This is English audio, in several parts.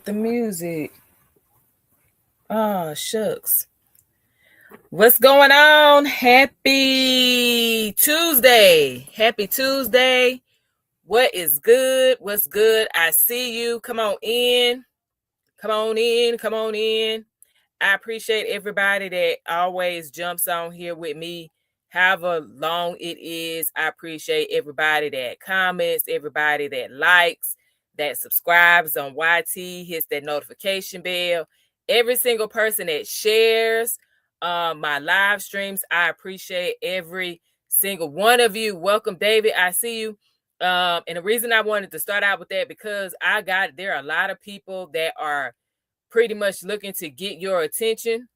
with the music. Oh, shucks. What's going on? Happy Tuesday. Happy Tuesday. What is good? What's good? I see you. Come on in. Come on in. Come on in. I appreciate everybody that always jumps on here with me, however long it is. I appreciate everybody that comments, everybody that likes, that subscribes on YT, hits that notification bell, every single person that shares my live streams. I appreciate every single one of you. Welcome, David. I see you. And the reason I wanted to start out with that, because there are a lot of people that are pretty much looking to get your attention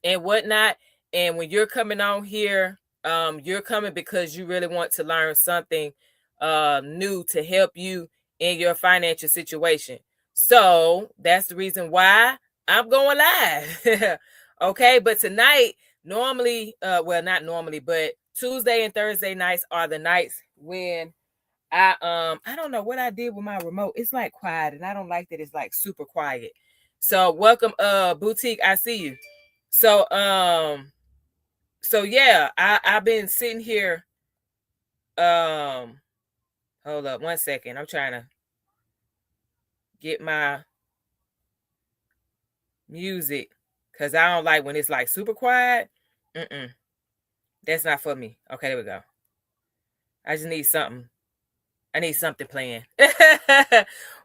and whatnot. And when you're coming on here, you're coming because you really want to learn something new to help you in your financial situation. So that's the reason why I'm going live. Okay, but tonight, normally, not normally, but Tuesday and Thursday nights are the nights when I don't know what I did with my remote. It's like quiet, and I don't like that it's like super quiet. So welcome, Boutique. I see you. So yeah, I've been sitting here. Hold up 1 second. I'm trying to get my music because I don't like when it's like super quiet. That's not for me. Okay, there we go. I just need something. I need something playing.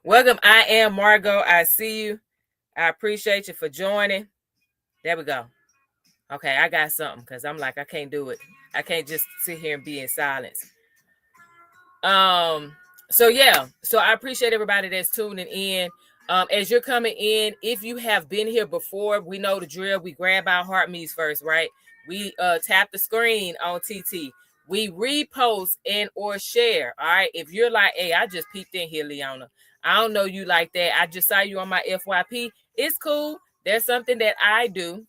Welcome. I am Margot. I see you. I appreciate you for joining. There we go. Okay, I got something because I'm like, I can't do it. I can't just sit here and be in silence. So yeah, so I appreciate everybody that's tuning in. As you're coming in, if you have been here before, we know the drill. We grab our heart me's first, right? We tap the screen on TT. We repost and or share. All right. If you're like, hey, I just peeped in here, Leona. I don't know you like that. I just saw you on my FYP. It's cool. There's something that I do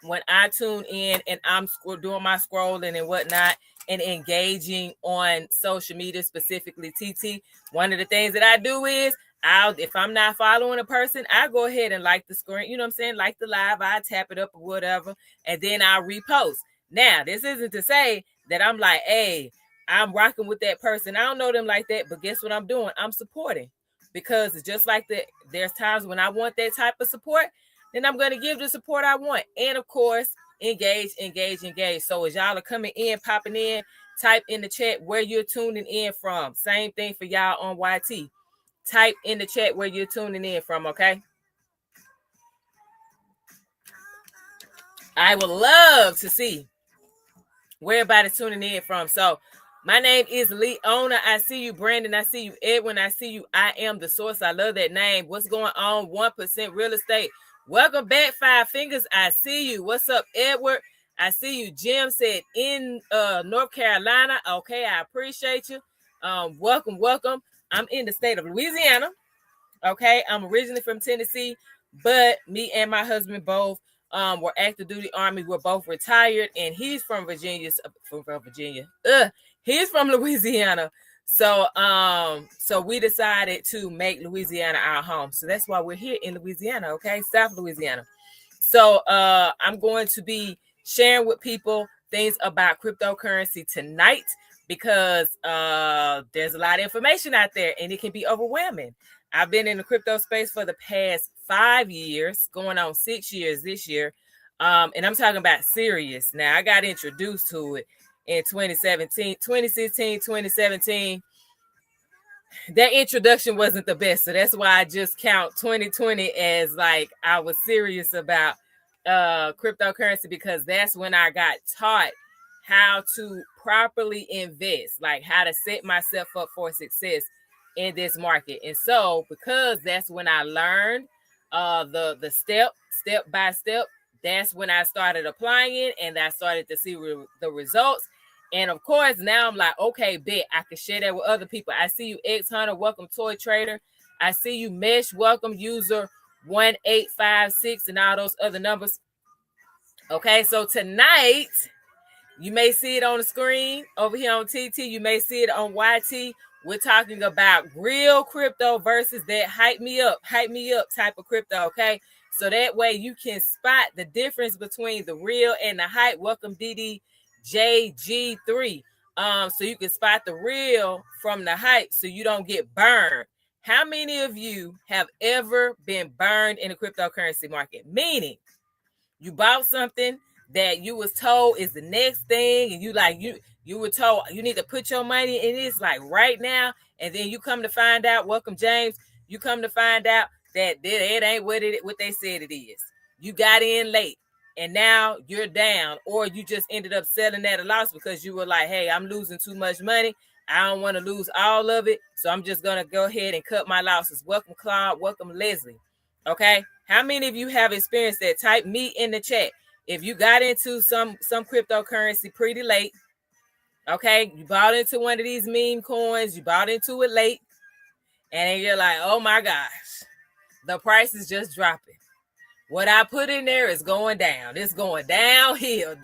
when I tune in and I'm doing my scrolling and whatnot and engaging on social media, specifically TT. One of the things that I do is if I'm not following a person, I go ahead and like the screen, you know what I'm saying? Like the live, I tap it up or whatever, and then I'll repost. Now, this isn't to say that I'm like, hey, I'm rocking with that person. I don't know them like that, but guess what I'm doing? I'm supporting, because it's just like that. There's times when I want that type of support, then I'm going to give the support I want. And of course, engage. So as y'all are coming in, popping in, type in the chat where you're tuning in from. Same thing for y'all on YT. Type in the chat where you're tuning in from, okay? I would love to see where everybody's tuning in from. So my name is Leona. I see you, Brandon. I see you, Edwin. I see you. I am the source. I love that name. What's going on? 1% real estate. Welcome back, Five Fingers. I see you. What's up, Edward? I see you. Jim said in North Carolina. Okay, I appreciate you. Welcome. I'm in the state of Louisiana. Okay, I'm originally from Tennessee, but me and my husband both were active duty Army. We're both retired, and he's from Virginia. He's from Louisiana. So we decided to make Louisiana our home. So that's why we're here in Louisiana, okay? South Louisiana. So I'm going to be sharing with people things about cryptocurrency tonight, because there's a lot of information out there and it can be overwhelming. I've been in the crypto space for the past 5 years, going on 6 years this year. And I'm talking about serious. Now, I got introduced to it in 2016, 2017. That introduction wasn't the best. So that's why I just count 2020 as like I was serious about cryptocurrency, because that's when I got taught how to properly invest, like how to set myself up for success in this market. And so because that's when I learned the step by step, that's when I started applying it, and I started to see the results. And of course, now I'm like, okay, bet I can share that with other people. I see you, X Hunter. Welcome, Toy Trader. I see you, Mesh. Welcome, user 1856, and all those other numbers. Okay, so tonight, you may see it on the screen over here on TT. You may see it on YT. We're talking about real crypto versus that hype me up type of crypto, okay? So that way you can spot the difference between the real and the hype. Welcome DDJG3. So you can spot the real from the hype so you don't get burned. How many of you have ever been burned in the cryptocurrency market? Meaning you bought something that you was told is the next thing, and you were told you need to put your money in this like right now, and then you come to find out, welcome James, you come to find out that it ain't what they said it is. You got in late and now you're down, or you just ended up selling at a loss because you were like, hey, I'm losing too much money. I don't want to lose all of it, so I'm just gonna go ahead and cut my losses. Welcome Claude, welcome Leslie. Okay, how many of you have experienced that? Type me in the chat. If you got into some cryptocurrency pretty late, okay, you bought into one of these meme coins, you bought into it late, and then you're like, oh my gosh, the price is just dropping. What I put in there is going down. It's going downhill,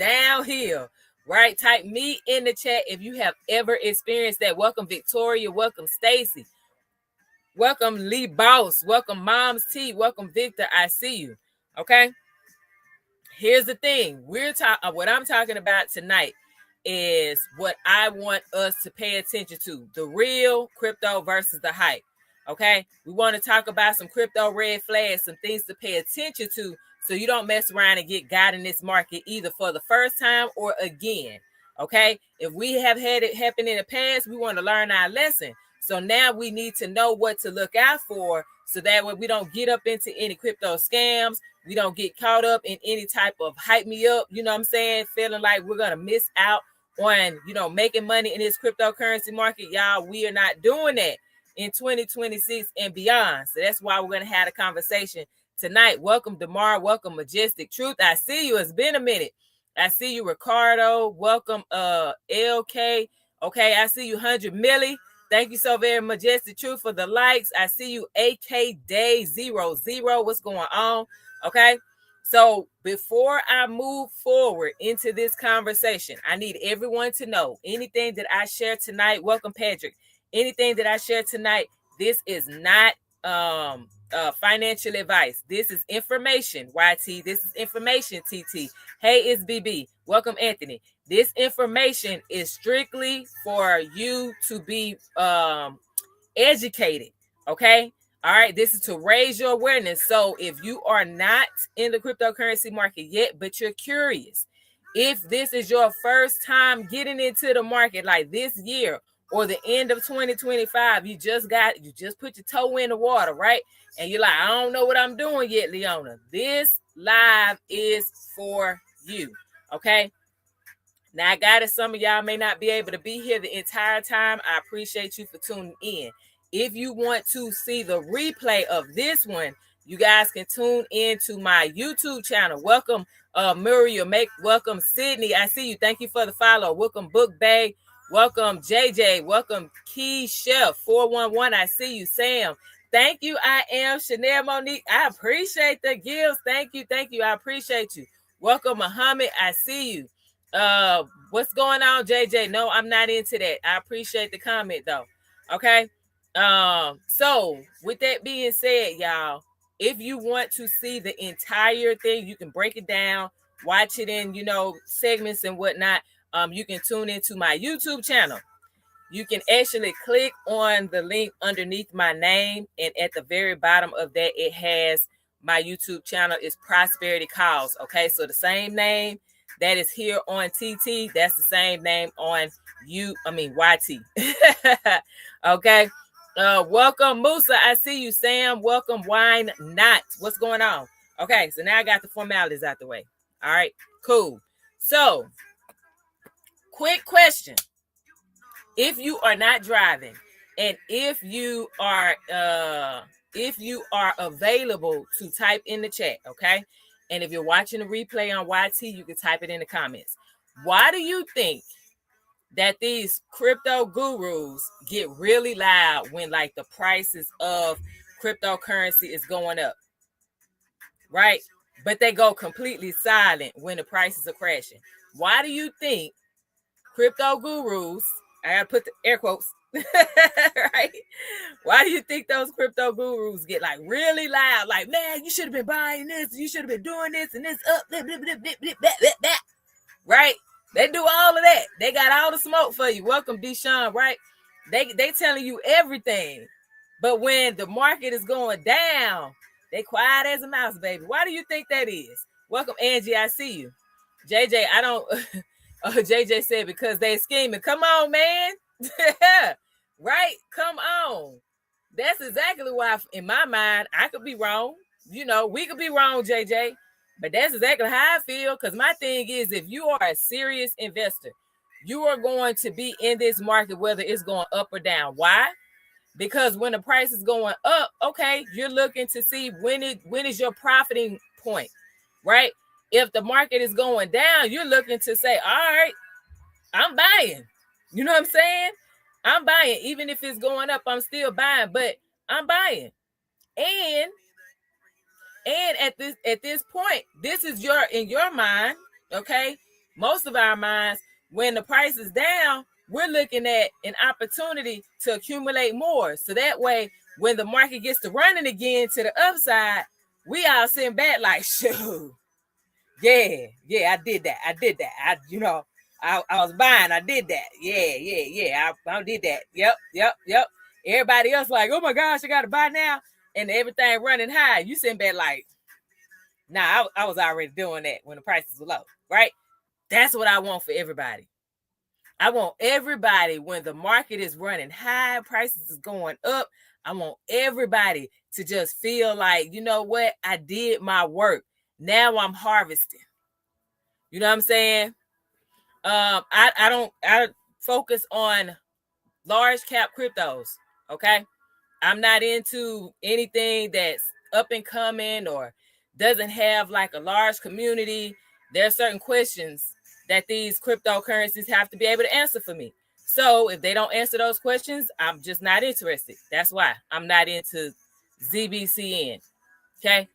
right? Type me in the chat if you have ever experienced that. Welcome Victoria, welcome Stacy. Welcome Lee Boss. Welcome Mom's T. Welcome Victor. I see you. Okay. Here's the thing. What I'm talking about tonight is what I want us to pay attention to. The real crypto versus the hype. Okay. We want to talk about some crypto red flags, some things to pay attention to so you don't mess around and get got in this market either for the first time or again. Okay. If we have had it happen in the past, we want to learn our lesson. So now we need to know what to look out for so that way we don't get up into any crypto scams. We don't get caught up in any type of hype me up, you know what I'm saying? Feeling like we're going to miss out on, making money in this cryptocurrency market. Y'all, we are not doing that in 2026 and beyond. So that's why we're going to have a conversation tonight. Welcome, DeMar. Welcome, Majestic Truth. I see you. It's been a minute. I see you, Ricardo. Welcome, LK. Okay, I see you, 100 Millie. Thank you so very much, Majestic Truth, for the likes. I see you, AK Day 00. What's going on? Okay. So before I move forward into this conversation, I need everyone to know anything that I share tonight. Welcome, Patrick. Anything that I share tonight, this is not financial advice. This is information, YT. This is information, TT. Hey, it's BB. Welcome, Anthony. This information is strictly for you to be educated. Okay. All right. This is to raise your awareness. So if you are not in the cryptocurrency market yet, but you're curious, if this is your first time getting into the market like this year or the end of 2025, you just put your toe in the water, right? And you're like, I don't know what I'm doing yet, Leona. This live is for you. Okay. Now, I got it. Some of y'all may not be able to be here the entire time. I appreciate you for tuning in. If you want to see the replay of this one, you guys can tune in to my YouTube channel. Welcome, Muriel. Welcome, Sydney. I see you. Thank you for the follow. Welcome, Book Bag. Welcome, JJ. Welcome, Key Chef 411. I see you, Sam. Thank you. I am Chanel Monique. I appreciate the gifts. Thank you. I appreciate you. Welcome, Muhammad. I see you. What's going on, JJ? No, I'm not into that. I appreciate the comment though. Okay. So with that being said, y'all, if you want to see the entire thing, you can break it down, watch it in, segments and whatnot. You can tune into my YouTube channel. You can actually click on the link underneath my name, and at the very bottom of that, it has my YouTube channel is Prosperity Calls. Okay, so the same name that is here on TT, that's the same name on YT. Okay. Welcome, Musa. I see you, Sam. Welcome, Wine Not. What's going on? Okay, so now I got the formalities out the way. All right, cool. So, quick question. If you are not driving, and if you are available to type in the chat, okay? And if you're watching the replay on YT, you can type it in the comments. Why do you think that these crypto gurus get really loud when like the prices of cryptocurrency is going up, right? But they go completely silent when the prices are crashing? Why do you think crypto gurus, I gotta put the air quotes, Right? Why do you think those crypto gurus get like really loud? Like, man, you should have been buying this, you should have been doing this and this up, blah, blah, blah, blah, blah, blah, blah, blah. Right? They do all of that. They got all the smoke for you. Welcome, Deshaun, right? They telling you everything. But when the market is going down, they quiet as a mouse, baby. Why do you think that is? Welcome, Angie. I see you. JJ, I don't. JJ said because they scheming. Come on, man. Right? Come on. That's exactly why, in my mind, I could be wrong. You know, we could be wrong, JJ. But that's exactly how I feel. Because my thing is, if you are a serious investor, you are going to be in this market, whether it's going up or down. Why? Because when the price is going up, okay, you're looking to see when is your profiting point, right? If the market is going down, you're looking to say, all right, I'm buying. You know what I'm saying? I'm buying. Even if it's going up, I'm still buying, but I'm buying. And at this point, this is in your mind, okay? Most of our minds, when the price is down, we're looking at an opportunity to accumulate more. So that way, when the market gets to running again to the upside, we all sitting back like, shoot, yeah, I did that. I was buying. I did that. Yeah. I did that. Yep. Everybody else like, oh my gosh, I got to buy now. And everything running high. You sitting back like, nah, I was already doing that when the prices were low, right? That's what I want for everybody. I want everybody, when the market is running high, prices is going up, I want everybody to just feel like, you know what? I did my work. Now I'm harvesting. You know what I'm saying? I focus on large cap cryptos. Okay. I'm not into anything that's up and coming or doesn't have like a large community. There are certain questions that these cryptocurrencies have to be able to answer for me. So if they don't answer those questions, I'm just not interested. That's why I'm not into ZBCN. Okay.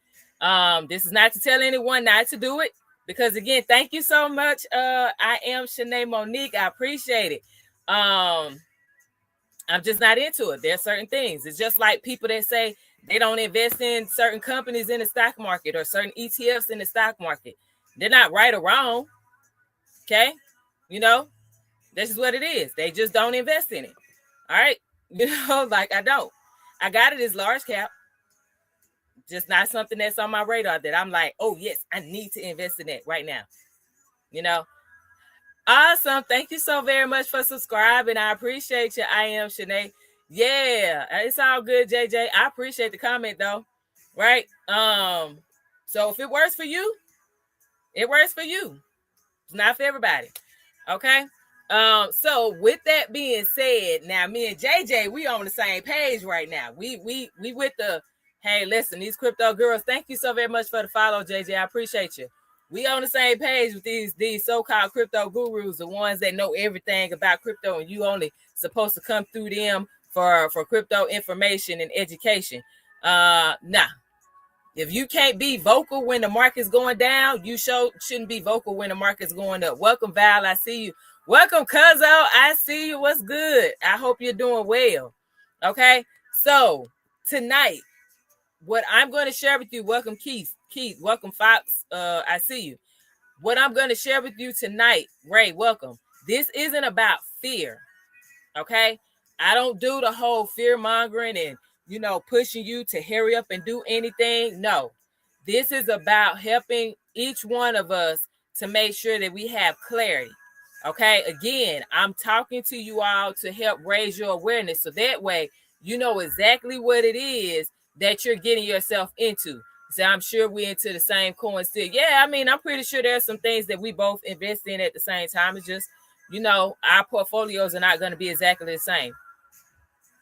This is not to tell anyone not to do it. Because again, thank you so much. I am Shanae Monique. I appreciate it. I'm just not into it. There are certain things. It's just like people that say they don't invest in certain companies in the stock market or certain ETFs in the stock market. They're not right or wrong. Okay. You know, that's just what it is. They just don't invest in it. All right. You know, like I don't. I got it as large cap. Just not something that's on my radar that I'm like, oh, yes, I need to invest in it right now. You know, awesome. Thank you so very much for subscribing. I appreciate you. I am Shanae. Yeah, it's all good, JJ. I appreciate the comment though. Right. So if it works for you, it works for you. It's not for everybody. Okay. So with that being said, now me and JJ, we on the same page right now. We with the hey, listen, these crypto girls, thank you so very much for the follow, JJ. I appreciate you. We on the same page with these so-called crypto gurus, the ones that know everything about crypto, and you only supposed to come through them for crypto information and education. Nah. If you can't be vocal when the market's going down, you shouldn't be vocal when the market's going up. Welcome, Val. I see you. Welcome, Cuzzo. I see you. What's good? I hope you're doing well. Okay. So tonight, what I'm going to share with you, welcome Keith, welcome Fox, I see you. What I'm going to share with you tonight, Ray, welcome. This isn't about fear, okay? I don't do the whole fear mongering and, you know, pushing you to hurry up and do anything. No, this is about helping each one of us to make sure that we have clarity, okay? Again, I'm talking to you all to help raise your awareness so that way you know exactly what it is that you're getting yourself into. So I'm sure we're into the same coin still. Yeah, I mean, I'm pretty sure there's some things that we both invest in at the same time. It's just, you know, our portfolios are not going to be exactly the same.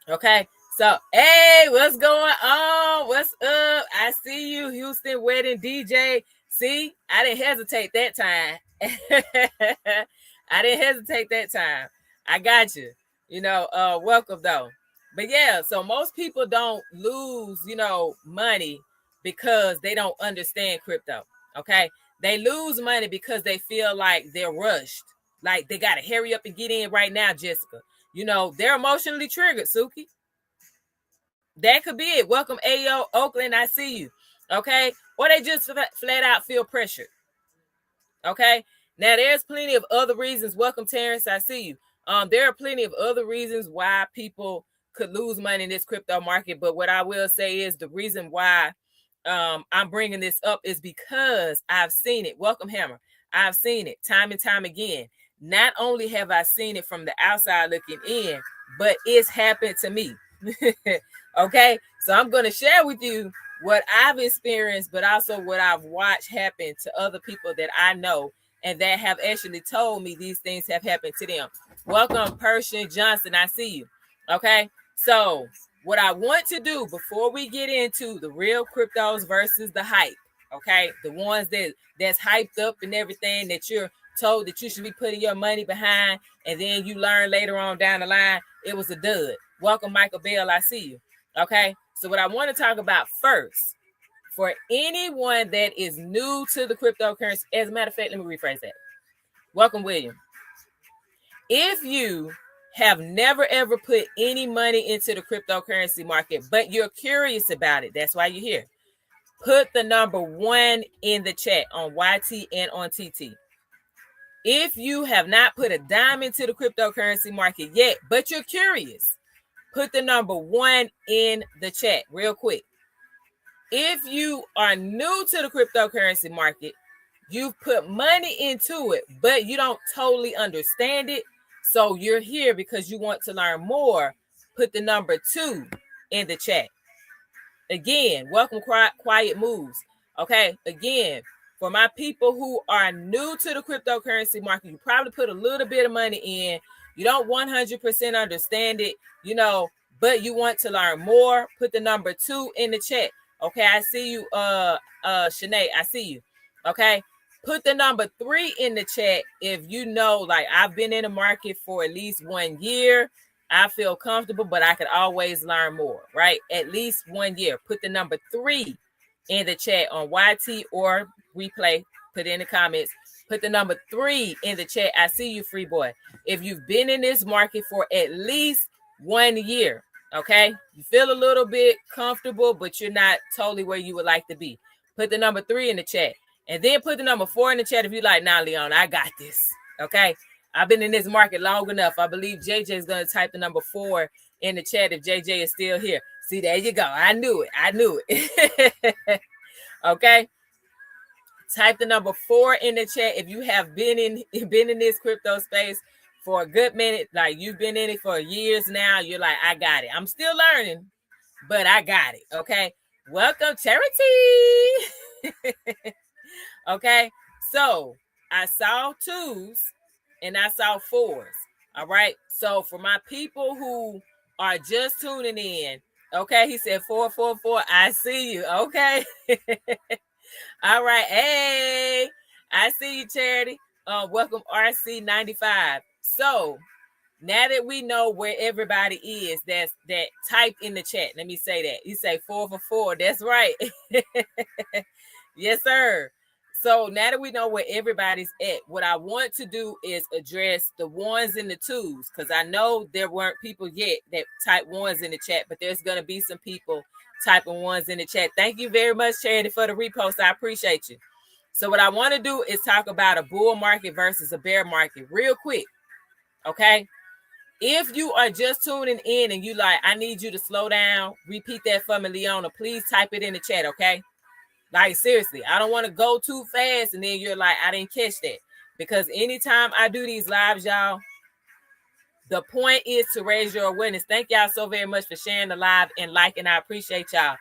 Okay. So, hey, what's going on? What's up? I see you, Houston Wedding DJ. See, I didn't hesitate that time. I didn't hesitate that time. I got you. You know, welcome though. But yeah, so most people don't lose, you know, money because they don't understand crypto. Okay. They lose money because they feel like they're rushed. Like they got to hurry up and get in right now, Jessica. They're emotionally triggered, Suki. That could be it. Welcome, Ayo, Oakland, I see you. Okay. Or they just flat out feel pressured. Okay. Now, there's plenty of other reasons. Welcome, Terrence, I see you. There are plenty of other reasons why people could lose money in this crypto market. But what I will say is the reason why I'm bringing this up is because I've seen it. Welcome, Hammer. I've seen it time and time again. Not only have I seen it from the outside looking in, but it's happened to me. Okay, so I'm going to share with you what I've experienced, but also what I've watched happen to other people that I know and that have actually told me these things have happened to them. Welcome, Persian Johnson. I see you. Okay, so what I want to do before we get into the real cryptos versus the hype, okay, the ones that's hyped up and everything that you're told that you should be putting your money behind, and then you learn later on down the line it was a dud. Welcome, Michael Bell. I see you. Okay, so what I want to talk about first, for anyone that is new to the cryptocurrency, as a matter of fact, let me rephrase that. Welcome, William. If you have never ever put any money into the cryptocurrency market, but you're curious about it, that's why you're here. Put the number 1 in the chat on YT and on TT. If you have not put a dime into the cryptocurrency market yet, but you're curious, put the number 1 in the chat real quick. If you are new to the cryptocurrency market, you've put money into it, but you don't totally understand it, so you're here because you want to learn more, put the number 2 in the chat. Again, welcome, Quiet Moves. Okay, again, for my people who are new to the cryptocurrency market, you probably put a little bit of money in. You don't 100% understand it, but you want to learn more. Put the number 2 in the chat. Okay, I see you, Shanae. I see you. Okay, put the number 3 in the chat if you know, like, I've been in the market for at least 1 year. I feel comfortable, but I could always learn more, right? At least 1 year. Put the number 3 in the chat on YT or replay. Put it in the comments. Put the number 3 in the chat. I see you, free boy. If you've been in this market for at least 1 year, okay? You feel a little bit comfortable, but you're not totally where you would like to be. Put the number 3 in the chat. And then put the number 4 in the chat if you're like, nah, Leon, I got this, okay? I've been in this market long enough. I believe JJ is going to type the number 4 in the chat if JJ is still here. See, there you go. I knew it. Okay. Type the number 4 in the chat if you have been in this crypto space for a good minute. Like, you've been in it for years now. You're like, I got it. I'm still learning, but I got it. Okay. Welcome, Charity. Okay. So I saw 2s and I saw 4s. All right. So for my people who are just tuning in, okay, he said 444. I see you. Okay. All right. Hey, I see you, Charity. Welcome, RC95. So now that we know where everybody is, that type in the chat. Let me say that. You say 444. That's right. Yes, sir. So now that we know where everybody's at, what I want to do is address the 1s and the 2s, because I know there weren't people yet that type 1s in the chat, but there's going to be some people typing 1s in the chat. Thank you very much, Charity, for the repost. I appreciate you. So what I want to do is talk about a bull market versus a bear market real quick. Okay. If you are just tuning in and you like, I need you to slow down, repeat that for me, Leona, please type it in the chat. Okay. Like, seriously, I don't want to go too fast and then you're like, I didn't catch that. Because anytime I do these lives, y'all, the point is to raise your awareness. Thank y'all so very much for sharing the live and liking. I appreciate y'all.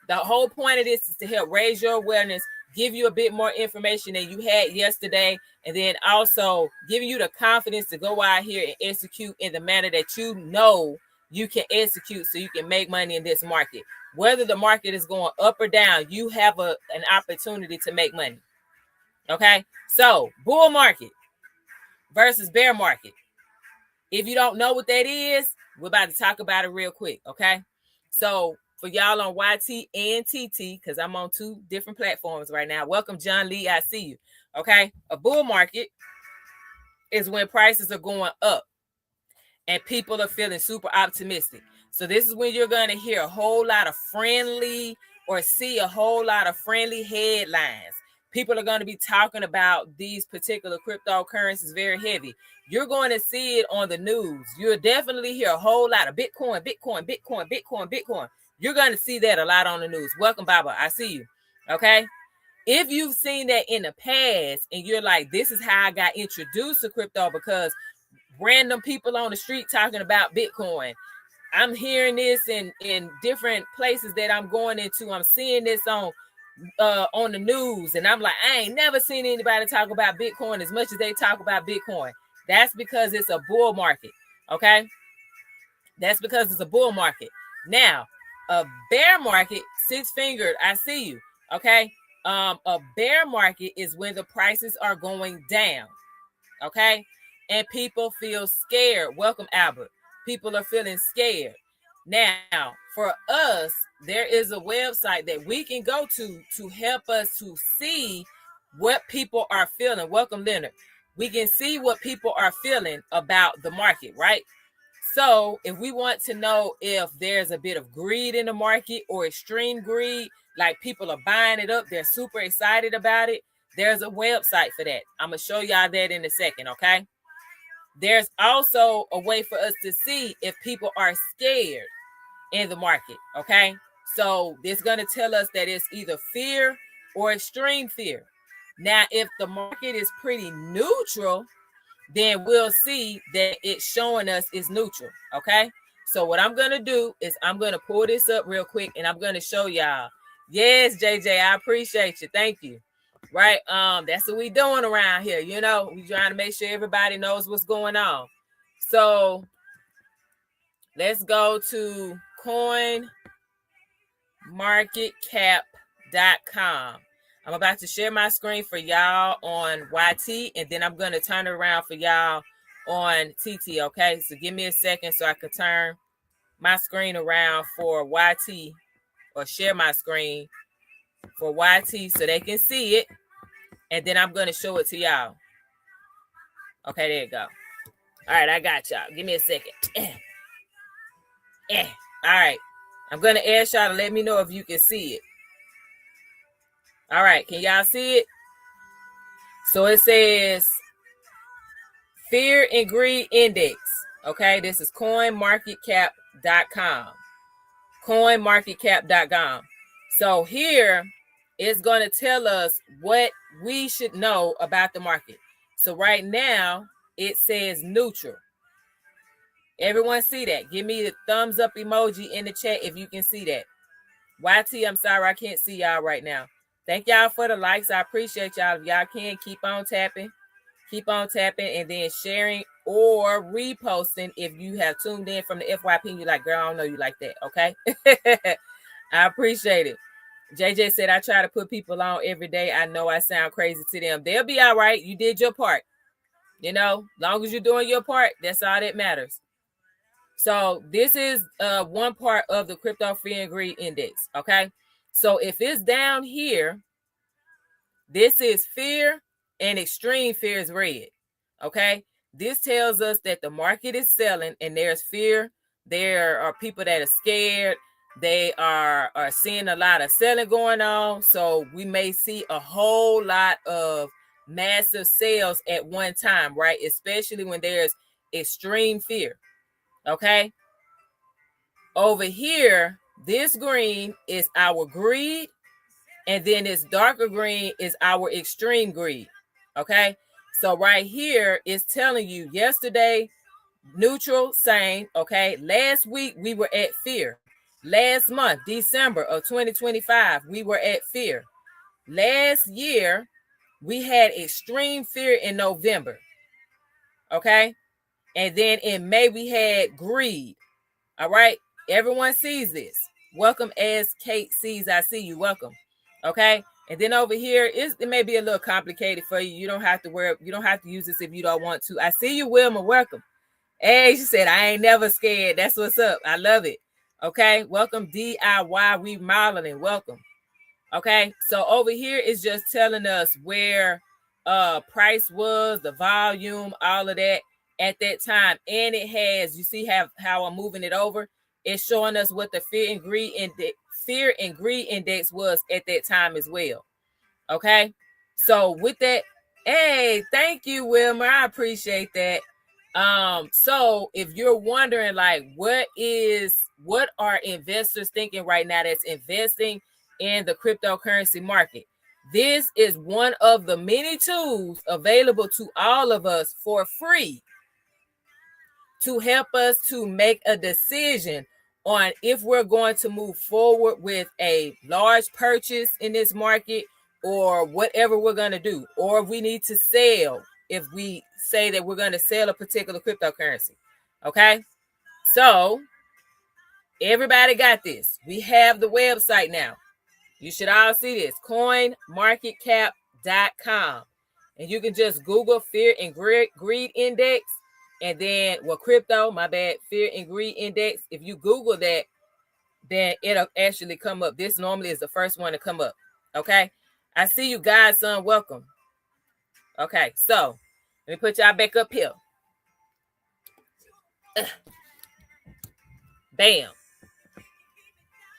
The whole point of this is to help raise your awareness, give you a bit more information than you had yesterday, and then also giving you the confidence to go out here and execute in the manner that you know you can execute so you can make money in this market. Whether the market is going up or down, you have an opportunity to make money. Okay, so bull market versus bear market. If you don't know what that is, we're about to talk about it real quick. Okay, so for y'all on YT and TT, because I'm on 2 different platforms right now. Welcome, John Lee. I see you. Okay, a bull market is when prices are going up. and people are feeling super optimistic. So this is when you're going to hear a whole lot of friendly or see a whole lot of friendly headlines. People are going to be talking about these particular cryptocurrencies very heavy. You're going to see it on the news. You'll definitely hear a whole lot of Bitcoin, Bitcoin, Bitcoin, Bitcoin, Bitcoin. You're going to see that a lot on the news. Welcome, Baba. I see you. Okay. If you've seen that in the past and you're like, this is how I got introduced to crypto because random people on the street talking about Bitcoin. I'm hearing this in different places that I'm going into. I'm seeing this on the news, and I'm like, I ain't never seen anybody talk about Bitcoin as much as they talk about Bitcoin. That's because it's a bull market. Okay, that's because it's a bull market. Now, a bear market, six fingered. I see you. Okay, a bear market is when the prices are going down. Okay, and people feel scared. Welcome, Albert. People are feeling scared. Now, for us, there is a website that we can go to help us to see what people are feeling. Welcome, Leonard. We can see what people are feeling about the market, right? So if we want to know if there's a bit of greed in the market or extreme greed, like people are buying it up, they're super excited about it, there's a website for that. I'm going to show y'all that in a second, okay? There's also a way for us to see if people are scared in the market, okay? So this is going to tell us that it's either fear or extreme fear. Now, if the market is pretty neutral, then we'll see that it's showing us it's neutral, okay? So what I'm going to do is I'm going to pull this up real quick, and I'm going to show y'all. Yes, JJ, I appreciate you. Thank you. Right? That's what we doing around here. You know, we trying to make sure everybody knows what's going on. So let's go to coinmarketcap.com. I'm about to share my screen for y'all on YT, and then I'm going to turn it around for y'all on TT, okay? So give me a second so I can turn my screen around for YT, or share my screen for YT so they can see it, and then I'm going to show it to y'all. Okay, there you go. All right, I got y'all. Give me a second. All right. I'm going to ask y'all to let me know if you can see it. All right, can y'all see it? So it says Fear and Greed Index. Okay, this is coinmarketcap.com. Coinmarketcap.com. So here it's going to tell us what we should know about the market. So right now it says neutral. Everyone see that? Give me the thumbs up emoji in the chat if you can see that. YT, I'm sorry I can't see y'all right now. Thank y'all for the likes. I appreciate y'all. If y'all can, keep on tapping. Keep on tapping and then sharing or reposting if you have tuned in from the FYP and you're like, girl, I don't know you like that, okay? I appreciate it. JJ said, I try to put people on every day. I know I sound crazy to them. They'll be all right. You did your part. You know, long as you're doing your part, that's all that matters. So this is one part of the Crypto Fear and Greed Index, okay? So if it's down here, this is fear, and extreme fear is red, okay? This tells us that the market is selling and there's fear. There are people that are scared. They are seeing a lot of selling going on. So we may see a whole lot of massive sales at one time, right? Especially when there's extreme fear, okay? Over here, this green is our greed, and then this darker green is our extreme greed, okay? So right here is telling you yesterday, neutral, same, okay? Last week, we were at fear. Last month, December of 2025, we were at fear. Last year, we had extreme fear in November, okay? And then in May, we had greed, all right? Everyone sees this. Welcome as Kate sees, I see you. Welcome. Okay. And then over here, it may be a little complicated for you. You don't have to use this if you don't want to. I see you, Wilma. Welcome. Hey, she said, I ain't never scared. That's what's up. I love it. Okay. Welcome, DIY remodeling. Welcome. Okay. So over here is just telling us where price was, the volume, all of that. at that time. And it has, you see how I'm moving it over? It's showing us what the fear and greed index was at that time as well. Okay. So with that, hey, thank you, Wilmer. I appreciate that. So if you're wondering, like, what are investors thinking right now that's investing in the cryptocurrency market? This is one of the many tools available to all of us for free to help us to make a decision on if we're going to move forward with a large purchase in this market or whatever we're going to do, or if we need to sell, if we say that we're going to sell a particular cryptocurrency. Okay, so everybody got this. We have the website now. You should all see this, coinmarketcap.com. And you can just Google fear and greed index. And then, crypto, my bad, fear and greed index. If you Google that, then it'll actually come up. This normally is the first one to come up. Okay. I see you guys, son. Welcome. Okay. So let me put y'all back up here. Bam.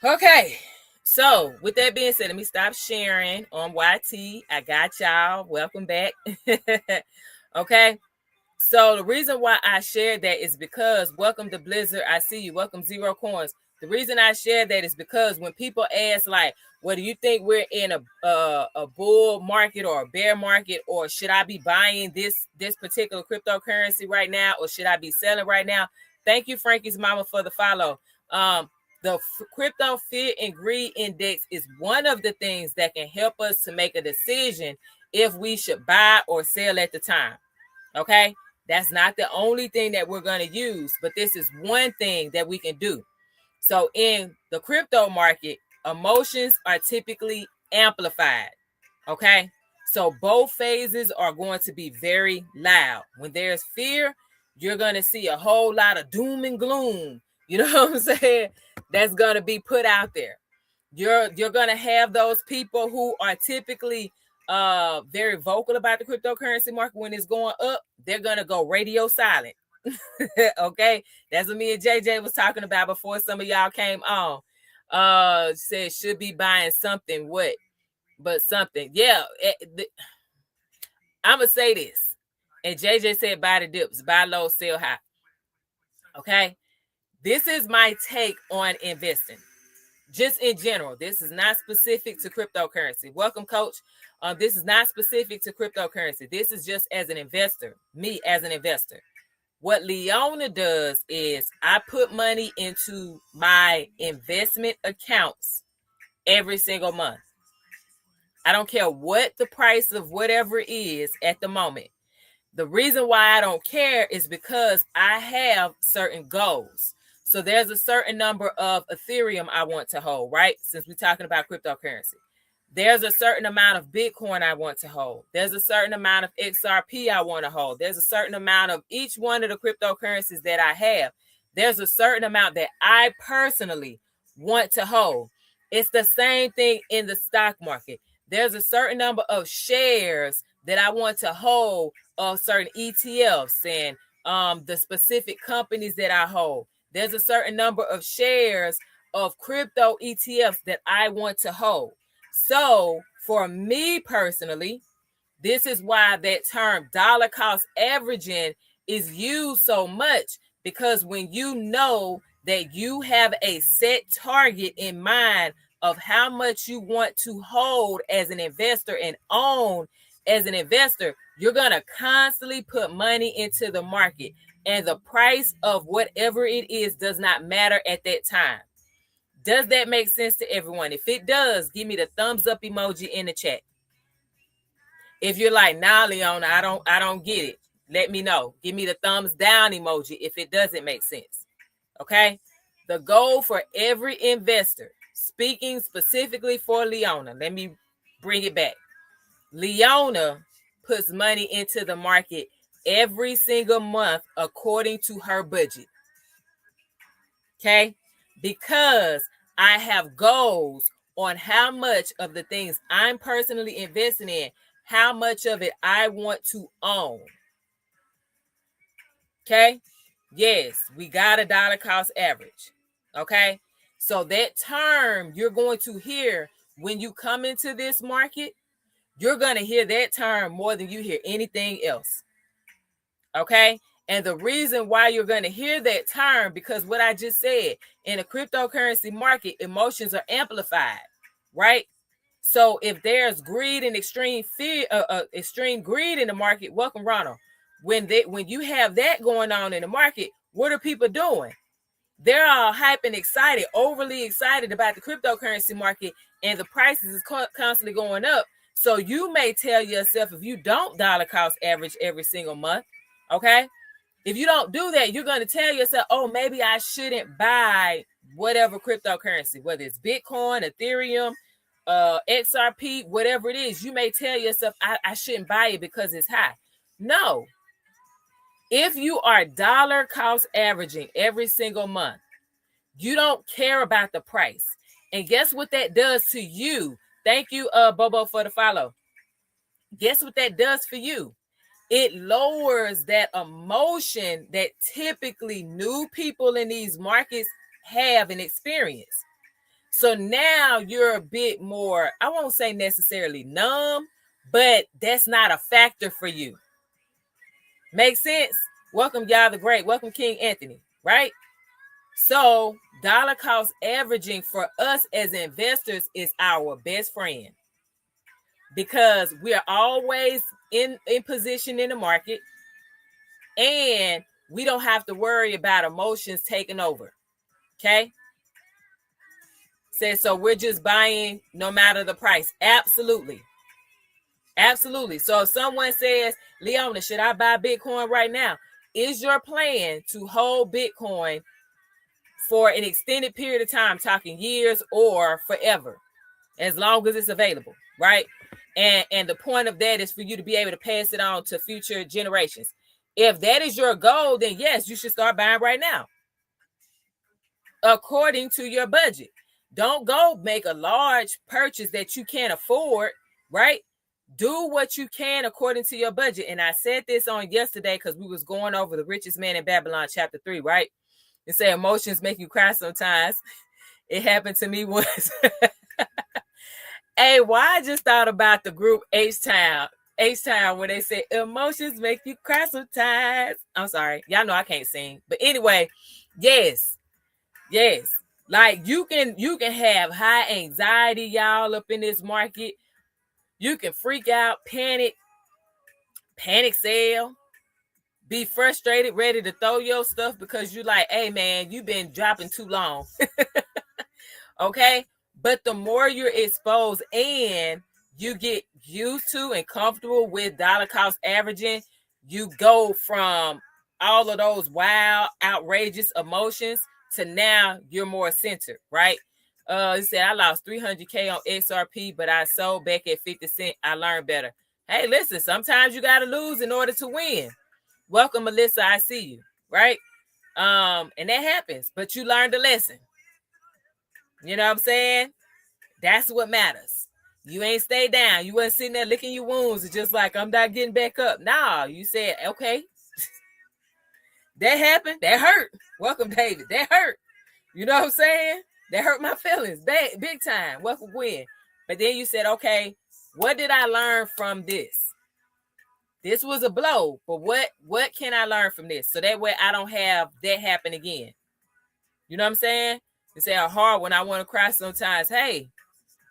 Okay. So with that being said, let me stop sharing on YT. I got y'all. Welcome back. Okay. So the reason why I shared that is because, welcome to Blizzard. I see you. Welcome Zero Coins. The reason I shared that is because when people ask, like, well, do you think we're in a bull market or a bear market, or should I be buying this particular cryptocurrency right now, or should I be selling right now? Thank you, Frankie's mama, for the follow. The crypto fear and greed index is one of the things that can help us to make a decision if we should buy or sell at the time. Okay. That's not the only thing that we're going to use, but this is one thing that we can do. So in the crypto market, emotions are typically amplified. Okay. So both phases are going to be very loud. When there's fear, you're going to see a whole lot of doom and gloom. You know what I'm saying? That's going to be put out there. You're going to have those people who are typically very vocal about the cryptocurrency market. When it's going up, they're gonna go radio silent. Okay, that's what me and JJ was talking about before some of y'all came on. Said should be buying something, but something. Yeah, I'm gonna say this, and JJ said buy the dips, buy low, sell high. Okay, this is my take on investing. Just in general, this is not specific to cryptocurrency. Welcome, Coach. This is not specific to cryptocurrency. This is just as an investor, me as an investor. What Leona does is I put money into my investment accounts every single month. I don't care what the price of whatever is at the moment. The reason why I don't care is because I have certain goals. So there's a certain number of Ethereum I want to hold, right? Since we're talking about cryptocurrency. There's a certain amount of Bitcoin I want to hold. There's a certain amount of XRP I want to hold. There's a certain amount of each one of the cryptocurrencies that I have. There's a certain amount that I personally want to hold. It's the same thing in the stock market. There's a certain number of shares that I want to hold of certain ETFs and the specific companies that I hold. There's a certain number of shares of crypto ETFs that I want to hold. So for me personally, this is why that term dollar cost averaging is used so much, because when you know that you have a set target in mind of how much you want to hold as an investor and own as an investor, you're going to constantly put money into the market, and the price of whatever it is does not matter at that time. Does that make sense to everyone? If it does, give me the thumbs up emoji in the chat. If you're like, nah, Leona, I don't get it, let me know. Give me the thumbs down emoji if it doesn't make sense. Okay? The goal for every investor, speaking specifically for Leona, let me bring it back. Leona puts money into the market every single month according to her budget. Okay? Because I have goals on how much of the things I'm personally investing in, how much of it I want to own. Okay. Yes, we got a dollar cost average. Okay. So that term you're going to hear when you come into this market, you're going to hear that term more than you hear anything else. Okay. And the reason why you're going to hear that term, because what I just said, in a cryptocurrency market, emotions are amplified, right? So if there's greed and extreme fear, extreme greed in the market, welcome Ronald. When you have that going on in the market, what are people doing? They're all hype and excited, overly excited about the cryptocurrency market, and the prices is constantly going up. So you may tell yourself, if you don't dollar cost average every single month, okay, if you don't do that, you're going to tell yourself, oh, maybe I shouldn't buy whatever cryptocurrency, whether it's Bitcoin, Ethereum, XRP, whatever it is. You may tell yourself, I shouldn't buy it because it's high. No. If you are dollar cost averaging every single month, you don't care about the price. And guess what that does to you? Thank you, Bobo, for the follow. Guess what that does for you? It lowers that emotion that typically new people in these markets have and experience. So now you're a bit more, I won't say necessarily numb, but that's not a factor for you. Make sense? Welcome, y'all the great. Welcome, King Anthony, right? So dollar cost averaging for us as investors is our best friend, because we're always in position in the market, and we don't have to worry about emotions taking over. Okay. So we're just buying no matter the price. Absolutely. Absolutely. So if someone says, Leona, should I buy Bitcoin right now? Is your plan to hold Bitcoin for an extended period of time, talking years or forever, as long as it's available, right? And the point of that is for you to be able to pass it on to future generations. If that is your goal, then yes, you should start buying right now, according to your budget. Don't go make a large purchase that you can't afford, right? Do what you can according to your budget. And I said this on yesterday because we was going over the richest man in Babylon, chapter 3, right? It said emotions make you cry sometimes. It happened to me once. Hey, why I just thought about the group H-Town when they say emotions make you cry sometimes. I'm sorry. Y'all know I can't sing. But anyway, yes. Like you can have high anxiety, y'all, up in this market. You can freak out, panic sell, be frustrated, ready to throw your stuff because you like, hey man, you've been dropping too long. Okay. But the more you're exposed and you get used to and comfortable with dollar cost averaging, you go from all of those wild, outrageous emotions to now you're more centered, right? He said, I lost 300K on XRP, but I sold back at 50 cents. I learned better. Hey, listen, sometimes you got to lose in order to win. Welcome, Melissa. I see you, right? And that happens, but you learned a lesson. You know what I'm saying? That's what matters. You ain't stay down. You wasn't sitting there licking your wounds. It's just like, I'm not getting back up. Nah, you said, okay, that happened. That hurt. Welcome, David. That hurt. You know what I'm saying? That hurt my feelings. Big time. Welcome, Gwen. But then you said, okay, what did I learn from this? This was a blow, but what can I learn from this? So that way I don't have that happen again. You know what I'm saying? You say, hard when I want to cry sometimes. Hey,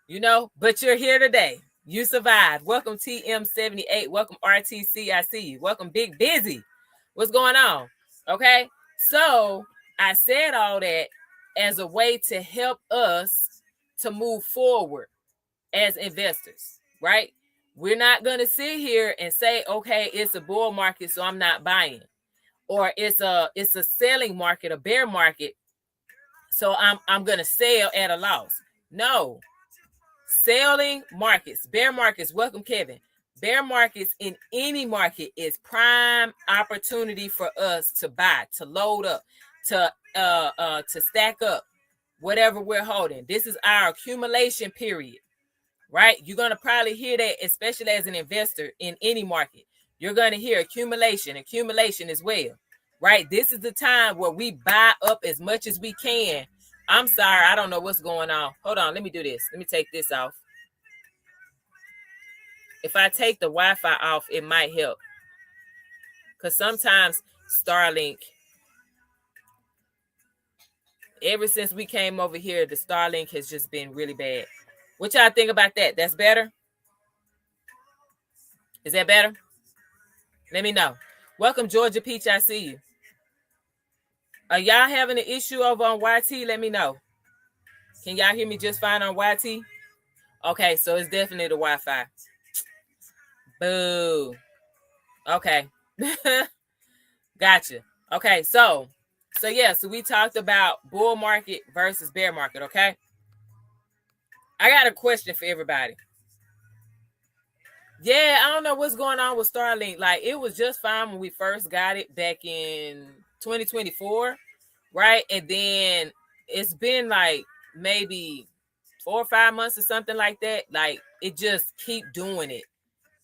you know, but you're here today. You survived. Welcome, TM78. Welcome, RTC. I see you. Welcome, Big Busy. What's going on? Okay. So I said all that as a way to help us to move forward as investors, right? We're not going to sit here and say, okay, it's a bull market, so I'm not buying. Or it's a selling market, a bear market, so I'm going to sell at a loss. No. Selling markets, bear markets, welcome, Kevin. Bear markets in any market is prime opportunity for us to buy, to load up, to stack up whatever we're holding. This is our accumulation period, right? You're going to probably hear that, especially as an investor in any market. You're going to hear accumulation as well. right? This is the time where we buy up as much as we can. I'm sorry, I don't know what's going on. Hold on, let me do this. Let me take this off. If I take the Wi-Fi off, it might help. Because sometimes Starlink, ever since we came over here, the Starlink has just been really bad. What y'all think about that? That's better? Is that better? Let me know. Welcome, Georgia Peach. I see you. Are y'all having an issue over on YT? Let me know. Can y'all hear me just fine on YT? Okay, so it's definitely the Wi-Fi. Boo. Okay. Gotcha. Okay, so yeah, so we talked about bull market versus bear market, okay? I got a question for everybody. Yeah, I don't know what's going on with Starlink. Like, it was just fine when we first got it back in 2024, right? And then it's been like maybe 4 or 5 months or something like that. Like, it just keep doing it.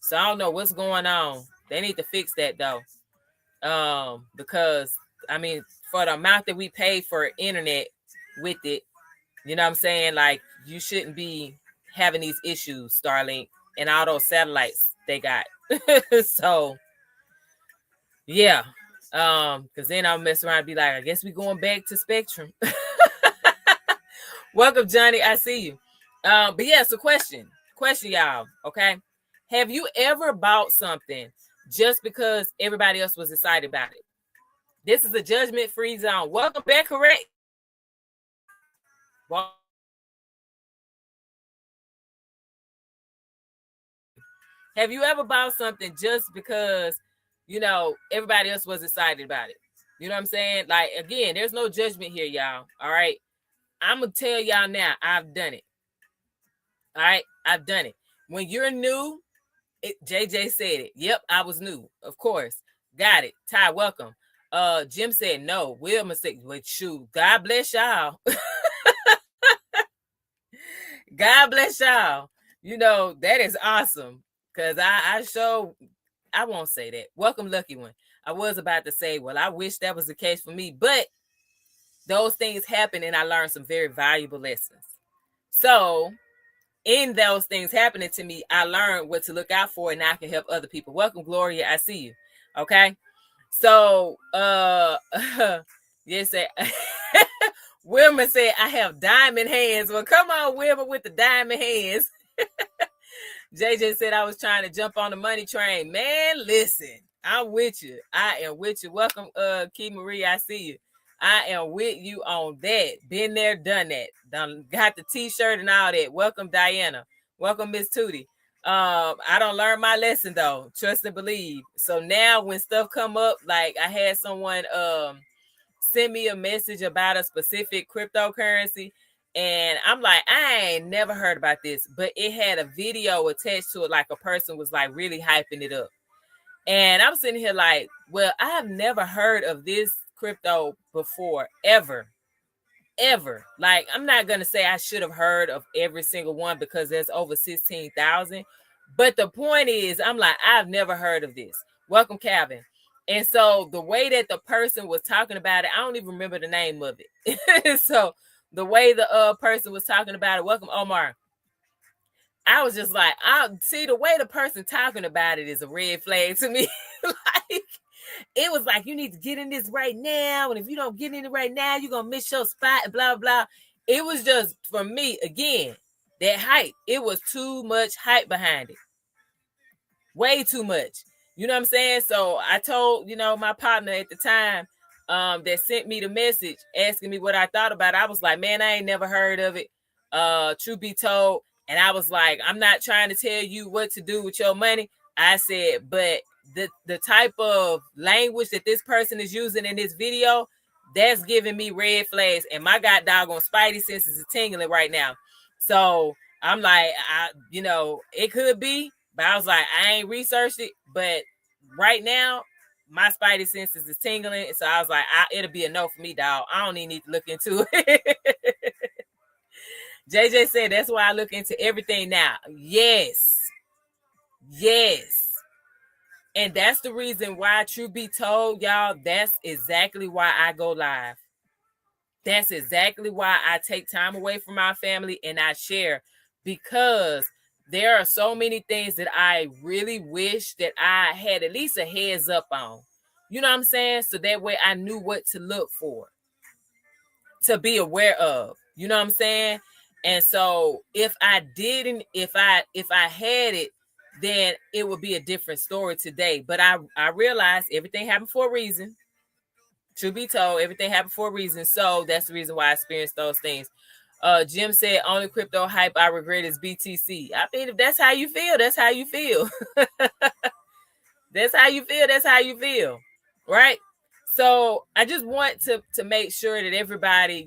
So I don't know what's going on. They need to fix that though. Because I mean, for the amount that we pay for internet with it, you know what I'm saying? Like, you shouldn't be having these issues, Starlink, and all those satellites they got. So yeah. Because then I'll mess around and be like, I guess we going back to Spectrum. Welcome, Johnny. I see you. But yeah, so question, y'all. Okay. Have you ever bought something just because everybody else was excited about it? This is a judgment-free zone. Welcome back, correct? Have you ever bought something just because, you know, everybody else was excited about it? You know what I'm saying? Like, again, there's no judgment here, y'all. All right. I'm going to tell y'all now, I've done it. All right. I've done it. When you're new, JJ said it. Yep, I was new. Of course. Got it. Ty, welcome. Jim said no. Will mistake. But shoot, God bless y'all. God bless y'all. You know, that is awesome. Because I won't say that. Welcome, lucky one. I was about to say, well, I wish that was the case for me, but those things happen and I learned some very valuable lessons. So in those things happening to me, I learned what to look out for and I can help other people. Welcome, Gloria. I see you. Okay. So, yes, Wilma said, I have diamond hands. Well, come on, Wilma, with the diamond hands. JJ said I was trying to jump on the money train. Man, listen, I'm with you. I am with you. Welcome, Key Marie. I see you. I am with you on that. Been there, done that. Done got the t-shirt and all that. Welcome, Diana. Welcome, Miss Tootie. I don't learn my lesson though. Trust and believe. So now when stuff come up, like I had someone send me a message about a specific cryptocurrency. And I'm like, I ain't never heard about this, but it had a video attached to it, like a person was like really hyping it up. And I'm sitting here like, well, I have never heard of this crypto before, ever. Like, I'm not going to say I should have heard of every single one because there's over 16,000. But the point is, I'm like, I've never heard of this. Welcome, Calvin. And so the way that the person was talking about it, I don't even remember the name of it. So the way the person was talking about it, welcome, Omar. I was just like, I see the way the person talking about it is a red flag to me. Like, it was like, you need to get in this right now. And if you don't get in it right now, you're going to miss your spot and blah, blah. It was just, for me, again, that hype. It was too much hype behind it. Way too much. You know what I'm saying? So I told, you know, my partner at the time that sent me the message asking me what I thought about it. I was like, man, I ain't never heard of it. Truth be told. And I was like, I'm not trying to tell you what to do with your money. I said, but the type of language that this person is using in this video, that's giving me red flags. And my god doggone spidey senses is tingling right now. So I'm like, you know, it could be. But I was like, I ain't researched it. But right now, my spidey senses is tingling. So I was like, it'll be a no for me, dog. I don't even need to look into it. JJ said, that's why I look into everything now. Yes. And that's the reason why, truth be told, y'all, that's exactly why I go live. That's exactly why I take time away from my family and I share, because there are so many things that I really wish that I had at least a heads up on. You know what I'm saying? So that way I knew what to look for, to be aware of. You know what I'm saying? And so if I didn't, if I had it, then it would be a different story today. But I realized everything happened for a reason. Truth be told, everything happened for a reason. So that's the reason why I experienced those things. Jim said, only crypto hype I regret is BTC. I mean, if that's how you feel, that's how you feel. That's how you feel. That's how you feel. Right? So I just want to make sure that everybody,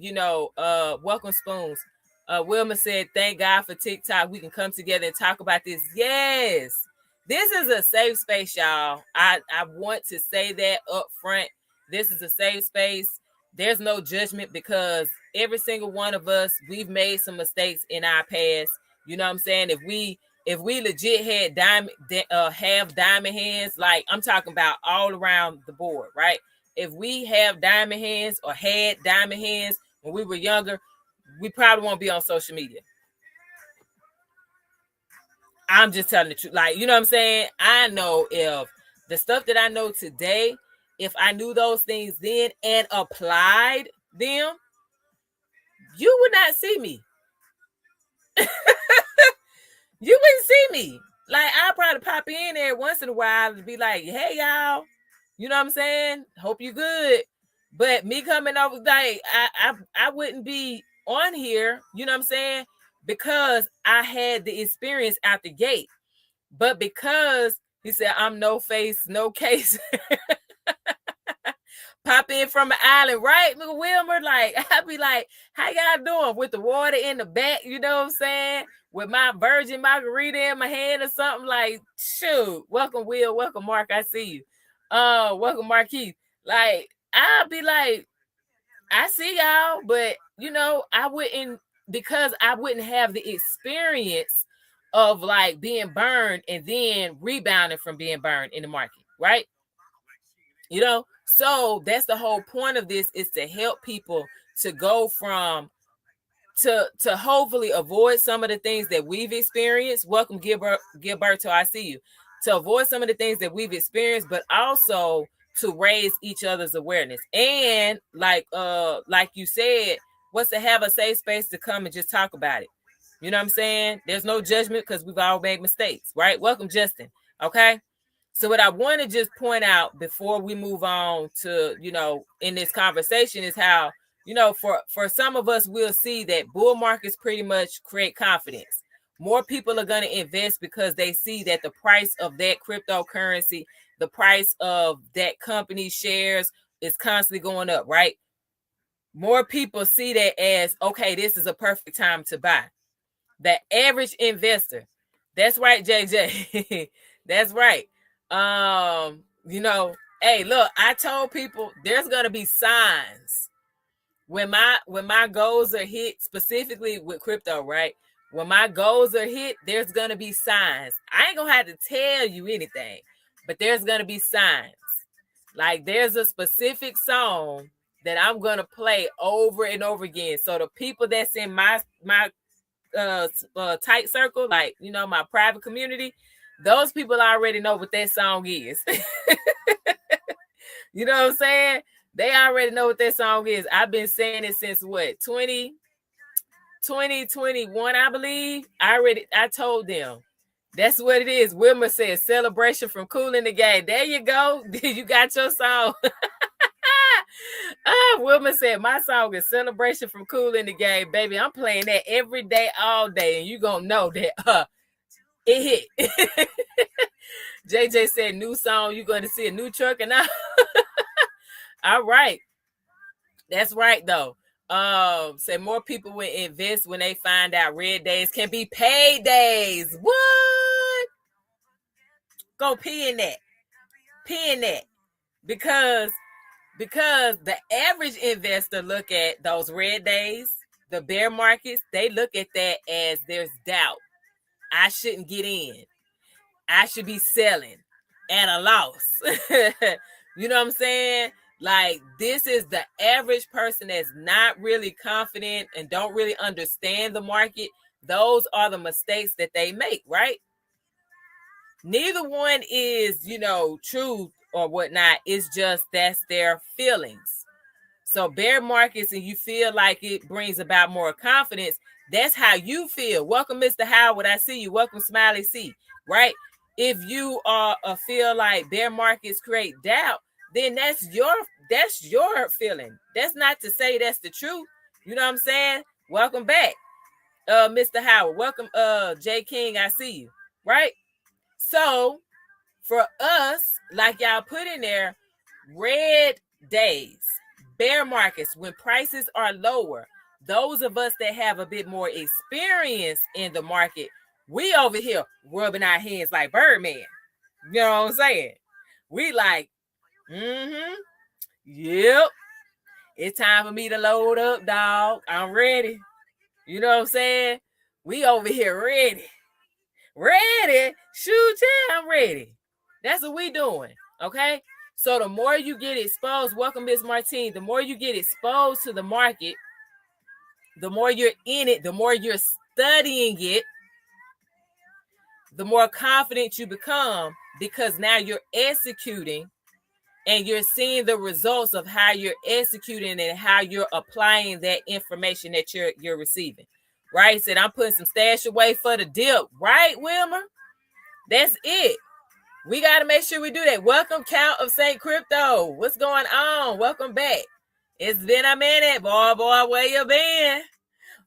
welcome Spoons. Wilma said, thank God for TikTok. We can come together and talk about this. Yes. This is a safe space, y'all. I want to say that up front. This is a safe space. There's no judgment, because every single one of us, we've made some mistakes in our past. You know what I'm saying? If we legit had have diamond hands, like I'm talking about all around the board, right? If we have diamond hands or had diamond hands when we were younger, we probably won't be on social media. I'm just telling the truth. Like, you know what I'm saying? I know if the stuff that I know today, if I knew those things then and applied them, you would not see me. You wouldn't see me. Like, I'll probably pop in there once in a while to be like, hey, y'all. You know what I'm saying? Hope you good. But me coming over, like, I wouldn't be on here, you know what I'm saying? Because I had the experience out the gate. But because he said, I'm no face, no case. Pop in from the island, right, Wilmer? Like, I'd be like, how y'all doing? With the water in the back, you know what I'm saying? With my virgin margarita in my hand or something. Like, shoot. Welcome, Will. Welcome, Mark. I see you. Welcome, Marquise. Like, I'll be like, I see y'all, but I wouldn't, because I wouldn't have the experience of like being burned and then rebounding from being burned in the market, right? So that's the whole point of this, is to help people to go from to hopefully avoid some of the things that we've experienced. Welcome, Gilberto, I see you. To avoid some of the things that we've experienced, but also to raise each other's awareness. And like you said, what's to have a safe space to come and just talk about it. You know what I'm saying? There's no judgment, because we've all made mistakes, right? Welcome, Justin. Okay. So what I want to just point out before we move on to, in this conversation, is how, for some of us, we'll see that bull markets pretty much create confidence. More people are going to invest because they see that the price of that cryptocurrency, the price of that company's shares is constantly going up, right? More people see that as, okay, this is a perfect time to buy. The average investor. That's right, JJ. That's right. Hey, look, I told people there's gonna be signs when my goals are hit, specifically with crypto, right? When my goals are hit, there's gonna be signs. I ain't gonna have to tell you anything, but there's gonna be signs. Like, there's a specific song that I'm gonna play over and over again. So the people that's in my tight circle, like, my private community, those people already know what that song is. You know what I'm saying? They already know what that song is. I've been saying it since what, 2021, I believe. I told them that's what it is. Wilmer says celebration from Kool in the Game. There you go. You got your song. Wilma said my song is celebration from Kool in the Game, baby. I'm playing that every day, all day, and you gonna know that it hit. JJ said new song, you're gonna see a new truck, and all right. That's right though. Say more people will invest when they find out red days can be paid days. What? Go pee in that. Pee in that. Because the average investor look at those red days, the bear markets, they look at that as there's doubt. I shouldn't get in. I should be selling. at a loss. You know what I'm saying? Like, this is the average person that's not really confident and don't really understand the market. Those are the mistakes that they make, right? Neither one is, truth or whatnot. It's just that's their feelings. So bear markets and you feel like it brings about more confidence. That's how you feel. Welcome, Mr. Howard. I see you. Welcome, Smiley C. Right? If you are feel like bear markets create doubt, then that's your feeling. That's not to say that's the truth. You know what I'm saying? Welcome back, Mr. Howard. Welcome, J King. I see you. Right? So for us, like y'all put in there, red days, bear markets, when prices are lower, those of us that have a bit more experience in the market, we over here rubbing our hands like Birdman. You know what I'm saying? We like, yep, it's time for me to load up, dog. I'm ready. You know what I'm saying? We over here ready. Ready? Shoot, yeah, I'm ready. That's what we doing. Okay. So the more you get exposed, welcome, Miss Martine. The more you get exposed to the market, the more you're in it, the more you're studying it, the more confident you become, because now you're executing and you're seeing the results of how you're executing and how you're applying that information that you're receiving. Right? Said, I'm putting some stash away for the dip. Right, Wilmer? That's it. We got to make sure we do that. Welcome, Count of St. Crypto. What's going on? Welcome back. It's been a minute. Boy, where you been?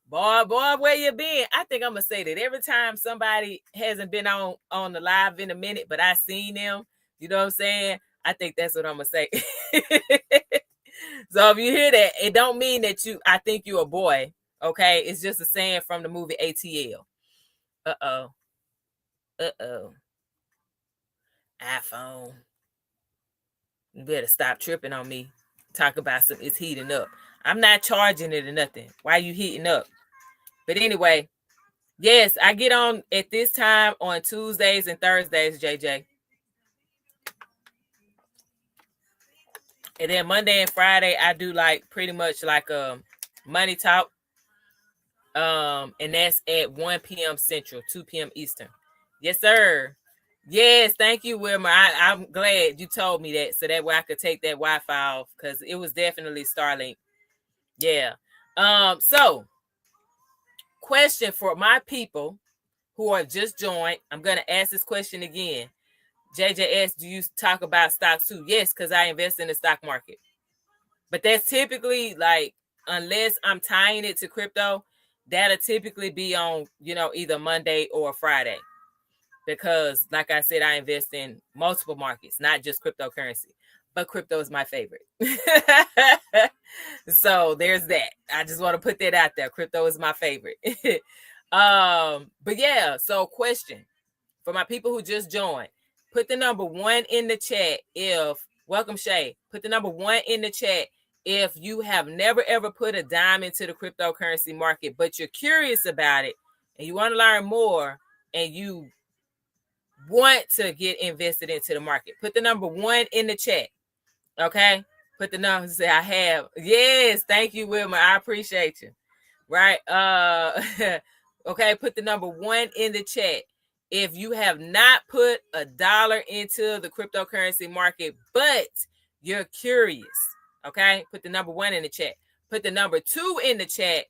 Boy, where you been? I think I'm going to say that every time somebody hasn't been on the live in a minute, but I seen them, you know what I'm saying? I think that's what I'm going to say. So if you hear that, it don't mean that I think you're a boy, okay? It's just a saying from the movie ATL. Uh-oh. iPhone. You better stop tripping on me. Talk about it's heating up. I'm not charging it or nothing. Why are you heating up? But anyway, yes, I get on at this time on Tuesdays and Thursdays, JJ. And then Monday and Friday, I do like pretty much like money talk. And that's at 1 p.m. Central, 2 p.m. Eastern. Yes, sir. Yes, thank you, Wilmer. I'm glad you told me that, so that way I could take that Wi-Fi off, because it was definitely Starlink. Yeah. So question for my people who are just joined. I'm gonna ask this question again. JJS, do you talk about stocks too? Yes, because I invest in the stock market. But that's typically like, unless I'm tying it to crypto, that'll typically be on, either Monday or Friday. Because, like I said, I invest in multiple markets, not just cryptocurrency. But crypto is my favorite. So there's that. I just want to put that out there. Crypto is my favorite. But yeah, so question for my people who just joined. Put the number 1 in the chat welcome Shay. Put the number 1 in the chat if you have never ever put a dime into the cryptocurrency market, but you're curious about it and you want to learn more and you want to get invested into the market. Put the number 1 in the chat. Okay. Put the number, say I have. Yes, thank you, Wilmer. I appreciate you. Right. Okay, put the number 1 in the chat if you have not put $1 into the cryptocurrency market, but you're curious. Okay, put the number 1 in the chat. Put the number 2 in the chat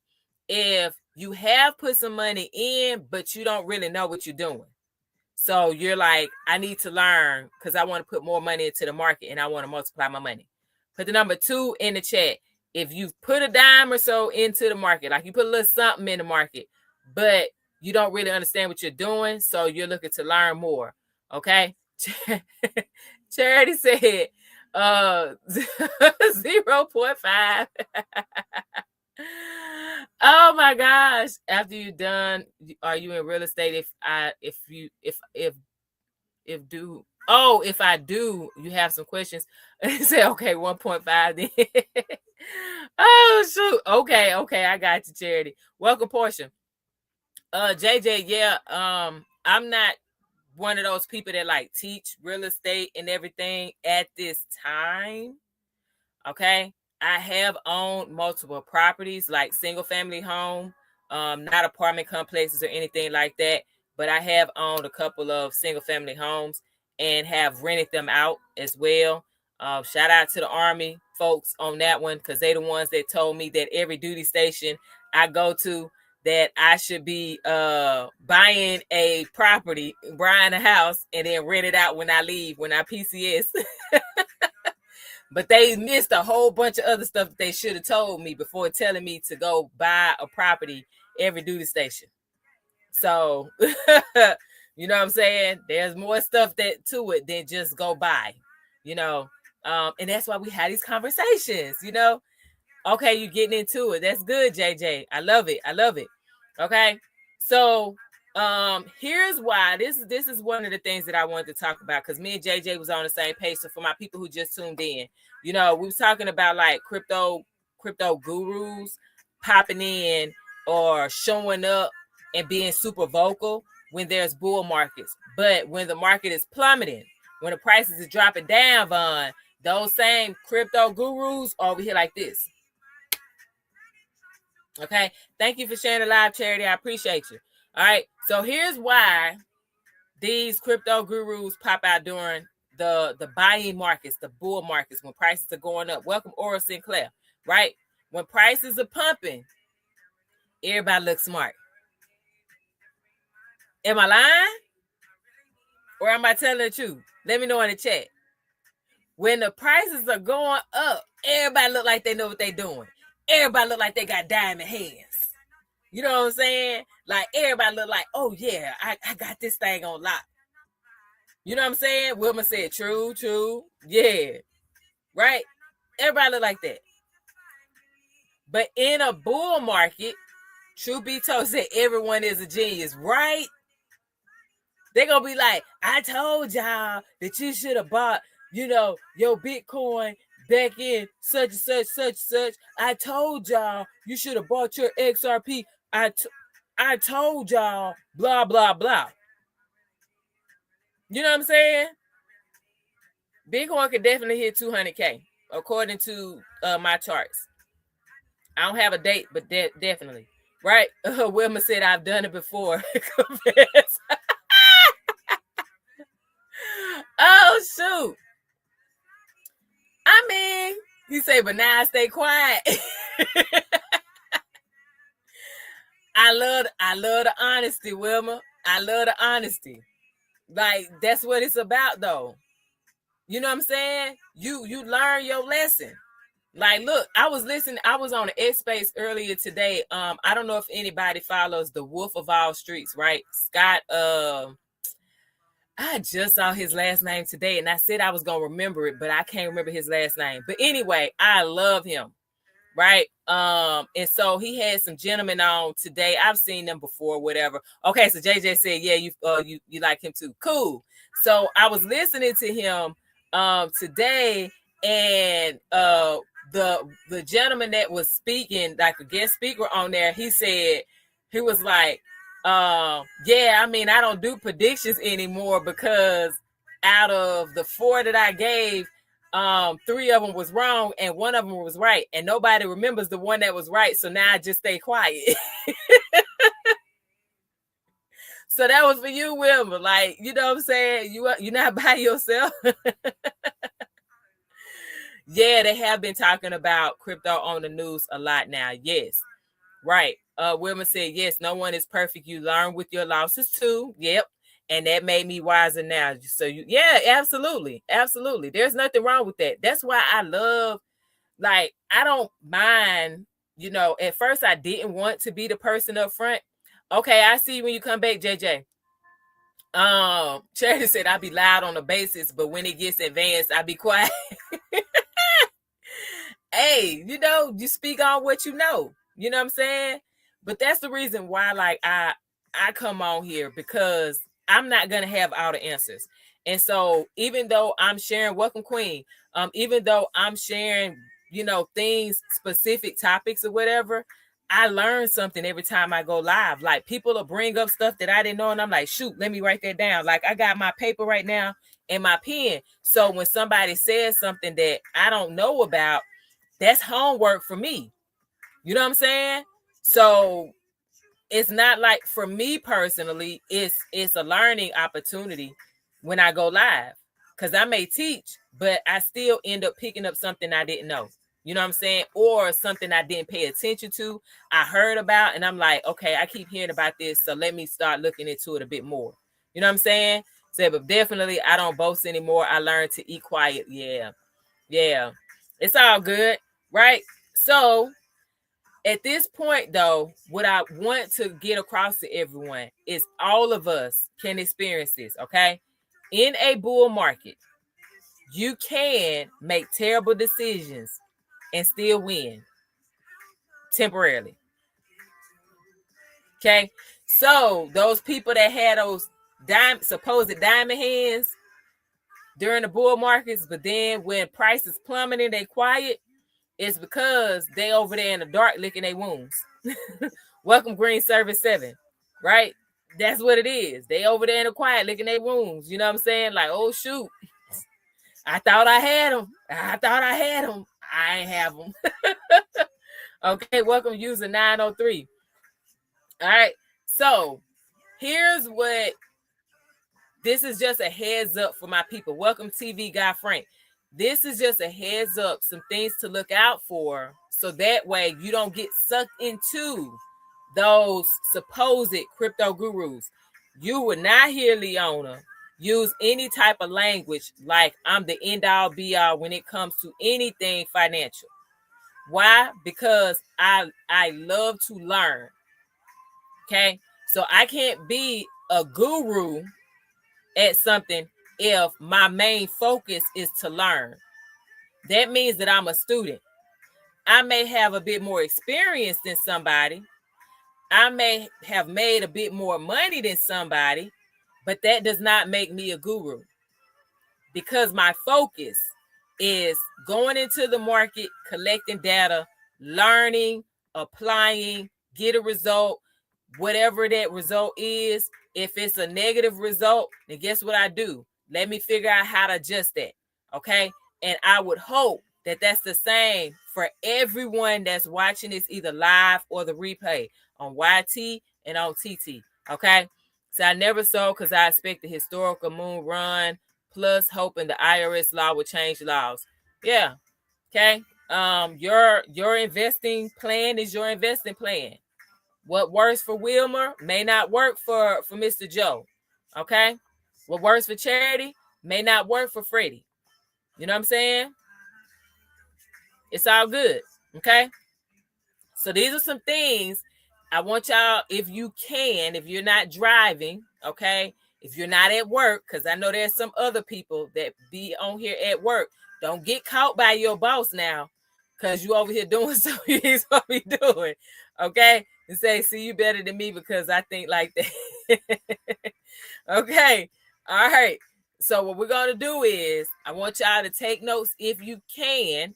if you have put some money in, but you don't really know what you're doing. So you're like, I need to learn because I want to put more money into the market and I want to multiply my money. Put the number 2 in the chat if you've put a dime or so into the market, like you put a little something in the market, but you don't really understand what you're doing, so you're looking to learn more. Okay. Charity said 0.5. Oh my gosh. After you're done, are you in real estate? If I do, you have some questions. Say, okay, 1.5 then. Oh shoot. Okay, I got you, Charity. Welcome, Portia. JJ, yeah. I'm not one of those people that like teach real estate and everything at this time. Okay. I have owned multiple properties, like single family home, not apartment complexes or anything like that. But I have owned a couple of single family homes and have rented them out as well. Shout out to the Army folks on that one, because they the ones that told me that every duty station I go to, that I should be buying a property, buying a house, and then rent it out when I leave, when I PCS. But they missed a whole bunch of other stuff that they should have told me before telling me to go buy a property every duty station. So, you know what I'm saying? There's more stuff that to it than just go buy, you know. And that's why we had these conversations, you know. Okay, you're getting into it. That's good, JJ. I love it. I love it. Okay. So here's why. This is one of the things that I wanted to talk about, because me and JJ was on the same page. So for my people who just tuned in, you know, we was talking about like crypto gurus popping in or showing up and being super vocal when there's bull markets. But when the market is plummeting, when the prices is dropping down, Vaughn, those same crypto gurus are over here like this. Okay, thank you for sharing the live, Charity. I appreciate you. All right, so here's why these crypto gurus pop out during the buying markets, the bull markets, when prices are going up. Welcome, Aura Sinclair. Right, when prices are pumping, everybody looks smart. Am I lying, or am I telling the truth? Let me know in the chat. When the prices are going up, everybody look like they know what they're doing. Everybody look like they got diamond hands. You know what I'm saying? Like, everybody look like, oh yeah, I got this thing on lock. You know what I'm saying? Wilma said, true. Yeah. Right? Everybody look like that. But in a bull market, truth be told, said everyone is a genius, right? They're going to be like, I told y'all that you should have bought, you know, your Bitcoin back in such and such. I told y'all you should have bought your XRP. I told y'all, blah, blah, blah. You know what I'm saying? Bitcoin could definitely hit 200K, according to my charts. I don't have a date, but definitely. Right? Wilma said, I've done it before. Oh, shoot. I mean, he said, but now I stay quiet. I love the honesty, Wilma. I love the honesty. Like, that's what it's about, though. You know what I'm saying? You learn your lesson. Like, look, I was on the X Space earlier today. I don't know if anybody follows the Wolf of All Streets, right? Scott, I just saw his last name today, and I said I was gonna remember it, but I can't remember his last name. But anyway, I love him. Right. And so he had some gentlemen on today. I've seen them before, whatever. Okay, so JJ said, yeah, you like him too. Cool. So I was listening to him today, and the gentleman that was speaking, like a guest speaker on there, he said, he was like, yeah, I mean, I don't do predictions anymore, because out of the 4 that I gave, 3 of them was wrong and 1 of them was right, and nobody remembers the one that was right, so now I just stay quiet. So that was for you, Wilma. Like, you know what I'm saying? You're not by yourself. Yeah, they have been talking about crypto on the news a lot now. Yes. Right. Wilma said, yes, no one is perfect. You learn with your losses too. Yep. And that made me wiser now. So yeah, absolutely. Absolutely. There's nothing wrong with that. That's why I love, like, I don't mind, you know, at first I didn't want to be the person up front. Okay, I see you when you come back, JJ. Charity said I'll be loud on the basis, but when it gets advanced, I'll be quiet. Hey, you know, you speak on what you know. You know what I'm saying? But that's the reason why, like, I come on here, because I'm not gonna have all the answers. And so even though I'm sharing, welcome Queen, even though I'm sharing, you know, things, specific topics or whatever, I learn something every time I go live. Like, people will bring up stuff that I didn't know, and I'm like, shoot, let me write that down. Like, I got my paper right now and my pen. So when somebody says something that I don't know about, that's homework for me. You know what I'm saying? So it's not like, for me personally, it's a learning opportunity when I go live, because I may teach, but I still end up picking up something I didn't know. You know what I'm saying? Or something I didn't pay attention to, I heard about, and I'm like, okay, I keep hearing about this, so let me start looking into it a bit more. You know what I'm saying? So, but definitely, I don't boast anymore. I learned to eat quiet. Yeah, it's all good, right? So at this point, though, what I want to get across to everyone is all of us can experience this, okay? In a bull market, you can make terrible decisions and still win temporarily, okay? So those people that had those supposed diamond hands during the bull markets, but then when prices plummeting, they quiet, it's because they over there in the dark licking their wounds. Welcome Green Service 7, right? That's what it is. They over there in the quiet licking their wounds. You know what I'm saying? Like, oh shoot, I thought I had them. I ain't have them. Okay, welcome user 903. All right, so here's what, this is just a heads up for my people. Welcome TV Guy Frank. This is just a heads up, some things to look out for, so that way you don't get sucked into those supposed crypto gurus. You would not hear Leona use any type of language like I'm the end all be all when it comes to anything financial. Why? Because I love to learn. Okay, so I can't be a guru at something if my main focus is to learn. That means that I'm a student. I may have a bit more experience than somebody. I may have made a bit more money than somebody, but that does not make me a guru, because my focus is going into the market, collecting data, learning, applying, get a result, whatever that result is. If it's a negative result, then guess what I do? Let me figure out how to adjust that. Okay. And I would hope that that's the same for everyone that's watching this, either live or the replay on YT and on TT. Okay. So I never sold because I expect the historical moon run, plus hoping the IRS law would change laws. Yeah. Okay. Your investing plan is your investing plan. What works for Wilmer may not work for Mr. Joe. Okay. What works for Charity may not work for Freddie. You know what I'm saying? It's all good. Okay. So these are some things I want y'all, if you can, if you're not driving, okay, if you're not at work, because I know there's some other people that be on here at work. Don't get caught by your boss now, because you over here doing something you ain't supposed to be doing. Okay. And say, see, you better than me because I think like that. Okay. All right. So what we're going to do is I want y'all to take notes if you can,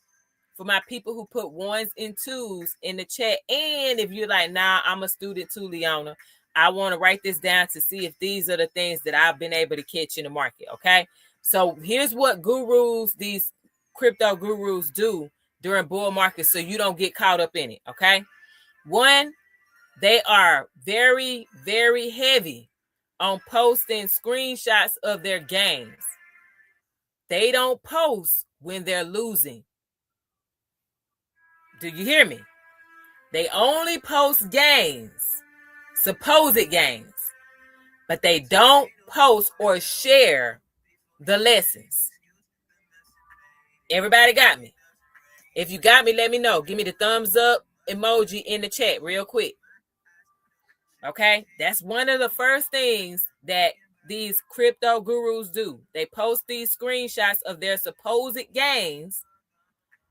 for my people who put ones and twos in the chat. And if you're like, nah, I'm a student too, Leona, I want to write this down to see if these are the things that I've been able to catch in the market. Okay. So here's what gurus, these crypto gurus, do during bull markets so you don't get caught up in it. Okay. One, they are very, very heavy on posting screenshots of their gains. They don't post when they're losing. Do you hear me? They only post gains, supposed gains, but they don't post or share the lessons. Everybody got me? If you got me, let me know. Give me the thumbs up emoji in the chat real quick. Okay, that's one of the first things that these crypto gurus do. They post these screenshots of their supposed gains,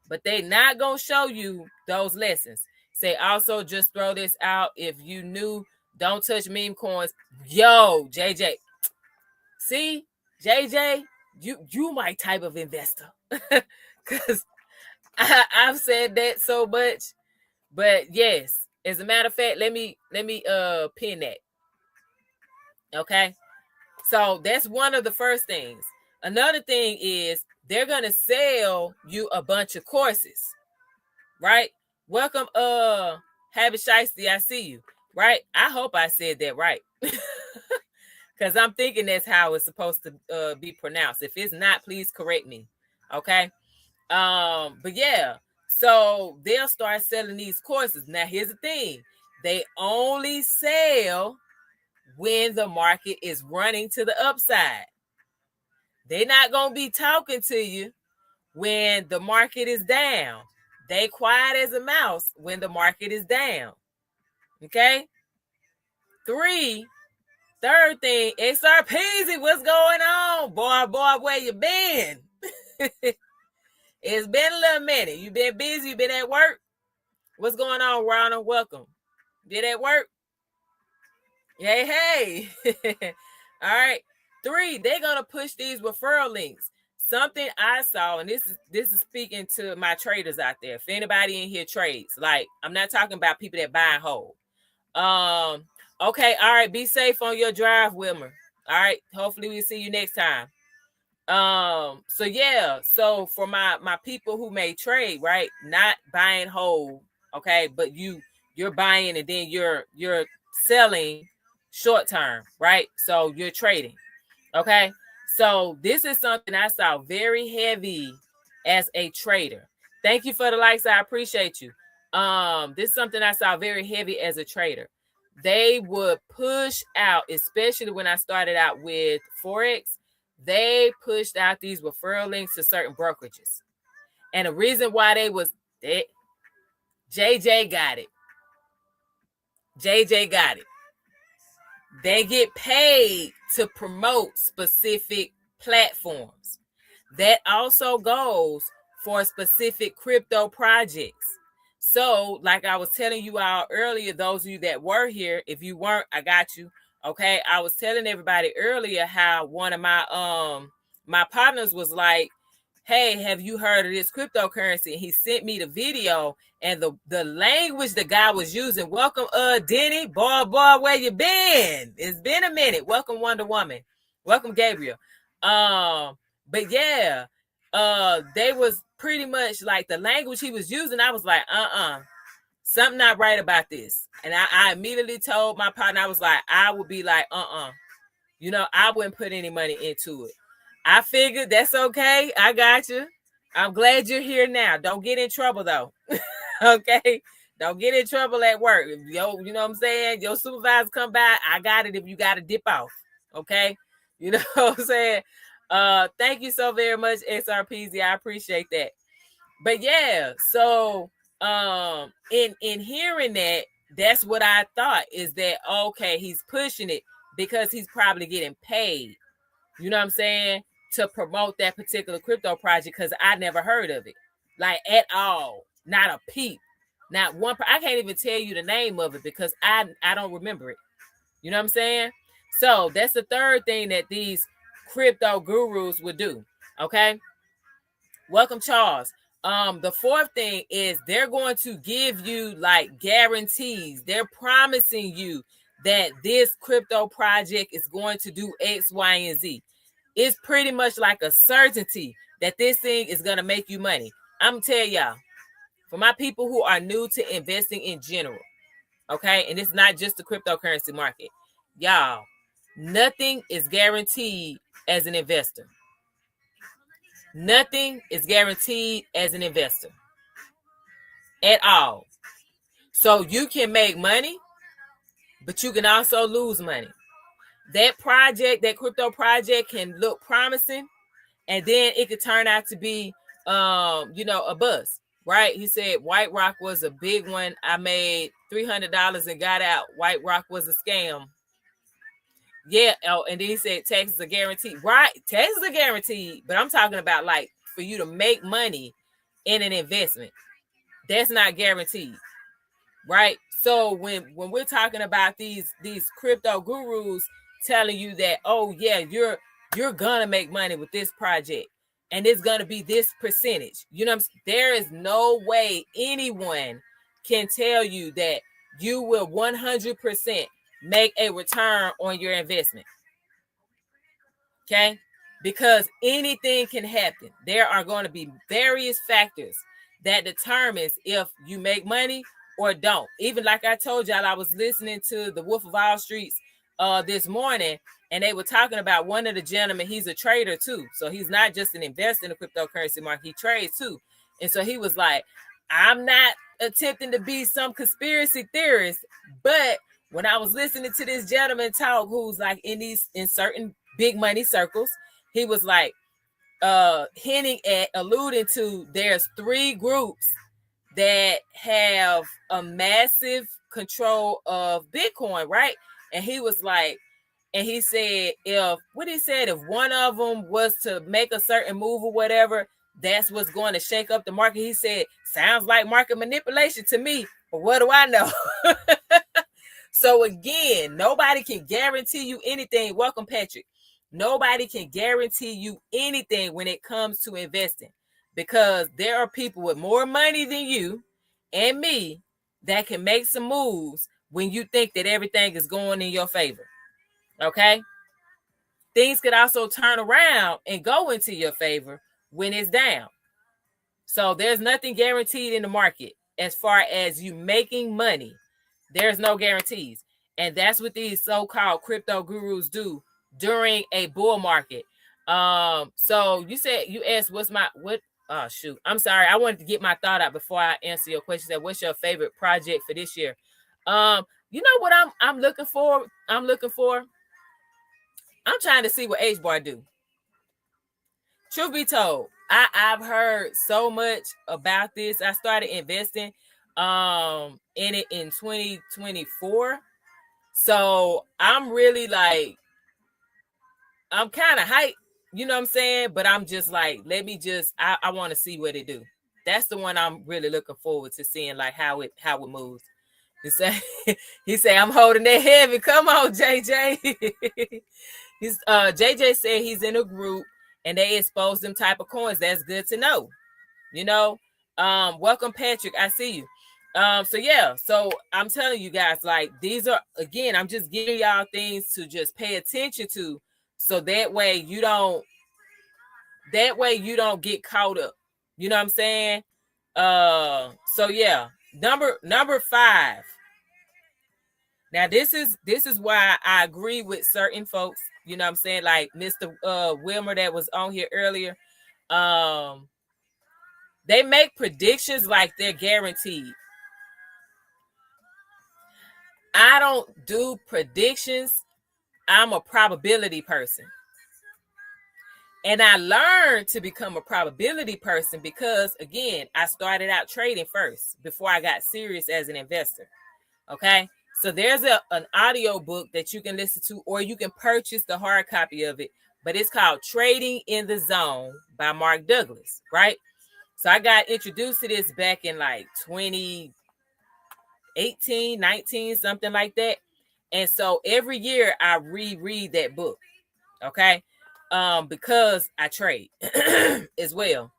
but they not gonna show you those lessons. Say, also, just throw this out. If you knew, don't touch meme coins. Yo, JJ. See, JJ, you my type of investor. Because I've said that so much. But yes, As a matter of fact, let me pin that. Okay. So that's one of the first things. Another thing is they're gonna sell you a bunch of courses, right? Welcome, Habit Shiesty, I see you. Right? I hope I said that right. Because I'm thinking that's how it's supposed to be pronounced. If it's not, please correct me. Okay. But yeah, so they'll start selling these courses. Now, here's the thing. They only sell when the market is running to the upside. They're not going to be talking to you when the market is down. They quiet as a mouse when the market is down. Okay? Third thing, XRPZ, what's going on? Boy, where you been? It's been a little minute. You been busy? You been at work? What's going on, Ronald? Welcome. Been at work? Hey. All right. 3, they're gonna push these referral links. Something I saw, and this is speaking to my traders out there. If anybody in here trades, like I'm not talking about people that buy and hold. Okay, all right. Be safe on your drive, Wilmer. All right. Hopefully we'll see you next time. So yeah, so for my people who may trade, right? Not buy and hold, okay, but you're buying and then you're selling short term, right? So you're trading. Okay. So this is something I saw very heavy as a trader. Thank you for the likes. I appreciate you. This is something I saw very heavy as a trader. They would push out, especially when I started out with Forex, they pushed out these referral links to certain brokerages. And the reason why they was that JJ got it. JJ got it. They get paid to promote specific platforms. That also goes for specific crypto projects. So, like I was telling you all earlier, those of you that were here, if you weren't, I got you. Okay, I was telling everybody earlier how one of my partners was like, hey, have you heard of this cryptocurrency? And he sent me the video and the language the guy was using. Welcome, Denny. Boy, where you been? It's been a minute. Welcome, Wonder Woman. Welcome, Gabriel. But yeah, they was pretty much like the language he was using. I was like, something not right about this. And I immediately told my partner, I was like, I would be like, you know, I wouldn't put any money into it. I figured that's okay. I got you. I'm glad you're here now. Don't get in trouble though. Okay. Don't get in trouble at work. Yo, you know what I'm saying? Your supervisor come by. I got it if you got to dip off. Okay. You know what I'm saying? Thank you so very much, XRPZ. I appreciate that. But yeah, so in hearing that, that's what I thought is that okay, he's pushing it because he's probably getting paid. You know what I'm saying? To promote that particular crypto project because I never heard of it. Like at all. Not a peep. Not one. I can't even tell you the name of it because I don't remember it. You know what I'm saying? So that's the third thing that these crypto gurus would do. Okay. Welcome, Charles. The fourth thing is they're going to give you like guarantees. They're promising you that this crypto project is going to do X, Y, and Z. It's pretty much like a certainty that this thing is going to make you money. I'm telling y'all, for my people who are new to investing in general, okay, and it's not just the cryptocurrency market, y'all, nothing is guaranteed as an investor. Nothing is guaranteed as an investor at all. So you can make money, but you can also lose money. That project, that crypto project can look promising, and then it could turn out to be, a bust, right? He said White Rock was a big one. I made $300 and got out. White Rock was a scam. Yeah. Oh, and then he said taxes are guaranteed. Right. Taxes are guaranteed, but I'm talking about like for you to make money in an investment. That's not guaranteed. Right. So when we're talking about these crypto gurus telling you that, oh yeah, you're gonna make money with this project and it's gonna be this percentage. You know, there is no way anyone can tell you that you will 100% make a return on your investment. Okay? Because anything can happen. There are going to be various factors that determines if you make money or don't. Even like I told y'all, I was listening to the Wolf of Wall Streets this morning, and they were talking about one of the gentlemen. He's a trader too. So he's not just an investor in the cryptocurrency market, he trades too. And so he was like, I'm not attempting to be some conspiracy theorist, but when I was listening to this gentleman talk, who's like in certain big money circles, he was like hinting at, alluding to, there's 3 groups that have a massive control of Bitcoin, right? And he was like, and he said, if one of them was to make a certain move or whatever, that's what's going to shake up the market. He said, sounds like market manipulation to me, but what do I know? So again, nobody can guarantee you anything. Welcome, Patrick. Nobody can guarantee you anything when it comes to investing, because there are people with more money than you and me that can make some moves when you think that everything is going in your favor. Okay? Things could also turn around and go into your favor when it's down. So there's nothing guaranteed in the market as far as you making money. There's no guarantees. And that's what these so-called crypto gurus do during a bull market. So you asked oh shoot. I'm sorry. I wanted to get my thought out before I answer your question. That what's your favorite project for this year? You know what I'm looking for? I'm trying to see what H-Bar do. Truth be told, I've heard so much about this. I started investing in it in 2024. So I'm really like, I'm kind of hyped, you know what I'm saying? But I'm just like, I want to see what it do. That's the one I'm really looking forward to seeing, like how it moves. He say I'm holding that heavy. Come on, JJ. JJ said he's in a group and they expose them type of coins. That's good to know. You know, welcome, Patrick. I see you. So I'm telling you guys, like, these are, again, I'm just giving y'all things to just pay attention to, so that way you don't get caught up. You know what I'm saying? So yeah, number 5. Now this is why I agree with certain folks. You know what I'm saying? Like Mr. Wilmer that was on here earlier. They make predictions like they're guaranteed. I don't do predictions. I'm a probability person. And I learned to become a probability person because, again, I started out trading first before I got serious as an investor. Okay? So there's an audio book that you can listen to, or you can purchase the hard copy of it. But it's called Trading in the Zone by Mark Douglas, right? So I got introduced to this back in like 2018, 19, something like that. And so every year I reread that book, okay? Because I trade as well.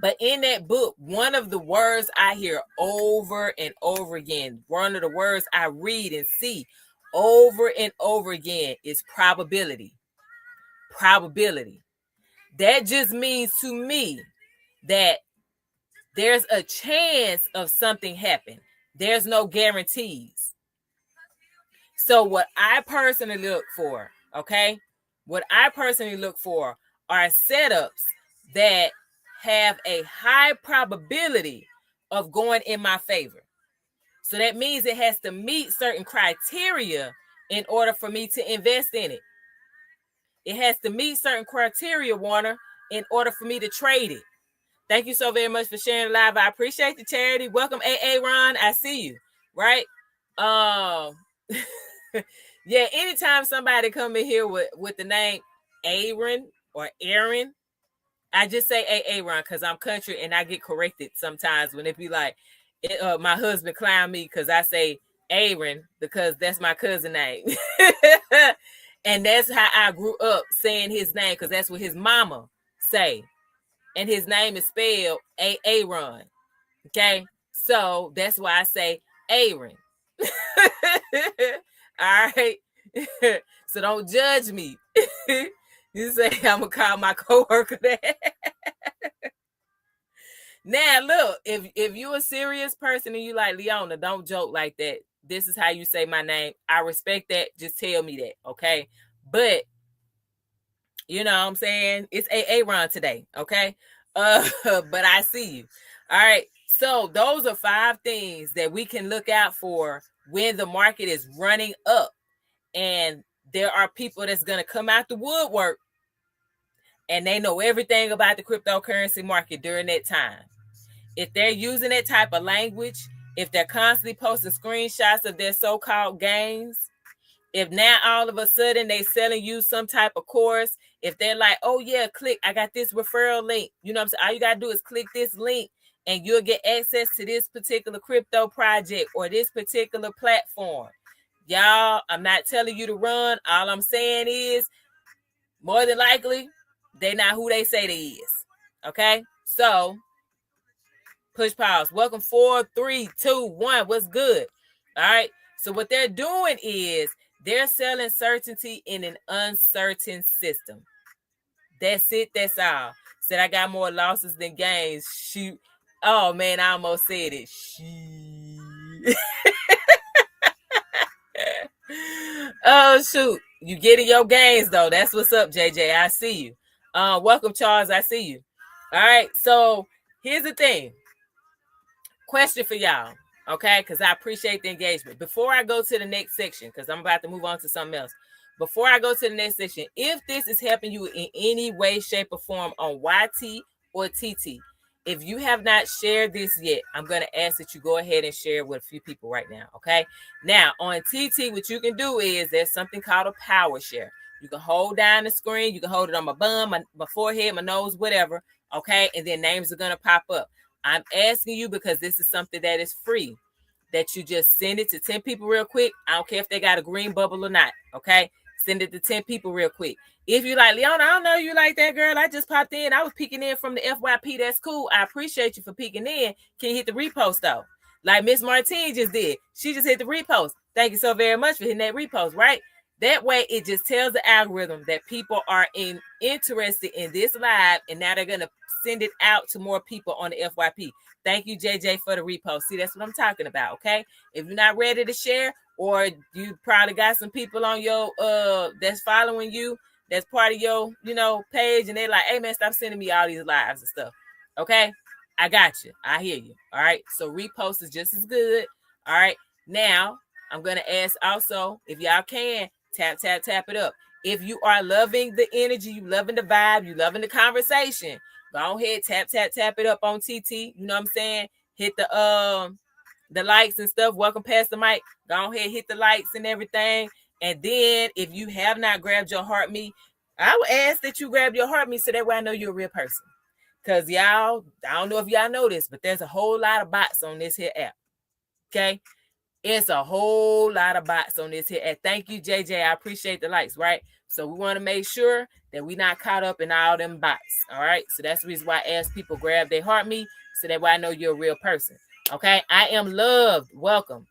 But in that book, one of the words I hear over and over again, one of the words I read and see over and over again is probability. Probability. That just means to me that there's a chance of something happening. There's no guarantees. So what I personally look for, okay? What I personally look for are setups that have a high probability of going in my favor. So that means it has to meet certain criteria in order for me to invest in it. It has to meet certain criteria, Warner, in order for me to trade it. Thank you so very much for sharing live. I appreciate the charity. Welcome, AA Ron. I see you, right? Yeah, anytime somebody come in here with the name Aaron or Aaron, I just say Aaron because I'm country and I get corrected sometimes when it be like, my husband clown me because I say Aaron because that's my cousin name. And that's how I grew up saying his name because that's what his mama say. And his name is spelled Aaron. Okay, so that's why I say Aaron. All right. So don't judge me. You say I'm gonna call my coworker that. Now look, if you're a serious person and you like, Leona, don't joke like that. This is how you say my name. I respect that. Just tell me that, okay? But you know what I'm saying? It's Aaron today, okay? But I see you. All right. So those are 5 things that we can look out for when the market is running up. And there are people that's going to come out the woodwork and they know everything about the cryptocurrency market during that time. If they're using that type of language, if they're constantly posting screenshots of their so-called gains, if now all of a sudden they selling you some type of course, if they're like, oh yeah, click, I got this referral link. You know what I'm saying? All you got to do is click this link and you'll get access to this particular crypto project or this particular platform. Y'all, I'm not telling you to run. All I'm saying is more than likely, they're not who they say they is. Okay? So push pause. Welcome 4, 3, 2, 1. What's good? All right. So what they're doing is they're selling certainty in an uncertain system. That's it. That's all. Said I got more losses than gains. Shoot. Oh man, I almost said it. Shoot. Oh shoot. You getting your gains though. That's what's up, JJ. I see you. Welcome, Charles. I see you. All right. So here's the thing. Question for y'all, okay? Because I appreciate the engagement. Before I go to the next section, because I'm about to move on to something else. Before I go to the next section, if this is helping you in any way, shape, or form on YT or TT, if you have not shared this yet, I'm going to ask that you go ahead and share it with a few people right now, okay? Now, on TT, what you can do is there's something called a power share. You can hold down the screen. You can hold it on my bum, my forehead, my nose, whatever, okay? And then names are going to pop up. I'm asking you because this is something that is free, that you just send it to 10 people real quick. I don't care if they got a green bubble or not, okay? Send it to 10 people real quick. If you like, Leona, I don't know you like that, girl. I just popped in. I was peeking in from the FYP. That's cool. I appreciate you for peeking in. Can you hit the repost, though? Like Miss Martine just did. She just hit the repost. Thank you so very much for hitting that repost, right? That way, it just tells the algorithm that people are interested in this live, and now they're going to send it out to more people on the FYP. Thank you, JJ, for the repost. See, that's what I'm talking about, okay? If you're not ready to share, or you probably got some people on your that's following you, that's part of your, page, and they're like, hey, man, stop sending me all these lives and stuff, okay? I got you. I hear you, all right? So repost is just as good, all right? Now, I'm going to ask also, if y'all can, tap it up. If you are loving the energy, you loving the vibe, you loving the conversation, go ahead, tap it up on TT. You know what I'm saying? Hit the likes and stuff. Welcome past the mic. Go ahead, hit the likes and everything. And then if you have not grabbed your heart me, I would ask that you grab your heart me so that way I know you're a real person. Because y'all, I don't know if y'all know this, but there's a whole lot of bots on this here app. Okay? It's a whole lot of bots on this here. And thank you, JJ. I appreciate the likes, right? So we want to make sure that we're not caught up in all them bots. All right. So that's the reason why I ask people grab their heart me so that way I know you're a real person. Okay. I am loved. Welcome.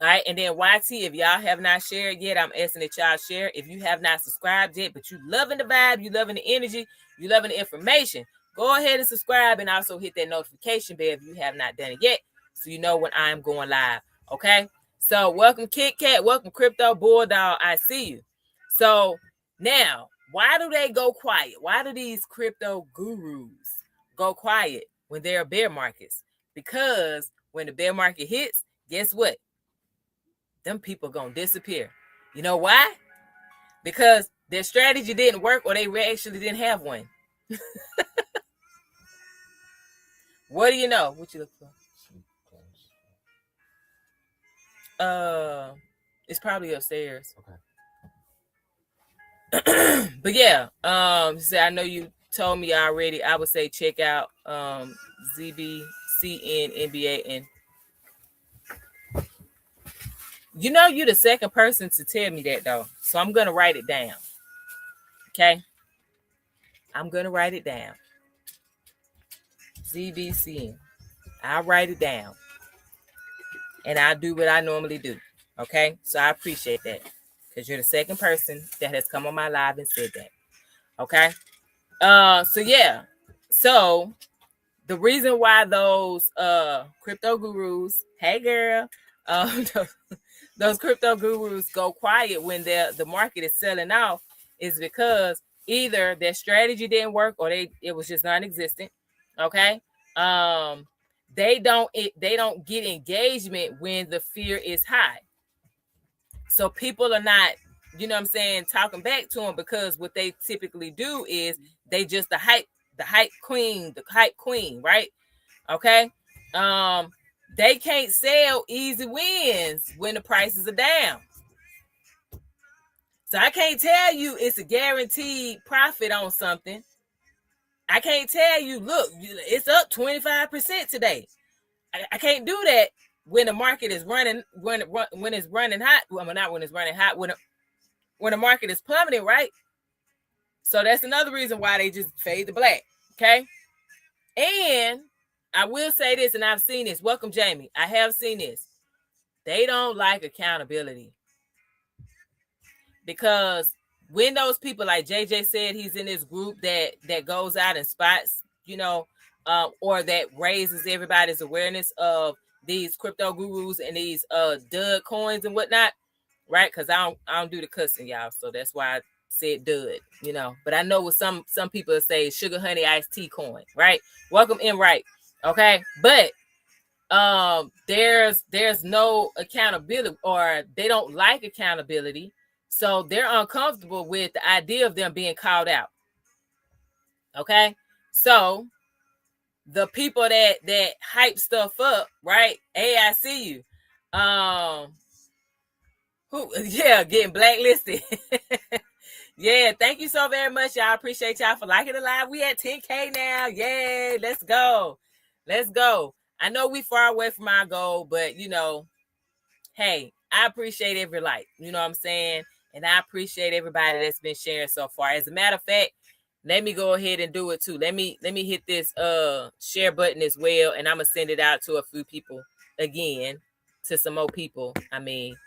All right. And then YT, if y'all have not shared yet, I'm asking that y'all share. If you have not subscribed yet, but you loving the vibe, you loving the energy, you loving the information, go ahead and subscribe and also hit that notification bell if you have not done it yet, so you know when I'm going live. Okay, so welcome Kit Kat, welcome Crypto Bulldog. I see you. So now, why do they go quiet? Why do these crypto gurus go quiet when there are bear markets? Because when the bear market hits, guess what? Them people gonna disappear. You know why? Because their strategy didn't work, or they actually didn't have one. What do you know? What you look for? It's probably upstairs. Okay. But yeah, so I know you told me already. I would say check out ZBCN NBA, and you're the second person to tell me that though. So I'm gonna write it down. Okay. I'm gonna write it down. ZBCN. I'll write it down. and I do what I normally do. Okay, so I appreciate that because you're the second person that has come on my live and said that. Okay, so yeah, so the reason why those crypto gurus, hey girl, those crypto gurus go quiet when the market is selling off is because either their strategy didn't work or it was just non-existent. Okay, they don't get engagement when the fear is high. So people are not, you know what I'm saying, talking back to them because what they typically do is they just the hype queen, right? Okay. They can't sell easy wins when the prices are down. So I can't tell you it's a guaranteed profit on something. I can't tell you, look, it's up 25% today. I can't do that when the market is running, when it's running hot. Well, not when it's running hot, when the market is plummeting, right? So that's another reason why they just fade to black. Okay. And I will say this, and I've seen this. Welcome, Jamie. I have seen this. They don't like accountability. Because when those people, like JJ said, he's in this group that goes out and spots, you know, or that raises everybody's awareness of these crypto gurus and these dud coins and whatnot, right? Because I don't do the cussing, y'all, so that's why I said dud, you know. But I know what some people say sugar honey iced tea coin, right? Welcome in, right? Okay, but there's no accountability, or they don't like accountability. So they're uncomfortable with the idea of them being called out. Okay. So the people that hype stuff up, right? Hey, I see you. Getting blacklisted. Yeah, thank you so very much, y'all. Appreciate y'all for liking the live. We at 10K now. Yay, let's go. Let's go. I know we far away from our goal, but you know, hey, I appreciate every like. You know what I'm saying? And I appreciate everybody that's been sharing so far. As a matter of fact, let me go ahead and do it too. Let me hit this share button as well, and I'm gonna send it out to a few people again, to some more people. I mean,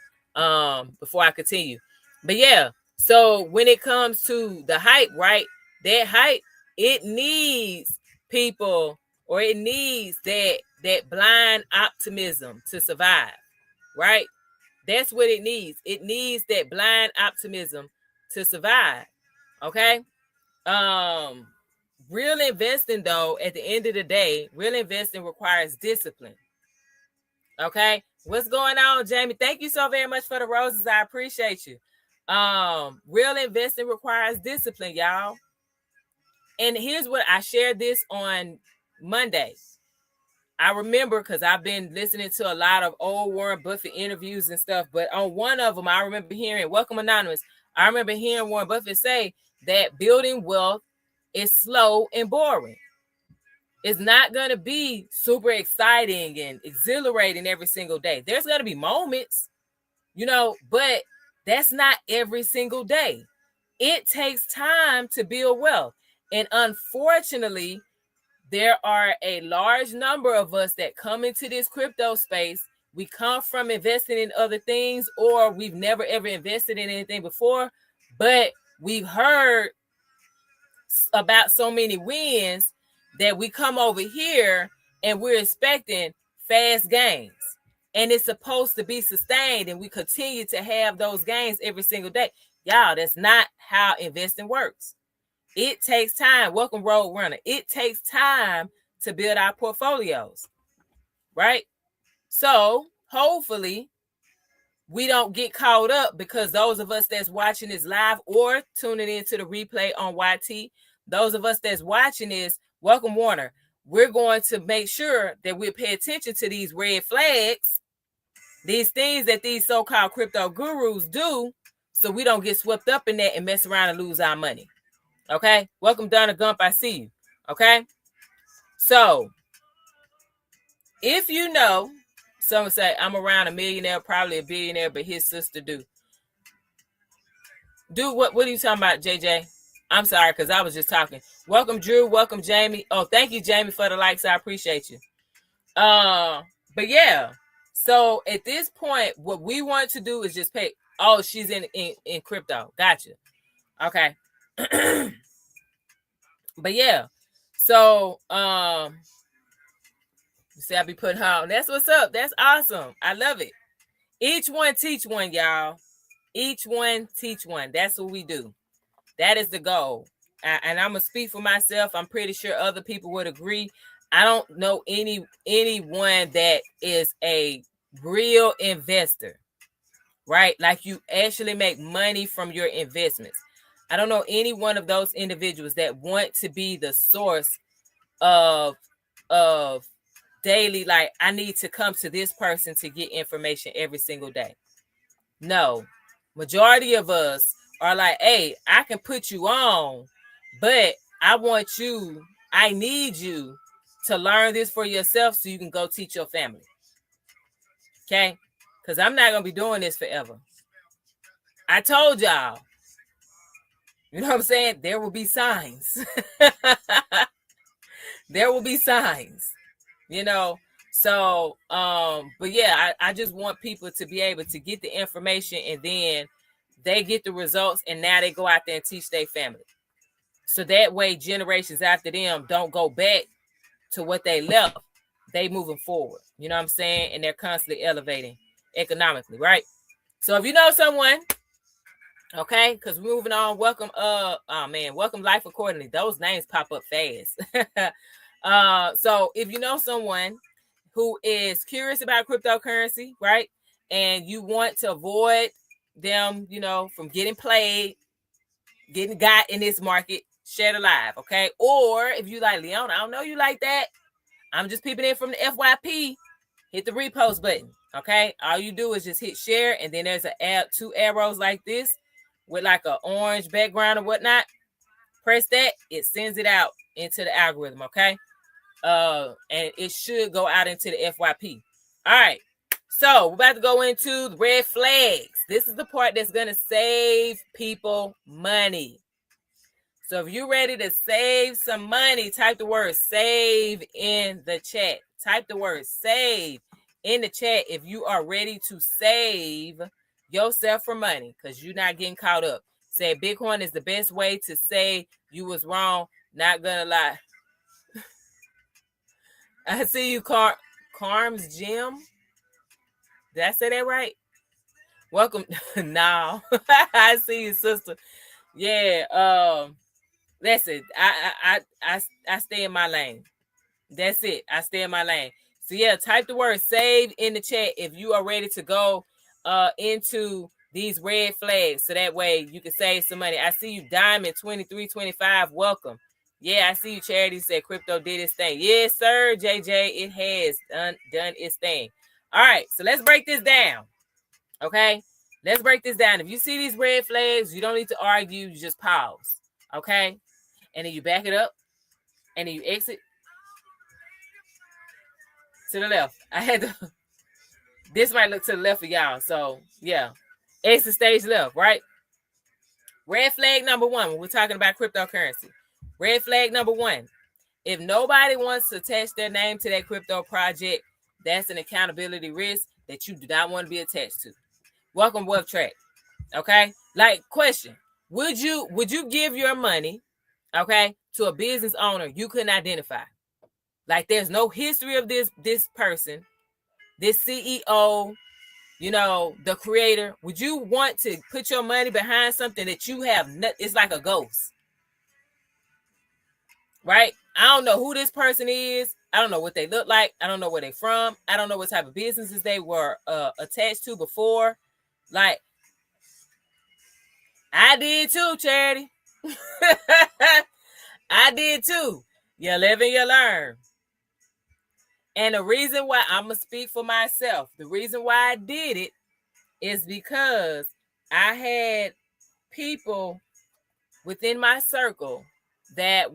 before I continue. But yeah, so when it comes to the hype, right? That hype, it needs people, or it needs that blind optimism to survive, right? That's what it needs. It needs that blind optimism to survive. Okay. Real investing, though, at the end of the day, real investing requires discipline. Okay. What's going on, Jamie? Thank you so very much for the roses. I appreciate you. Real investing requires discipline, y'all. And here's what I shared this on Monday. I remember, because I've been listening to a lot of old Warren Buffett interviews and stuff, but on one of them, I remember hearing, welcome anonymous, I remember hearing Warren Buffett say that building wealth is slow and boring. It's not going to be super exciting and exhilarating every single day. There's going to be moments, you know, but that's not every single day. It takes time to build wealth. And unfortunately, there are a large number of us that come into this crypto space. We come from investing in other things, or we've never ever invested in anything before, but we've heard about so many wins that we come over here and we're expecting fast gains. And it's supposed to be sustained, and we continue to have those gains every single day. Y'all, that's not how investing works. It takes time. Welcome, Road Runner. It takes time to build our portfolios, right? So hopefully we don't get caught up, because those of us that's watching this live or tuning into the replay on YT, those of us that's watching this, welcome, Warner. We're going to make sure that we pay attention to these red flags, these things that these so-called crypto gurus do, so we don't get swept up in that and mess around and lose our money. Okay, welcome, Donna Gump. I see you. Okay, so if you know, someone say, I'm around a millionaire, probably a billionaire, but his sister do. What are you talking about, JJ? I'm sorry, because I was just talking. Welcome, Drew. Welcome, Jamie. Oh, thank you, Jamie, for the likes. I appreciate you. But yeah, So at this point, what we want to do is just pay. Oh, she's in crypto. Gotcha. Okay. But yeah. So you see, I be putting her on. That's what's up. That's awesome. I love it. Each one teach one, y'all. Each one teach one. That's what we do. That is the goal. And I'm gonna speak for myself. I'm pretty sure other people would agree. I don't know anyone that is a real investor, right? Like you actually make money from your investments. I don't know any one of those individuals that want to be the source of daily, like, I need to come to this person to get information every single day. No. Majority of us are like, hey, I can put you on, but I need you to learn this for yourself so you can go teach your family. Okay? Because I'm not going to be doing this forever. I told y'all. You know what I'm saying? There will be signs. There will be signs. You know? So, but yeah, I just want people to be able to get the information, and then they get the results, and now they go out there and teach their family. So that way generations after them don't go back to what they left. They moving forward. You know what I'm saying? And they're constantly elevating economically, right? So if you know someone, okay, because we're moving on. Welcome, welcome Life Accordingly. Those names pop up fast. So if you know someone who is curious about cryptocurrency, right, and you want to avoid them, you know, from getting played, getting got in this market, share the live, okay? Or if you like, Leon, I don't know you like that, I'm just peeping in from the FYP, hit the repost button, okay? All you do is just hit share, and then there's two arrows like this with like an orange background or whatnot. Press that, it sends it out into the algorithm, okay? And it should go out into the FYP. All right. So we're about to go into the red flags. This is the part that's going to save people money. So if you're ready to save some money, type the word save in the chat. Type the word save in the chat if you are ready to save yourself for money, because you're not getting caught up. Say Bitcoin is the best way to say you was wrong. Not gonna lie. I see you, Carm's Gym. Did I say that right? Welcome. No. I see you, sister. Yeah. Listen, I stay in my lane. That's it. I stay in my lane. So yeah, type the word save in the chat if you are ready to go into these red flags, so that way you can save some money. I see you, Diamond 2325. Welcome. Yeah, I see you. Charity said crypto did its thing. Yes, sir, JJ. It has done its thing. All right, so let's break this down. Okay, let's break this down. If you see these red flags, you don't need to argue. You just pause. Okay, and then you back it up, and then you exit to the left. I had to. This might look to the left of y'all. So yeah, exit stage left, right? Red flag number one, when we're talking about cryptocurrency. Red flag number one, if nobody wants to attach their name to that crypto project, that's an accountability risk that you do not want to be attached to. Welcome, Wealth Track. Okay? Like, question. Would you give your money, okay, to a business owner you couldn't identify? Like, there's no history of this person, this CEO, you know, the creator. Would you want to put your money behind something that you have? It's like a ghost, right? I don't know who this person is. I don't know what they look like. I don't know where they're from. I don't know what type of businesses they were attached to before. Like, I did too, Charity. I did too. You live and you learn. And the reason why, I'm going to speak for myself, the reason why I did it is because I had people within my circle that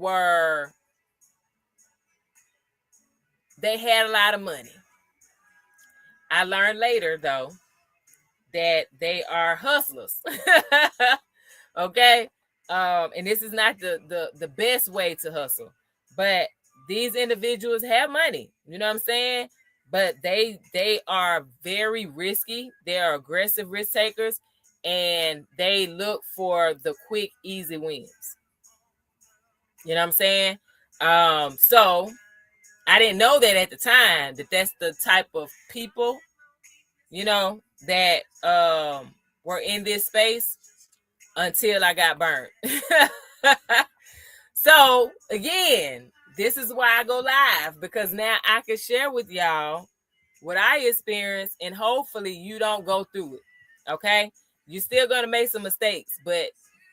they had a lot of money. I learned later, though, that they are hustlers. Okay? And this is not the best way to hustle. But these individuals have money. You know what I'm saying? but they are very risky. They are aggressive risk takers, and they look for the quick, easy wins. You know what I'm saying? So I didn't know that at the time, that that's the type of people, you know, that were in this space, until I got burnt. So again, this is why I go live, because now I can share with y'all what I experienced, and hopefully you don't go through it. Okay, you're still gonna make some mistakes, but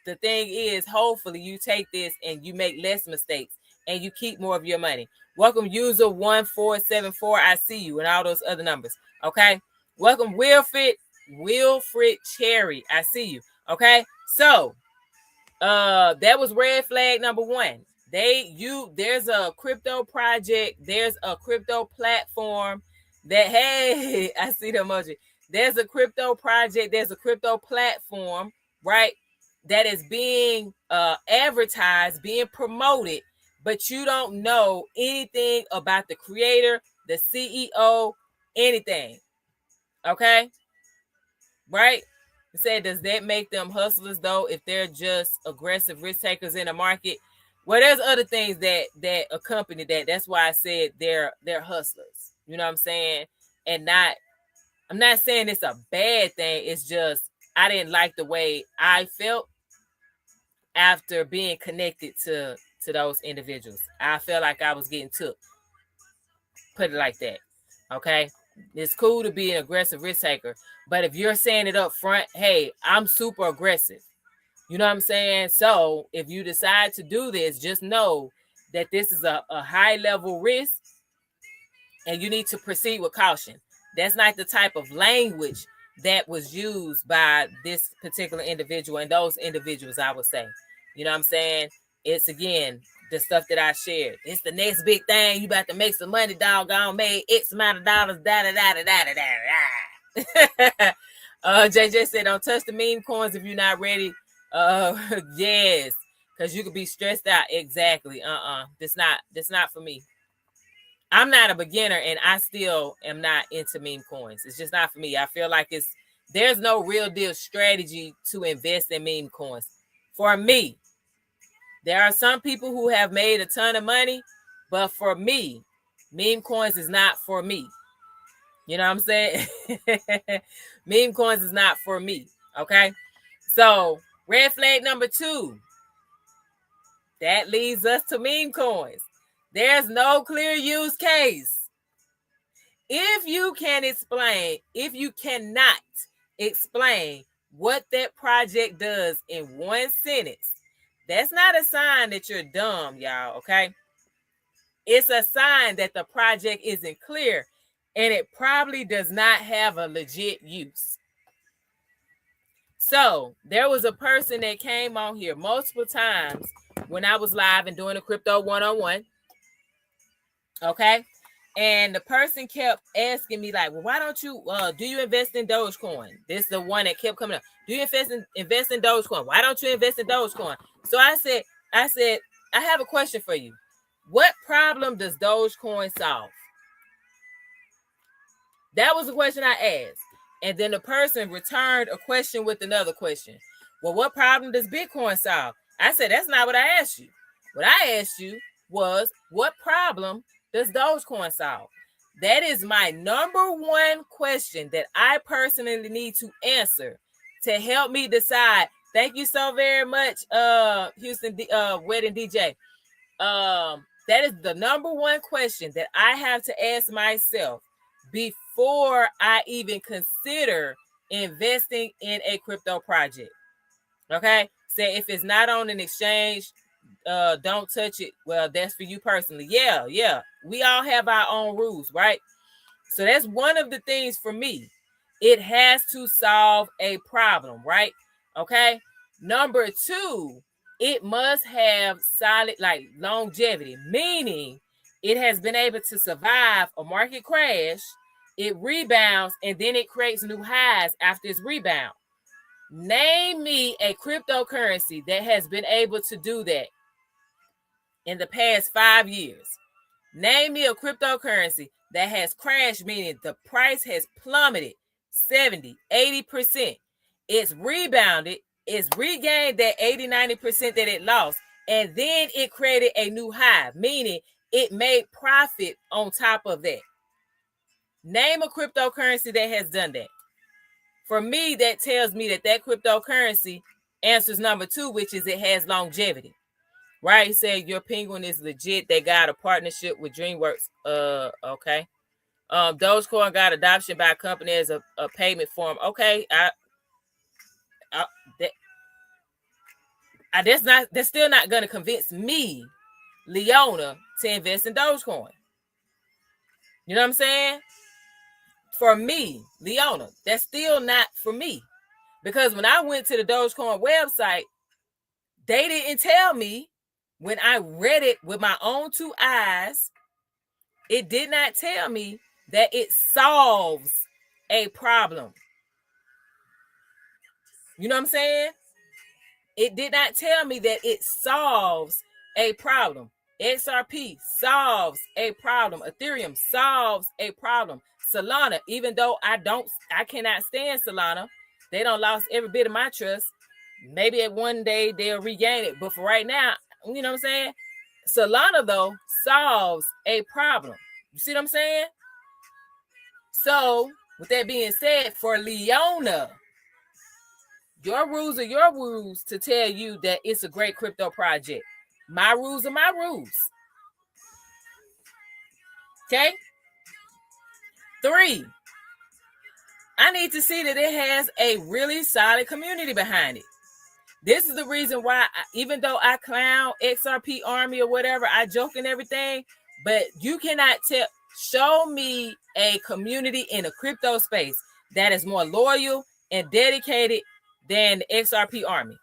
the thing is, hopefully you take this and you make less mistakes and you keep more of your money. Welcome user 1474, I see you, and all those other numbers. Okay, welcome Wilfred Cherry, I see you. Okay, so that was red flag number one. There's a crypto project, there's a crypto platform that, hey, I see the emoji. There's a crypto project, there's a crypto platform, right? That is being advertised, being promoted, but you don't know anything about the creator, the CEO, anything. Okay? Right? Said, does that make them hustlers though, if they're just aggressive risk takers in the market? Well, there's other things that accompany that. That's why I said they're hustlers. You know what I'm saying? And I'm not saying it's a bad thing. It's just I didn't like the way I felt after being connected to those individuals. I felt like I was getting took. Put it like that. Okay? It's cool to be an aggressive risk taker, but if you're saying it up front, hey, I'm super aggressive. You know what I'm saying? So if you decide to do this, just know that this is a high level risk and you need to proceed with caution. That's not the type of language that was used by this particular individual and those individuals, I would say. You know what I'm saying? It's, again, the stuff that I shared. It's the next big thing. You about to make some money, doggone, made X amount of dollars, da-da-da-da-da-da-da. JJ said, don't touch the meme coins if you're not ready. Yes, because you could be stressed out. Exactly. That's not for me. I'm not a beginner, and I still am not into meme coins. It's just not for me. I feel like there's no real deal strategy to invest in meme coins. For me, there are some people who have made a ton of money, but for me, meme coins is not for me. You know what I'm saying? Meme coins is not for me. Okay. So red flag number 2, that leads us to meme coins. There's no clear use case. If you cannot explain what that project does in one sentence, that's not a sign that you're dumb, y'all, okay? It's a sign that the project isn't clear and it probably does not have a legit use. So there was a person that came on here multiple times when I was live and doing a crypto 101. Okay. And the person kept asking me, like, well, why don't you do you invest in Dogecoin? This is the one that kept coming up. Do you invest in Dogecoin? Why don't you invest in Dogecoin? So I said, I have a question for you. What problem does Dogecoin solve? That was the question I asked. And then the person returned a question with another question. Well, what problem does Bitcoin solve? I said, that's not what I asked you. What I asked you was, what problem does Dogecoin solve? That is my number one question that I personally need to answer to help me decide. Thank you so very much, Houston Wedding DJ. That is the number one question that I have to ask myself before I even consider investing in a crypto project. Okay? Say if it's not on an exchange, don't touch it. Well, that's for you personally. Yeah. We all have our own rules, right? So that's one of the things for me. It has to solve a problem, right? Okay? Number 2, it must have solid, like, longevity, meaning it has been able to survive a market crash, it rebounds, and then it creates new highs after its rebound. Name me a cryptocurrency that has been able to do that in the past 5 years. Name me a cryptocurrency that has crashed, meaning the price has plummeted 70, 80%. It's rebounded, it's regained that 80, 90% that it lost, and then it created a new high, meaning it made profit on top of that. Name a cryptocurrency that has done that. For me, that tells me that cryptocurrency answers number 2, which is it has longevity. Right? He said your penguin is legit. They got a partnership with DreamWorks. Okay. Dogecoin got adoption by a company as a payment form. Okay. That's still not gonna convince me, Leona, to invest in Dogecoin. You know what I'm saying? For me, Leona, that's still not for me. Because when I went to the Dogecoin website, they didn't tell me, when I read it with my own 2 eyes, it did not tell me that it solves a problem. You know what I'm saying? It did not tell me that it solves a problem. XRP solves a problem. Ethereum solves a problem. Solana, even though I cannot stand Solana, they don't lost every bit of my trust. Maybe at one day they'll regain it. But for right now, you know what I'm saying? Solana, though, solves a problem. You see what I'm saying? So, with that being said, for Leona, your rules are your rules to tell you that it's a great crypto project. My rules are my rules. Okay? 3, I need to see that it has a really solid community behind it. This is the reason why, even though I clown XRP Army or whatever, I joke and everything, but you cannot show me a community in a crypto space that is more loyal and dedicated than the XRP Army.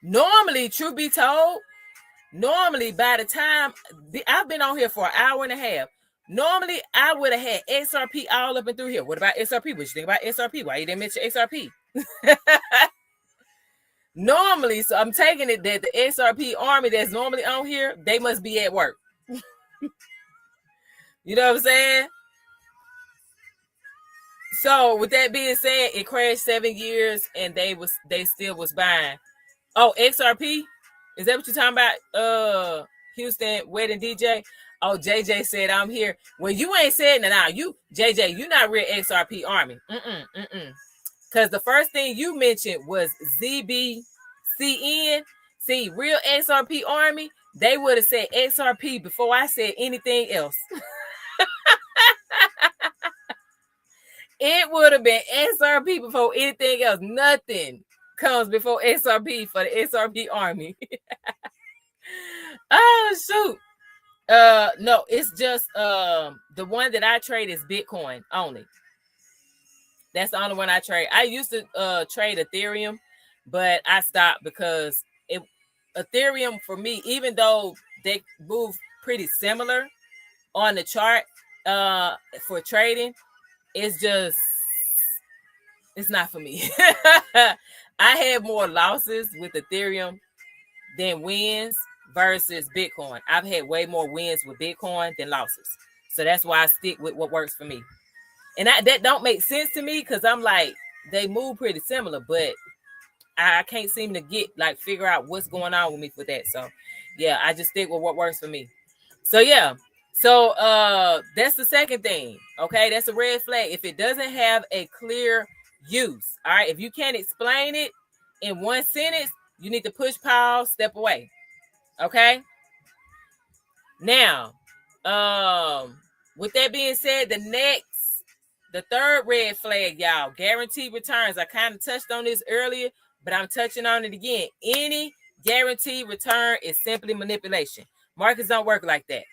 Normally, truth be told, by the time I've been on here for an hour and a half, normally I would have had XRP all up and through here. What about XRP? What you think about XRP? Why you didn't mention XRP? Normally, so I'm taking it that the XRP Army that's normally on here, they must be at work. You know what I'm saying? So with that being said, it crashed 7 years and they still was buying. Oh, XRP? Is that what you're talking about? Houston wedding DJ? Oh, JJ said I'm here. Well, you ain't said that now. You, JJ, you not real XRP Army. Because the first thing you mentioned was ZBCN. See, real XRP Army, they would have said XRP before I said anything else. It would have been XRP before anything else. Nothing comes before XRP for the XRP Army. Oh, shoot. No, it's just the one that I trade is Bitcoin only. That's the only one I trade. I used to trade Ethereum, but I stopped because Ethereum for me, even though they move pretty similar on the chart for trading, it's not for me. I had more losses with Ethereum than wins versus Bitcoin. I've had way more wins with Bitcoin than losses. So that's why I stick with what works for me. And that don't make sense to me because I'm like, they move pretty similar, but I can't seem to figure out what's going on with me for that. So yeah, I just stick with what works for me. So yeah. So that's the second thing. Okay, that's a red flag. If it doesn't have a clear use, all right, if you can't explain it in one sentence, you need to push pause, step away. Okay. Now, with that being said, the third red flag, y'all, guaranteed returns. I kind of touched on this earlier, but I'm touching on it again. Any guaranteed return is simply manipulation. Markets don't work like that.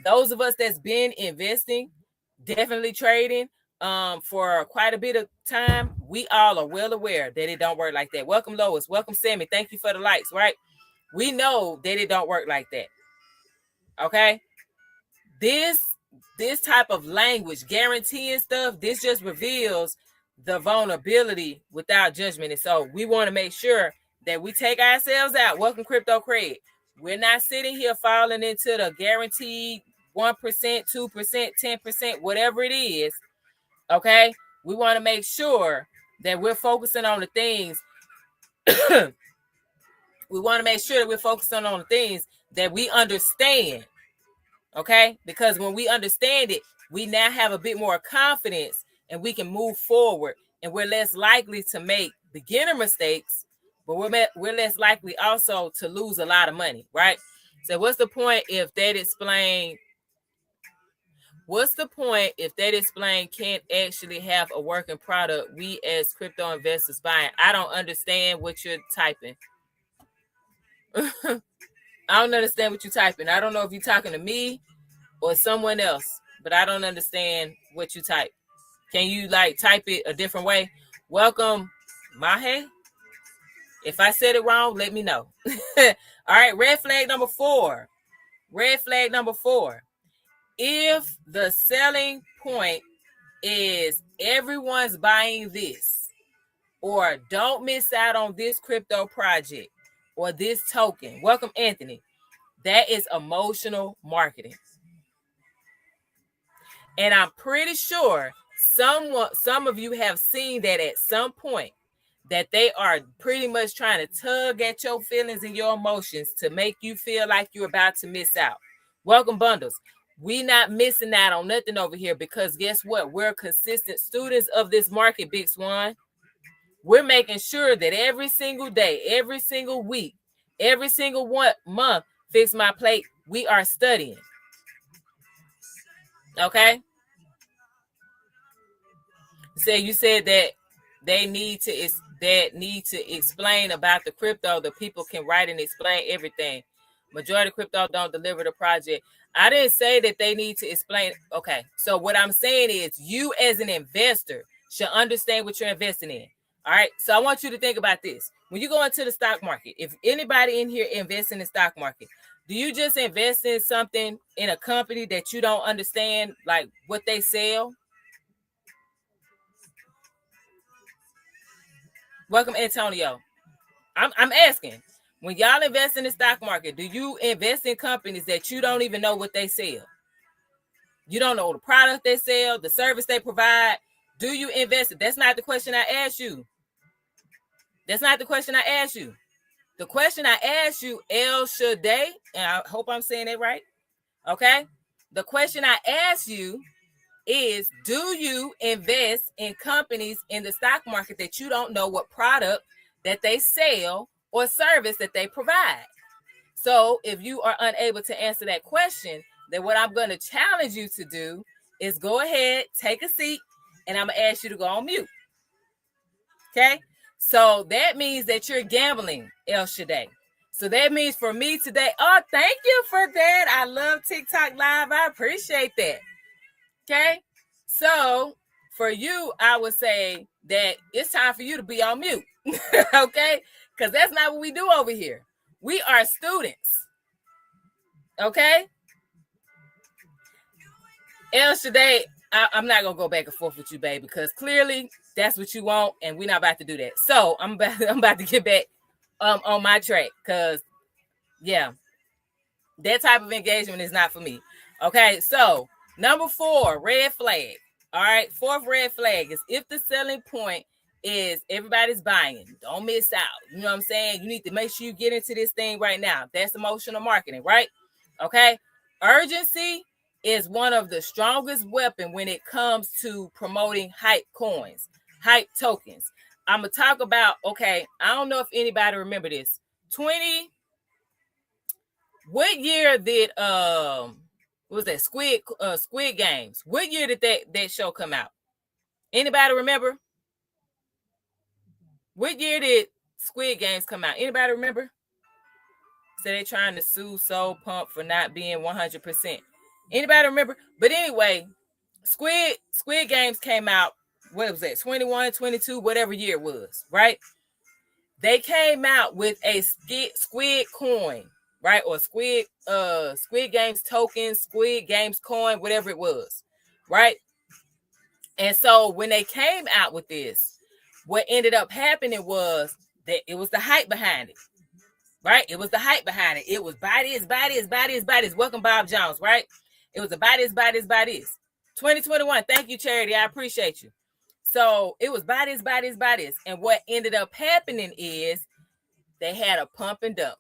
Those of us that's been investing, definitely trading for quite a bit of time, we all are well aware that it don't work like that. Welcome, Lois. Welcome, Sammy. Thank you for the likes, right? We know that it don't work like that. Okay? This type of language, guaranteeing stuff, this just reveals the vulnerability without judgment. And so we want to make sure that we take ourselves out. Welcome, Crypto Craig. We're not sitting here falling into the guaranteed 1%, 2%, 10%, whatever it is. Okay? We want to make sure that we're focusing on the things. We want to make sure that we're focusing on the things that we understand. Okay? Because when we understand it, we now have a bit more confidence and we can move forward, and we're less likely to make beginner mistakes, but we're less likely also to lose a lot of money, right? So what's the point if that explain can't actually have a working product we as crypto investors buying? I don't understand what you're typing. I don't understand what you're typing. I don't know if you're talking to me or someone else, but I don't understand what you type. Can you like type it a different way? Welcome, Mahe. If I said it wrong, let me know. All right, red flag number 4. Red flag number 4. If the selling point is everyone's buying this, or don't miss out on this crypto project or this token. Welcome, Anthony. That is emotional marketing. And I'm pretty sure some of you have seen that at some point, that they are pretty much trying to tug at your feelings and your emotions to make you feel like you're about to miss out. Welcome, bundles. We not missing out on nothing over here, because guess what? We're consistent students of this market, Big Swan. We're making sure that every single day, every single week, every single month, Fix My Plate, we are studying. Okay? So you said that they need to explain about the crypto. The people can write and explain everything. Majority of crypto don't deliver the project. I didn't say that they need to explain. Okay, so what I'm saying is you as an investor should understand what you're investing in. All right, so I want you to think about this. When you go into the stock market, if anybody in here invests in the stock market, do you just invest in something in a company that you don't understand, like what they sell? Welcome, Antonio. I'm asking, when y'all invest in the stock market, do you invest in companies that you don't even know what they sell? You don't know the product they sell, the service they provide. Do you invest? That's not the question I asked you. That's not the question I asked you. The question I asked you, El Shaddai, and I hope I'm saying it right. Okay. The question I asked you is, do you invest in companies in the stock market that you don't know what product that they sell or service that they provide? So if you are unable to answer that question, then what I'm going to challenge you to do is go ahead, take a seat, and I'm going to ask you to go on mute. Okay? So that means that you're gambling, El Shaddai. So that means for me today, oh, thank you for that. I love TikTok Live. I appreciate that. Okay? So for you, I would say that it's time for you to be on mute. Okay? Because that's not what we do over here. We are students. Okay? El Shaddai, I'm not going to go back and forth with you, babe, because clearly that's what you want, and we're not about to do that. So I'm about to get back on my track, because, yeah, that type of engagement is not for me. Okay, so number 4, red flag. All right, 4th red flag is if the selling point is everybody's buying, don't miss out. You know what I'm saying? You need to make sure you get into this thing right now. That's emotional marketing, right? Okay, urgency is one of the strongest weapons when it comes to promoting hype coins, hype tokens. I'm gonna talk about, okay, I don't know if anybody remember this. What year did what was that Squid Games? What year did that show come out? Anybody remember? What year did Squid Games come out? Anybody remember? So they're trying to sue Soul Pump for not being 100%. Anybody remember? But anyway, Squid Games came out, what was that, 21, 22, whatever year it was, right? They came out with a squid coin, right? Or Squid Games token, Squid Games coin, whatever it was, right? And so when they came out with this, what ended up happening was that it was the hype behind it. right? It was the hype behind it. It was buy this, buy this, buy this, buy this. Welcome, Bob Jones, right? It was a buy this, buy this, buy this. 2021. Thank you, Charity. I appreciate you. So it was buy this, buy this, buy this. And what ended up happening is they had a pump and dump.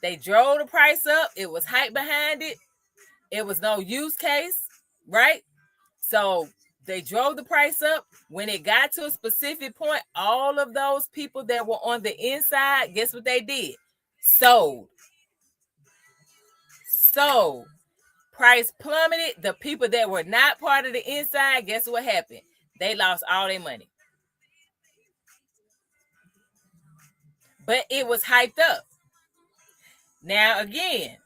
They drove the price up. It was hype behind it. It was no use case, right? So they drove the price up. When it got to a specific point, all of those people that were on the inside, guess what they did? Sold. Price plummeted. The people that were not part of the inside, guess what happened? They lost all their money. But it was hyped up. Now, again,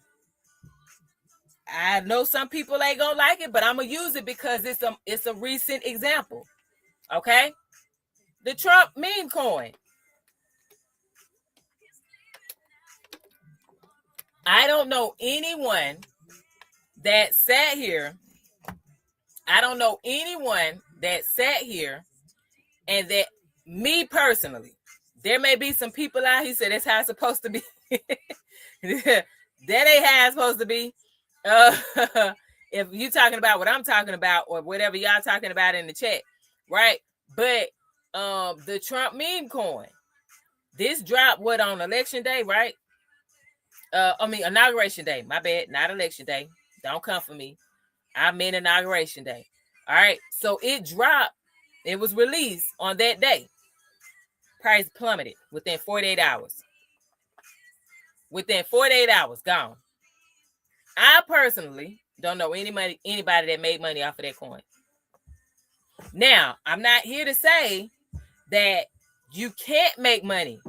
I know some people ain't gonna like it, but I'm gonna use it because it's a recent example. Okay? The Trump meme coin. I don't know anyone that sat here. I don't know anyone that sat here and that me personally, there may be some people out here said that's how it's supposed to be. That ain't how it's supposed to be. If you talking about what I'm talking about or whatever y'all talking about in the chat, right? But the Trump meme coin, this dropped what on election day, right? Inauguration day. My bad, not election day. Don't come for me. I meant inauguration day. All right. So it dropped. It was released on that day. Price plummeted within 48 hours. Within 48 hours, gone. I personally don't know anybody that made money off of that coin. Now, I'm not here to say that you can't make money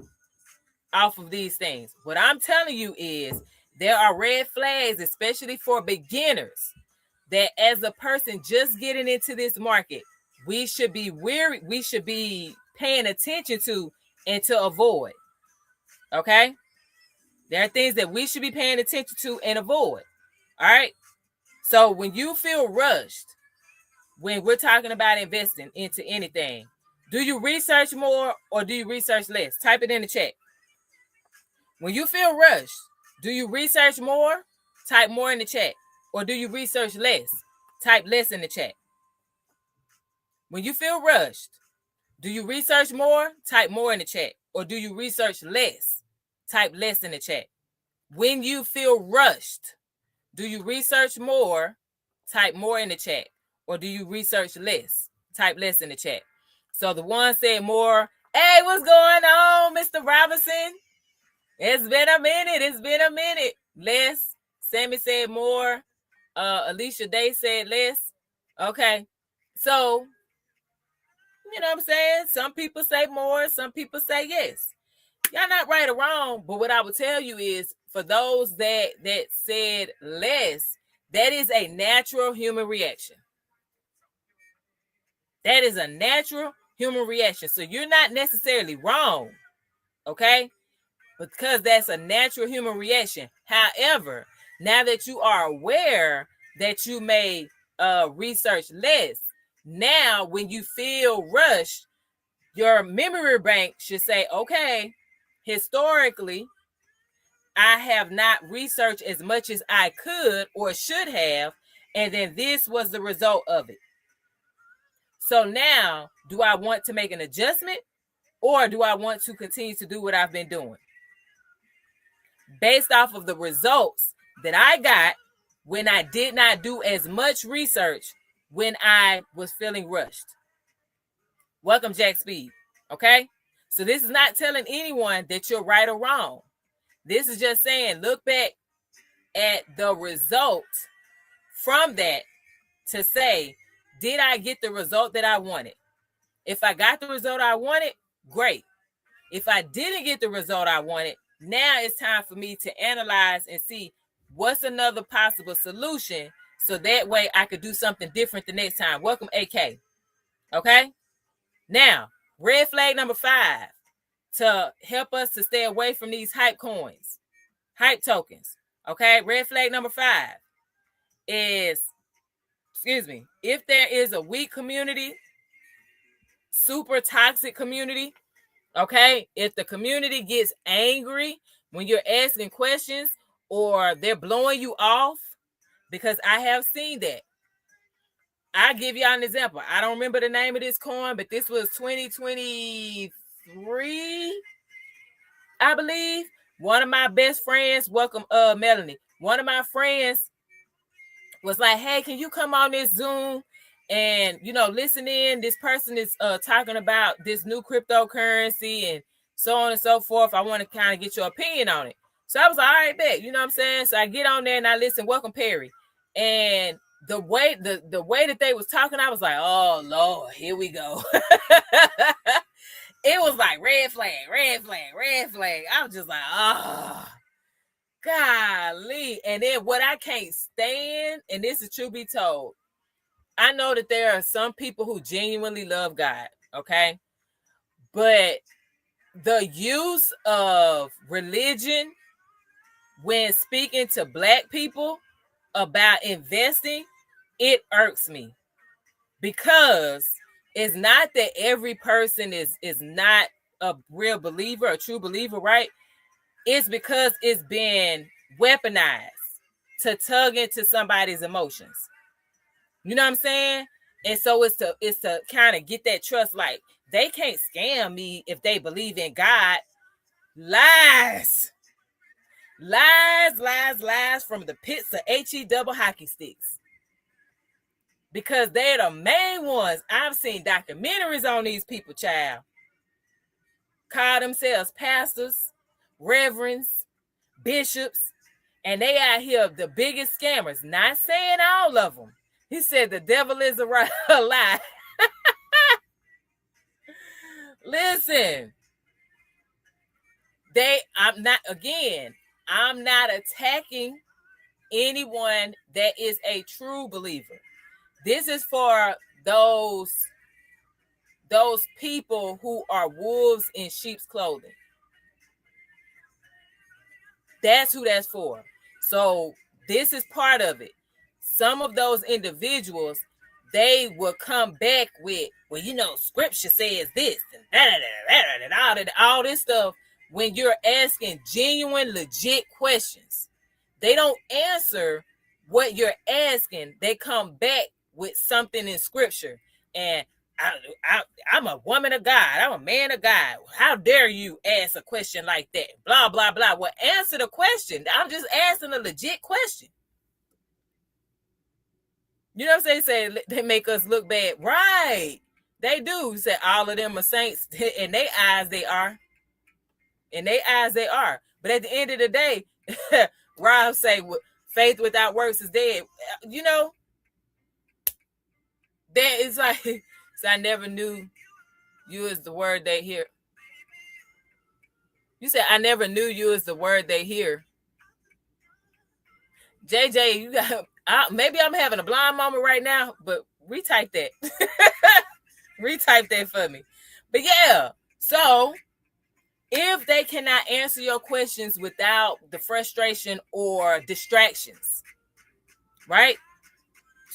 off of these things. What I'm telling you is there are red flags, especially for beginners, that as a person just getting into this market, we should be wary, we should be paying attention to and to avoid. Okay? There are things that we should be paying attention to and avoid. All right? So when you feel rushed, when we're talking about investing into anything, do you research more or do you research less? Type it in the chat. When you feel rushed, do you research more? Type more in the chat. Or do you research less? Type less in the chat. When you feel rushed, do you research more? Type more in the chat. Or do you research less? Type less in the chat. When you feel rushed, do you research more? Type more in the chat. Or do you research less? Type less in the chat. So the one said more. Hey, what's going on, Mr. Robinson? It's been a minute. Less. Sammy said more. Alicia Day said less. Okay. So, you know what I'm saying? Some people say more. Some people say yes. Y'all not right or wrong, but what I would tell you is for those that said less, that is a natural human reaction. That is a natural human reaction. So you're not necessarily wrong, okay? Because that's a natural human reaction. However, now that you are aware that you may research less, now when you feel rushed, your memory bank should say, okay, historically, I have not researched as much as I could or should have, and then this was the result of it. So now, do I want to make an adjustment or do I want to continue to do what I've been doing? Based off of the results that I got when I did not do as much research when I was feeling rushed. Welcome, Jack Speed. Okay? So this is not telling anyone that you're right or wrong. This is just saying, look back at the results from that to say, did I get the result that I wanted? If I got the result I wanted, great. If I didn't get the result I wanted, now it's time for me to analyze and see what's another possible solution so that way I could do something different the next time. Welcome, AK. Okay? Now, red flag number 5 to help us to stay away from these hype coins, hype tokens. Okay? Red flag number 5 is, if there is a weak community, super toxic community, Okay, if the community gets angry when you're asking questions or they're blowing you off, because I have seen that. I'll give y'all an example. I don't remember the name of this coin, but this was 2023, I believe. One of my best friends, welcome, Melanie. One of my friends was like, hey, can you come on this Zoom and, listen in? This person is talking about this new cryptocurrency and so on and so forth. I want to kind of get your opinion on it. So I was like, all right, bet. You know what I'm saying? So I get on there and I listen. Welcome, Perry. And the way that they was talking, I was like, oh, Lord, here we go. It was like red flag, red flag, red flag. I was just like, oh, golly. And then what I can't stand, and this is true be told, I know that there are some people who genuinely love God, okay? But the use of religion when speaking to Black people about investing, it irks me. Because it's not that every person is not a real believer, a true believer, right? It's because it's been weaponized to tug into somebody's emotions. You know what I'm saying? And so it's to kind of get that trust. Like, they can't scam me if they believe in God. Lies. Lies, lies, lies from the pits of HE double hockey sticks. Because they're the main ones. I've seen documentaries on these people, child. Call themselves pastors, reverends, bishops, and they out here the biggest scammers. Not saying all of them. He said the devil is a lie. Listen, I'm not attacking anyone that is a true believer. This is for those people who are wolves in sheep's clothing. That's who that's for. So this is part of it. Some of those individuals, they will come back with, well, scripture says this and all this stuff. When you're asking genuine, legit questions, they don't answer what you're asking. They come back with something in scripture. And I'm a woman of God. I'm a man of God. How dare you ask a question like that? Blah, blah, blah. Well, answer the question. I'm just asking a legit question. You know what I'm saying? Say they make us look bad. Right. They do. Say all of them are saints. In their eyes, they are. In their eyes, they are. But at the end of the day, Rob say, faith without works is dead. That is like, so I never knew you is the word they hear. You said, I never knew you is the word they hear. JJ, you got, maybe I'm having a blind moment right now, but retype that. Retype that for me. But yeah, so if they cannot answer your questions without the frustration or distractions, right?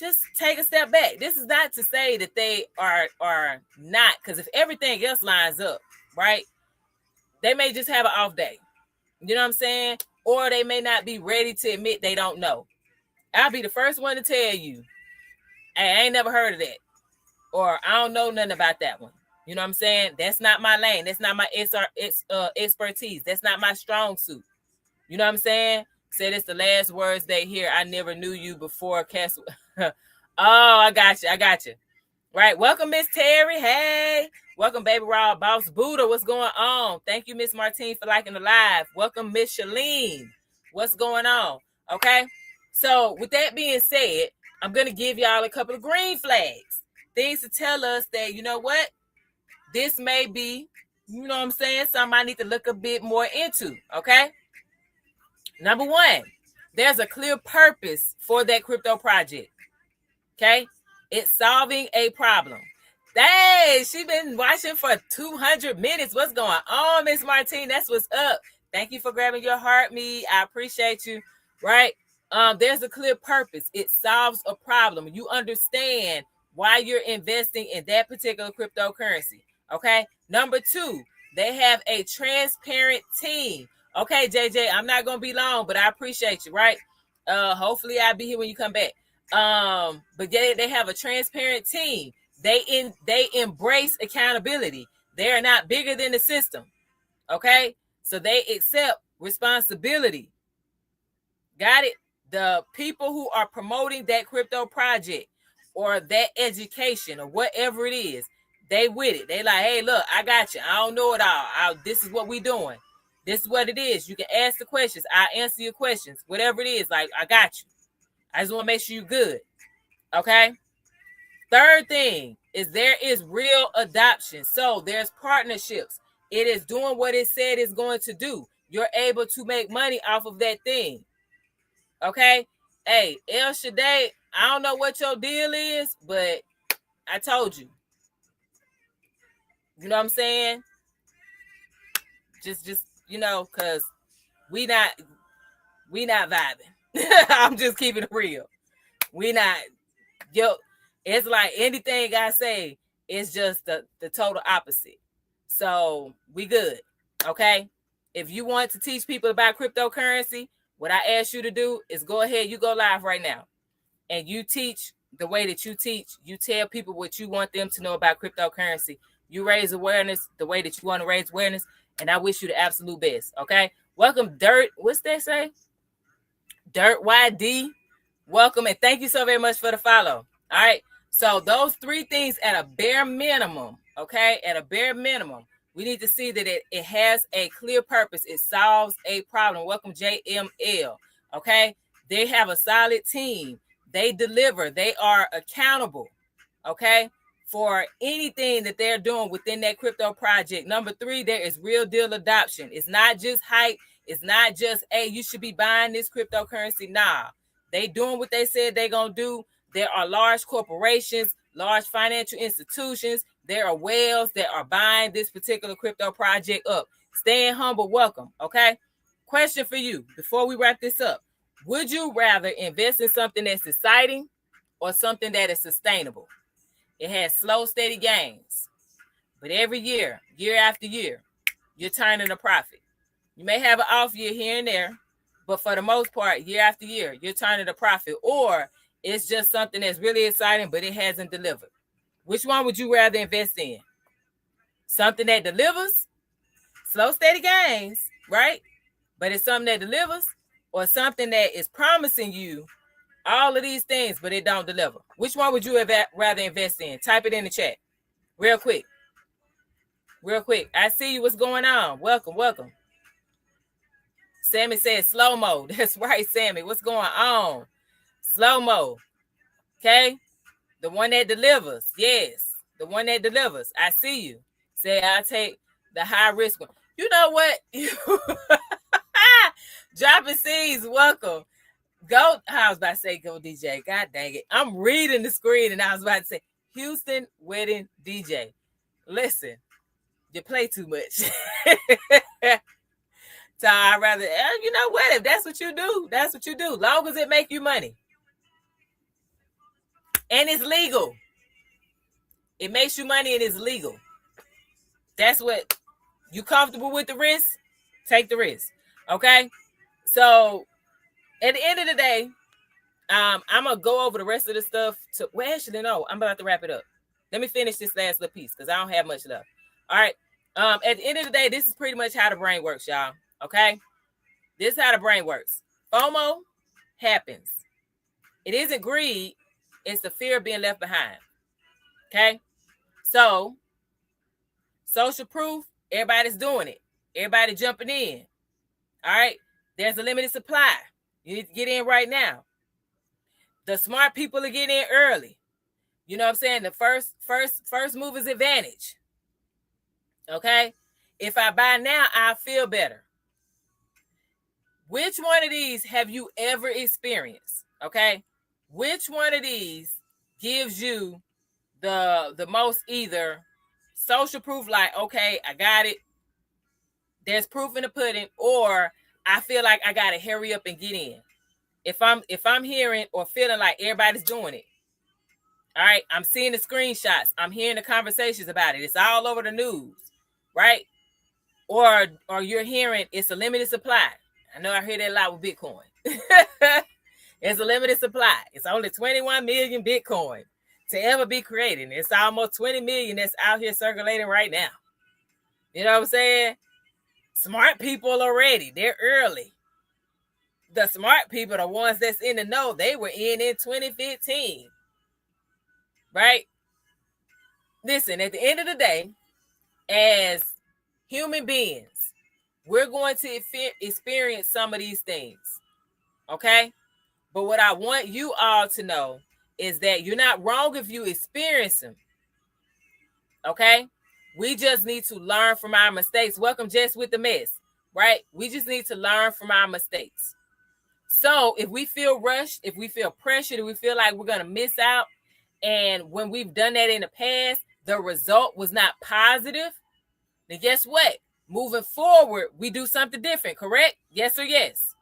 Just take a step back. This is not to say that they are not, because if everything else lines up, right, they may just have an off day. You know what I'm saying? Or they may not be ready to admit they don't know. I'll be the first one to tell you, hey, I ain't never heard of that. Or I don't know nothing about that one. You know what I'm saying? That's not my lane. That's not my expertise. That's not my strong suit. You know what I'm saying? Said it's the last words they hear. I never knew you before. Oh, I got you. Right. Welcome, Miss Terry. Hey. Welcome, Baby Raw. Boss Buddha. What's going on? Thank you, Miss Martine, for liking the live. Welcome, Miss Shalene. What's going on? Okay. So with that being said, I'm going to give y'all a couple of green flags. Things to tell us that, you know what? This may be, you know what I'm saying, something I need to look a bit more into. Okay. Number one, there's a clear purpose for that crypto project. Okay. It's solving a problem. Hey, she been watching for 200 minutes. What's going on, Miss Martine? That's what's up. Thank you for grabbing your heart, me. I appreciate you. Right. There's a clear purpose. It solves a problem. You understand why you're investing in that particular cryptocurrency. Okay. Number two, They have a transparent team. Okay, JJ, I'm not gonna be long, but I appreciate you, right? Hopefully I'll be here when you come back. But they have a transparent team. They embrace accountability. They are not bigger than the system. Okay, so they accept responsibility. Got it? The people who are promoting that crypto project or that education or whatever it is, they with it. They like, hey, look, I got you. I don't know it all. This is what we doing. This is what it is. You can ask the questions. I answer your questions. Whatever it is, like, I got you. I just want to make sure you're good. Okay? Third thing is there is real adoption. So there's partnerships. It is doing what it said it's going to do. You're able to make money off of that thing. Okay? Hey, El Shaddai, I don't know what your deal is, but I told you. You know what I'm saying? Just because we not vibing. I'm just keeping it real. We not, it's like anything I say, it's just the total opposite. So we good. Okay? If you want to teach people about cryptocurrency, what I ask you to do is go ahead, you go live right now. And you teach the way that you teach. You tell people what you want them to know about cryptocurrency. You raise awareness the way that you want to raise awareness. And I wish you the absolute best. Okay? Welcome, Dirt. What's that say? Dirt YD. Welcome. And thank you so very much for the follow. All right. So those three things at a bare minimum. Okay? At a bare minimum. We need to see that it has a clear purpose. It solves a problem. Welcome, JML. Okay? They have a solid team. They deliver. They are accountable, okay, for anything that they're doing within that crypto project. Number 3, there is real deal adoption. It's not just hype. It's not just, hey, you should be buying this cryptocurrency. Nah, they doing what they said they're going to do. There are large corporations, large financial institutions. There are whales that are buying this particular crypto project up. Staying humble, welcome, okay? Question for you before we wrap this up. Would you rather invest in something that's exciting or something that is sustainable? It has slow, steady gains, but every year, year after year, you're turning a profit. You may have an off year here and there, but for the most part, year after year, you're turning a profit. Or it's just something that's really exciting, but it hasn't delivered. Which one would you rather invest in? Something that delivers, slow, steady gains, right? But it's something that delivers, or something that is promising you all of these things, but it don't deliver. Which one would you rather invest in? Type it in the chat. Real quick. I see you. What's going on? Welcome. Sammy said slow-mo. That's right, Sammy. What's going on? Slow-mo. Okay? The one that delivers. Yes. The one that delivers. I see you. Say, I'll take the high risk one. You know what? Dropping seeds, welcome. Go, I was about to say go DJ. God dang it. I'm reading the screen and I was about to say Houston wedding DJ. Listen, you play too much. So I'd rather, you know what? If that's what you do, that's what you do. Long as it make you money. And it's legal. It makes you money and it's legal. That's what, you comfortable with the risk? Take the risk. Okay? So at the end of the day, I'm gonna go over the rest of the stuff. Actually, no, I'm about to wrap it up. Let me finish this last little piece because I don't have much left. All right. At the end of the day, this is pretty much how the brain works, y'all. Okay. This is how the brain works. FOMO happens. It isn't greed. It's the fear of being left behind. Okay. So, social proof, everybody's doing it. Everybody jumping in. All right. There's a limited supply. You need to get in right now. The smart people are getting in early. You know what I'm saying? The first mover's advantage. Okay? If I buy now, I'll feel better. Which one of these have you ever experienced? Okay? Which one of these gives you the most either social proof, like, okay, I got it. There's proof in the pudding, or I feel like I gotta hurry up and get in. If I'm hearing or feeling like everybody's doing it, all right, I'm seeing the screenshots. I'm hearing the conversations about it. It's all over the news, right? or you're hearing it's a limited supply. I know I hear that a lot with Bitcoin. It's a limited supply. It's only 21 million Bitcoin to ever be created. It's almost 20 million that's out here circulating right now. You know what I'm saying? Smart people are ready. They're early. The smart people, the ones that's in the know, they were in 2015. Right? Listen, at the end of the day, as human beings, we're going to experience some of these things. Okay? But what I want you all to know is that you're not wrong if you experience them. Okay? We just need to learn from our mistakes. Welcome, Jess with the mess. Right? We just need to learn from our mistakes. So if we feel rushed, if we feel pressured, if we feel like we're going to miss out, and when we've done that in the past, the result was not positive, then guess what? Moving forward, we do something different, correct? Yes or yes?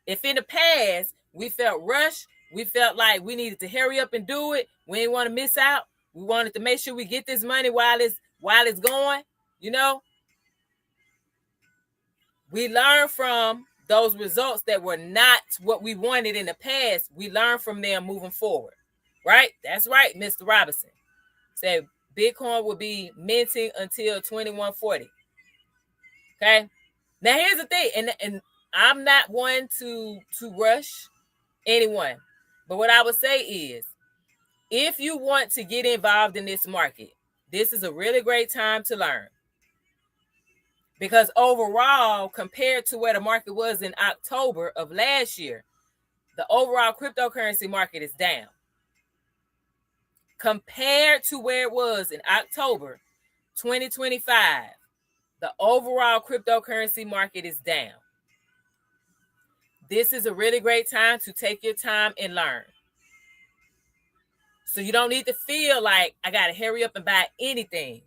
If in the past we felt rushed, we felt like we needed to hurry up and do it, we didn't want to miss out, we wanted to make sure we get this money while it's going, you know, we learn from those results that were not what we wanted in the past. We learn from them moving forward, right? That's right, Mr. Robinson said Bitcoin will be minting until 2140. Okay. Now here's the thing, and I'm not one to rush anyone, but what I would say is, if you want to get involved in this market, this is a really great time to learn. Because overall, compared to where the market was in October of last year, the overall cryptocurrency market is down. Compared to where it was in October 2025, the overall cryptocurrency market is down. This is a really great time to take your time and learn. So you don't need to feel like I got to hurry up and buy anything.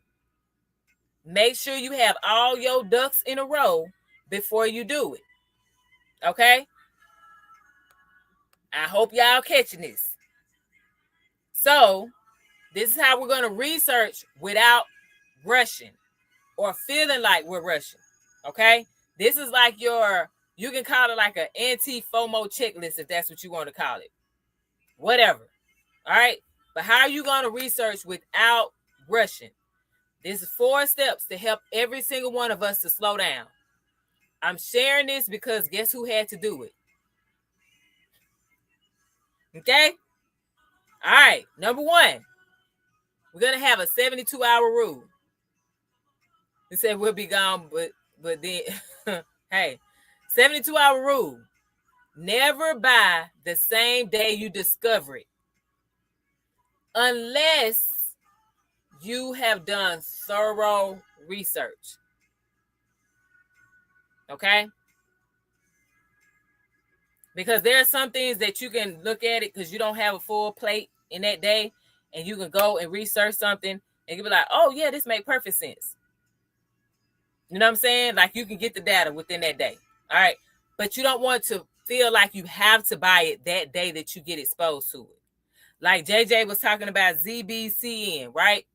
Make sure you have all your ducks in a row before you do it. Okay? I hope y'all catching this. So, this is how we're going to research without rushing or feeling like we're rushing. Okay? This is like you can call it like an anti-FOMO checklist if that's what you want to call it. Whatever. All right? But how are you going to research without rushing? This is 4 steps to help every single one of us to slow down. I'm sharing this because guess who had to do it? Okay? All right. Number 1, we're going to have a 72-hour rule. They said we'll be gone, but then, hey, 72-hour rule. Never buy the same day you discover it. Unless you have done thorough research. Okay? Because there are some things that you can look at it because you don't have a full plate in that day, and you can go and research something and you be like, oh yeah, this makes perfect sense. You know what I'm saying? Like you can get the data within that day. All right. But you don't want to feel like you have to buy it that day that you get exposed to it. Like JJ was talking about ZBCN, right?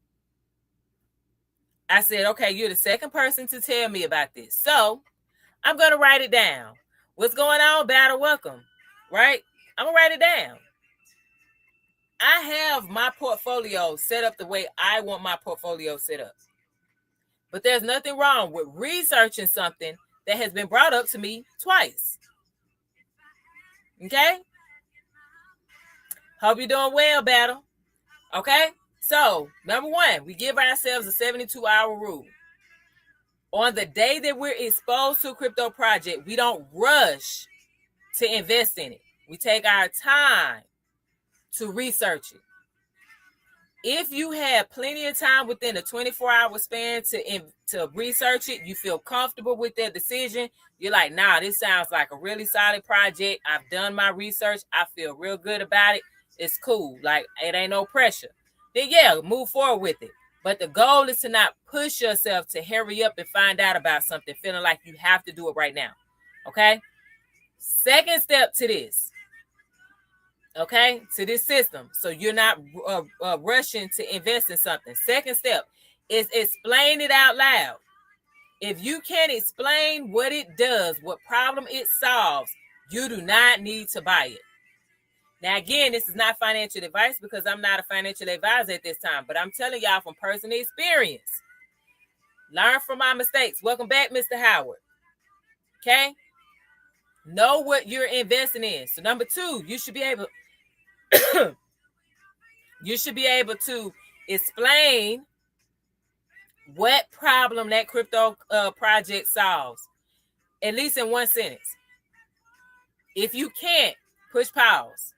I said, okay, you're the second person to tell me about this. So I'm going to write it down. What's going on, Battle? Welcome, right? I'm going to write it down. I have my portfolio set up the way I want my portfolio set up. But there's nothing wrong with researching something that has been brought up to me twice. Okay? Hope you're doing well, Battle. Okay? So, number 1, we give ourselves a 72-hour rule. On the day that we're exposed to a crypto project, we don't rush to invest in it. We take our time to research it. If you have plenty of time within a 24-hour span to research it, you feel comfortable with that decision, you're like, nah, this sounds like a really solid project. I've done my research. I feel real good about it. It's cool. Like, it ain't no pressure. Then, yeah, move forward with it. But the goal is to not push yourself to hurry up and find out about something, feeling like you have to do it right now. Okay? Second step to this. Okay, to this system, so you're not rushing to invest in something. Second step is explain it out loud. If you can't explain what it does, what problem it solves, you do not need to buy it. Now, again, this is not financial advice because I'm not a financial advisor at this time, but I'm telling y'all from personal experience. Learn from my mistakes. Welcome back, Mr. Howard. Okay? Know what you're investing in. So number 2, you should be able to explain what problem that crypto project solves, at least in one sentence. If you can't, push pause.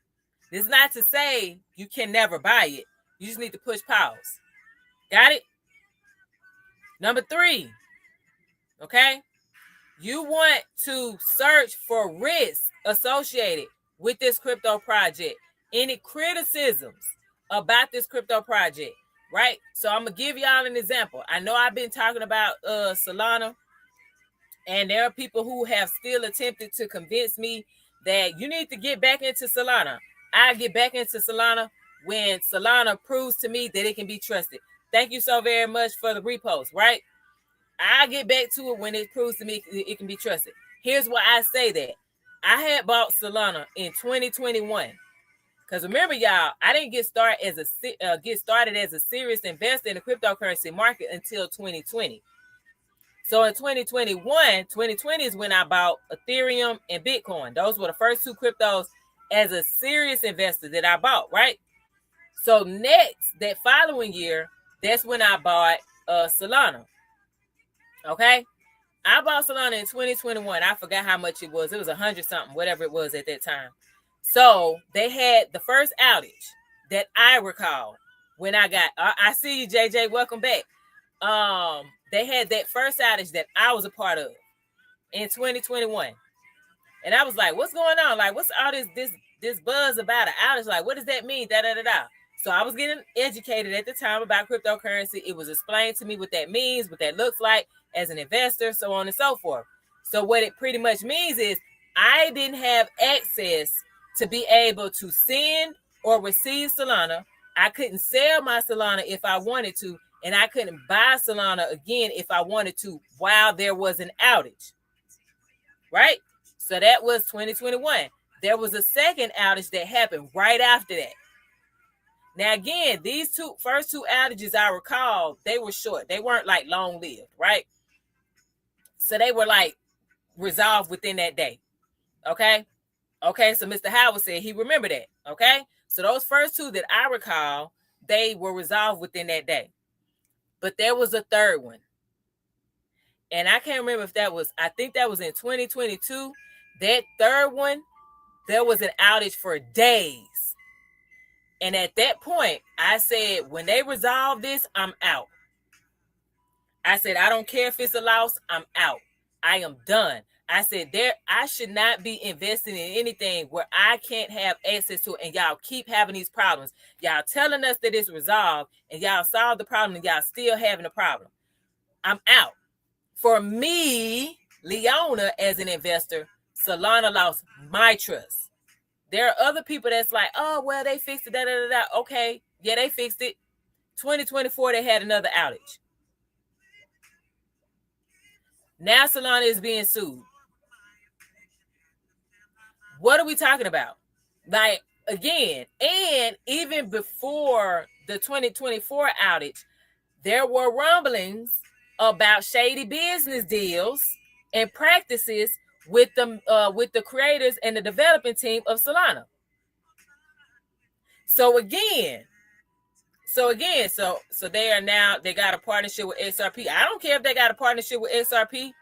This is not to say you can never buy it. You just need to push pause. Got it? Number 3, okay? You want to search for risks associated with this crypto project. Any criticisms about this crypto project, right? So I'm going to give y'all an example. I know I've been talking about Solana, and there are people who have still attempted to convince me that you need to get back into Solana. I get back into Solana when Solana proves to me that it can be trusted. Thank you so very much for the repost, right? I'll get back to it when it proves to me it can be trusted. Here's why I say that. I had bought Solana in 2021. Because remember, y'all, I didn't get started as a serious investor in the cryptocurrency market until 2020. So in 2020 is when I bought Ethereum and Bitcoin. Those were the first 2 cryptos as a serious investor that I bought, right? So next, that following year, that's when I bought Solana. Okay? I bought Solana in 2021. I forgot how much it was. It was 100 something, whatever it was at that time. So they had the first outage that I recall when I got, I see you, JJ. Welcome back. They had that first outage that I was a part of in 2021. And I was like, what's going on? Like, what's all this buzz about an outage? Like, what does that mean? So I was getting educated at the time about cryptocurrency. It was explained to me what that means, what that looks like as an investor, so on and so forth. So what it pretty much means is I didn't have access to be able to send or receive Solana. I couldn't sell my Solana if I wanted to, and I couldn't buy Solana again if I wanted to while there was an outage, right? So that was 2021. There was a second outage that happened right after that. Now, again, these first two outages I recall, they were short. They weren't like long-lived, right? So they were like resolved within that day, okay? Okay, so Mr. Howard said he remembered that, okay? So those first 2 that I recall, they were resolved within that day. But there was a third one. And I can't remember if I think that was in 2022. That third one, there was an outage for days. And at that point, I said, when they resolve this, I'm out. I said, I don't care if it's a loss, I'm out. I am done. I said, I should not be investing in anything where I can't have access to it, and y'all keep having these problems. Y'all telling us that it's resolved, and y'all solve the problem, and y'all still having a problem. I'm out. For me, Leona, as an investor, Solana lost my trust. There are other people that's like, oh, well, they fixed it, Okay, yeah, they fixed it. 2024, they had another outage. Now Solana is being sued. What are we talking about? Like, again, and even before the 2024 outage, there were rumblings about shady business deals and practices with the creators and the developing team of Solana. So they got a partnership with XRP. I don't care if they got a partnership with XRP.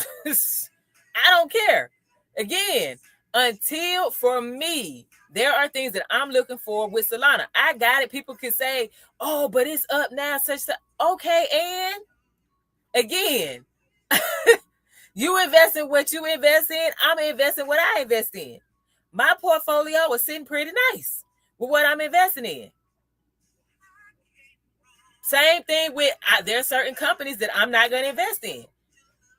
I don't care. Again, until for me, there are things that I'm looking for with Solana. I got it. People can say, oh, but it's up now, such. Okay, and again, you invest in what you invest in. I'm investing what I invest in. My portfolio was sitting pretty nice with what I'm investing in. Same thing with, there are certain companies that I'm not going to invest in.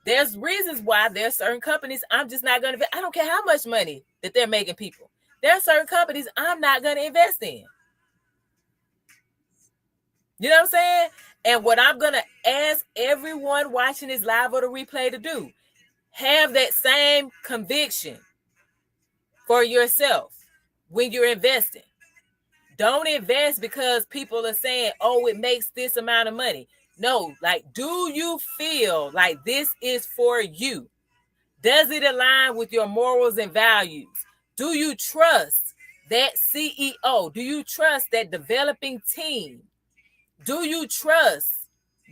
There's reasons why there's certain companies I'm just not going to invest. I don't care how much money that they're making people. There are certain companies I'm not going to invest in. You know what I'm saying? And what I'm going to ask everyone watching this live or the replay to do, have that same conviction for yourself when you're investing. Don't invest because people are saying, oh, it makes this amount of money. No, like, do you feel like this is for you? Does it align with your morals and values? Do you trust that CEO? Do you trust that developing team? Do you trust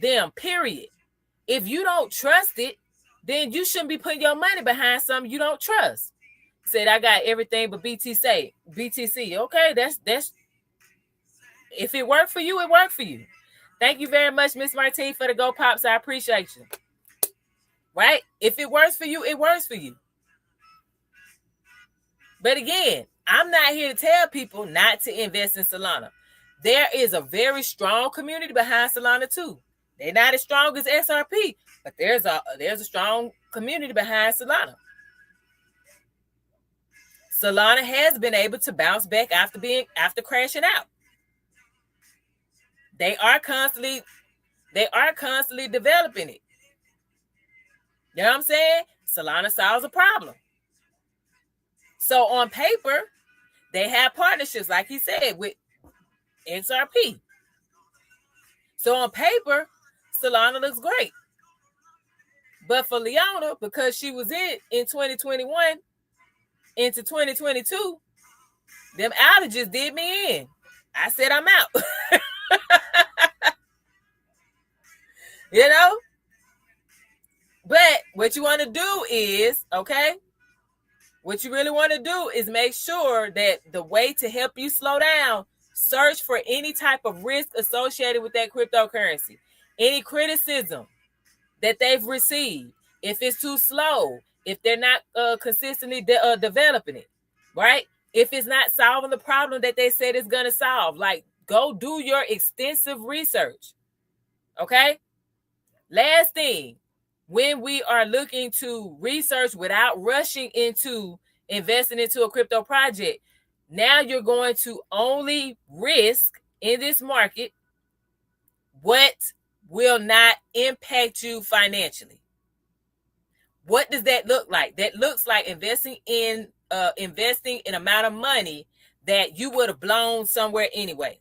them, period? If you don't trust it, then you shouldn't be putting your money behind something you don't trust. Said, I got everything but BTC. BTC. Okay, that's if it worked for you, it worked for you. Thank you very much, Miss Martine, for the Go Pops. I appreciate you. Right? If it works for you, it works for you. But again, I'm not here to tell people not to invest in Solana. There is a very strong community behind Solana too. They're not as strong as XRP, but there's a strong community behind Solana. Solana has been able to bounce back after crashing out. They are constantly developing it. You know what I'm saying? Solana solves a problem. So on paper, they have partnerships, like he said, with XRP. So on paper, Solana looks great. But for Leona, because she was in 2021 into 2022, them outages did me in. I said I'm out. You know? But what you want to do is, okay, what you really want to do is make sure that the way to help you slow down, search for any type of risk associated with that cryptocurrency. Any criticism that they've received, if it's too slow, if they're not consistently developing it, right? If it's not solving the problem that they said it's going to solve, like, go do your extensive research, okay? Last thing, when we are looking to research without rushing into investing into a crypto project, now you're going to only risk in this market what will not impact you financially. What does that look like? That looks like investing in amount of money that you would have blown somewhere anyway.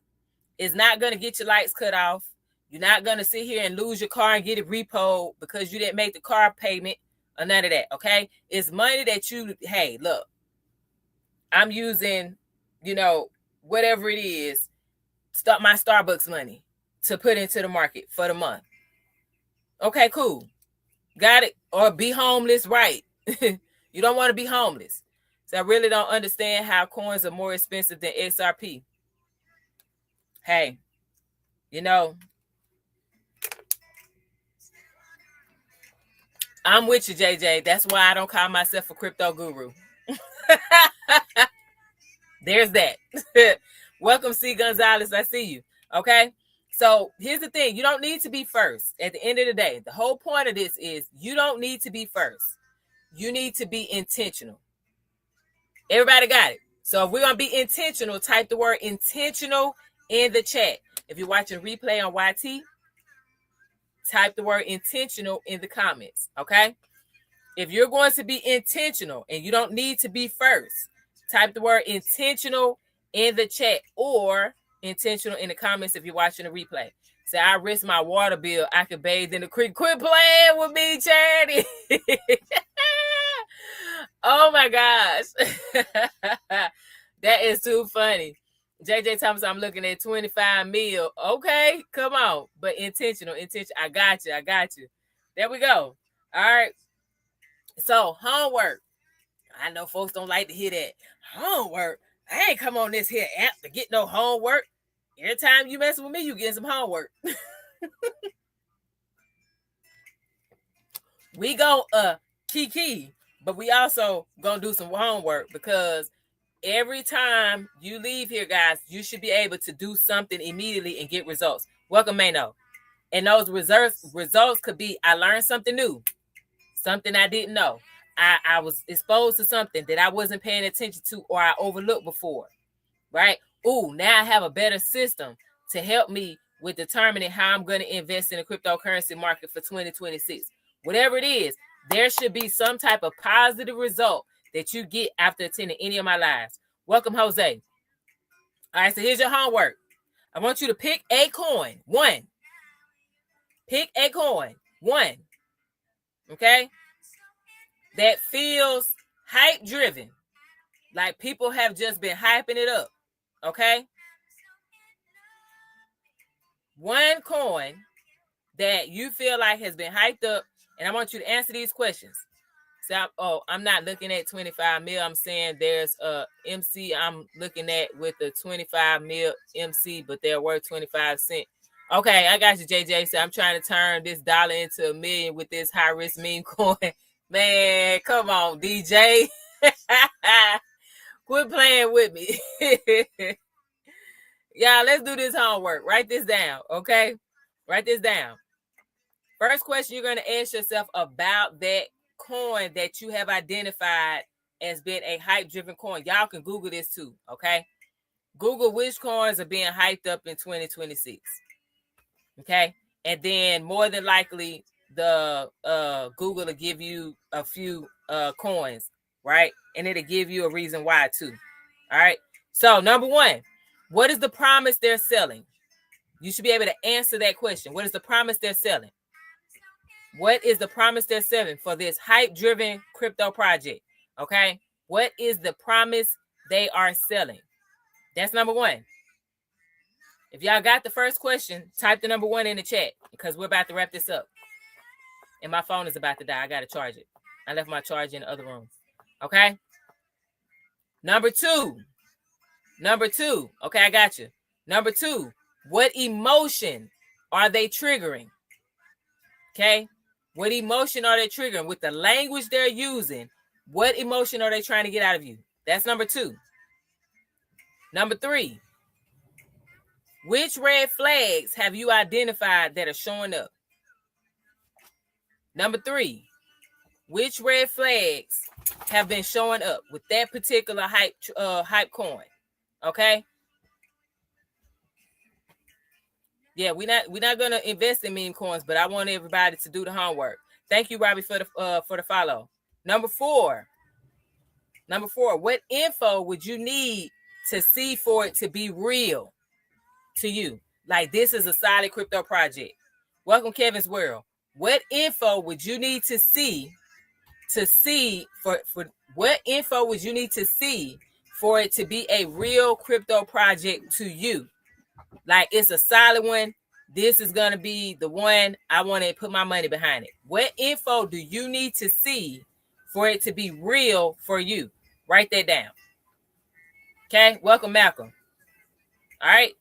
It's not going to get your lights cut off. You're not going to sit here and lose your car and get it repoed because you didn't make the car payment or none of that, okay? It's money that you, hey, look, I'm using, whatever it is, my Starbucks money to put into the market for the month. Okay, cool. Got it? Or be homeless, right? You don't want to be homeless. So I really don't understand how coins are more expensive than XRP. Hey, I'm with you, JJ. That's why I don't call myself a crypto guru. There's that. Welcome, C. Gonzalez. I see you. Okay. So here's the thing. You don't need to be first. At the end of the day, the whole point of this is you don't need to be first. You need to be intentional. Everybody got it. So if we're going to be intentional, type the word intentional in the chat. If you're watching replay on YT, type the word intentional in the comments. Okay. If you're going to be intentional and you don't need to be first, type the word intentional in the chat or intentional in the comments if you're watching the replay. Say, I risk my water bill. I could bathe in the creek. Quit playing with me, Charity. Oh, my gosh. That is too funny. JJ Thomas, I'm looking at 25 mil. Okay, come on. But intentional. I got you. There we go. All right. So, homework. I know folks don't like to hear that. Homework. I ain't come on this here app to get no homework. Every time you mess with me, you get some homework. We go kiki, but we also gonna do some homework because every time you leave here, guys, you should be able to do something immediately and get results. Welcome, Mano. And those results could be, I learned something new, something I didn't know. I was exposed to something that I wasn't paying attention to or I overlooked before, right? Ooh, now I have a better system to help me with determining how I'm going to invest in the cryptocurrency market for 2026. Whatever it is, there should be some type of positive result that you get after attending any of my lives. Welcome, Jose. All right, so here's your homework. I want you to pick a coin. One. Pick a coin. One. Okay? That feels hype driven. Like people have just been hyping it up. Okay? One coin that you feel like has been hyped up, and I want you to answer these questions. So, I'm not looking at 25 mil. I'm saying there's a MC I'm looking at with the 25 mil MC, but they're worth 25 cents. Okay, I got you, JJ. So I'm trying to turn this dollar into $1 million with this high risk meme coin. Man, come on, DJ. Quit playing with me. Y'all, let's do this homework. Write this down, okay? Write this down. First question you're going to ask yourself about that coin that you have identified as being a hype-driven coin. Y'all can Google this too, okay? Google which coins are being hyped up in 2026, okay? And then more than likely, the Google will give you a few coins, right? And it'll give you a reason why too, all right? So number one, what is the promise they're selling? You should be able to answer that question. What is the promise they're selling? What is the promise they're selling for this hype-driven crypto project? Okay? What is the promise they are selling? That's number one. If y'all got the first question, type the number one in the chat because we're about to wrap this up. And my phone is about to die. I got to charge it. I left my charger in the other room. Okay? Number two. Okay, I got you. Number two. What emotion are they triggering? Okay? What emotion are they triggering? With the language they're using, what emotion are they trying to get out of you? That's number two. Number three, which red flags have you identified that are showing up? Number three, which red flags have been showing up with that particular hype coin? Okay? Yeah, we're not gonna invest in meme coins, but I want everybody to do the homework. Thank you, Robbie, for the follow. Number four, what info would you need to see for it to be real to you? Like this is a solid crypto project. Welcome, Kevin's World. What info would you need to see for what info would you need to see for it to be a real crypto project to you? Like it's a solid one. This is going to be the one I want to put my money behind it. What info do you need to see for it to be real for you? Write that down. Okay. Welcome, Malcolm. All right.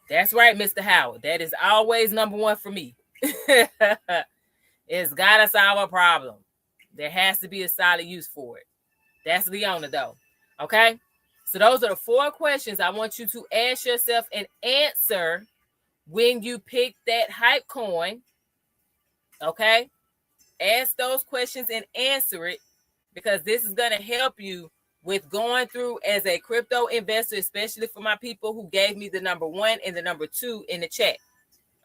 That's right, Mr. Howard. That is always number one for me. It's got to solve a problem. There has to be a solid use for it. That's Leona, though. Okay. So those are the four questions I want you to ask yourself and answer when you pick that hype coin. Okay? Ask those questions and answer it because this is going to help you with going through as a crypto investor, especially for my people who gave me the number one and the number two in the chat.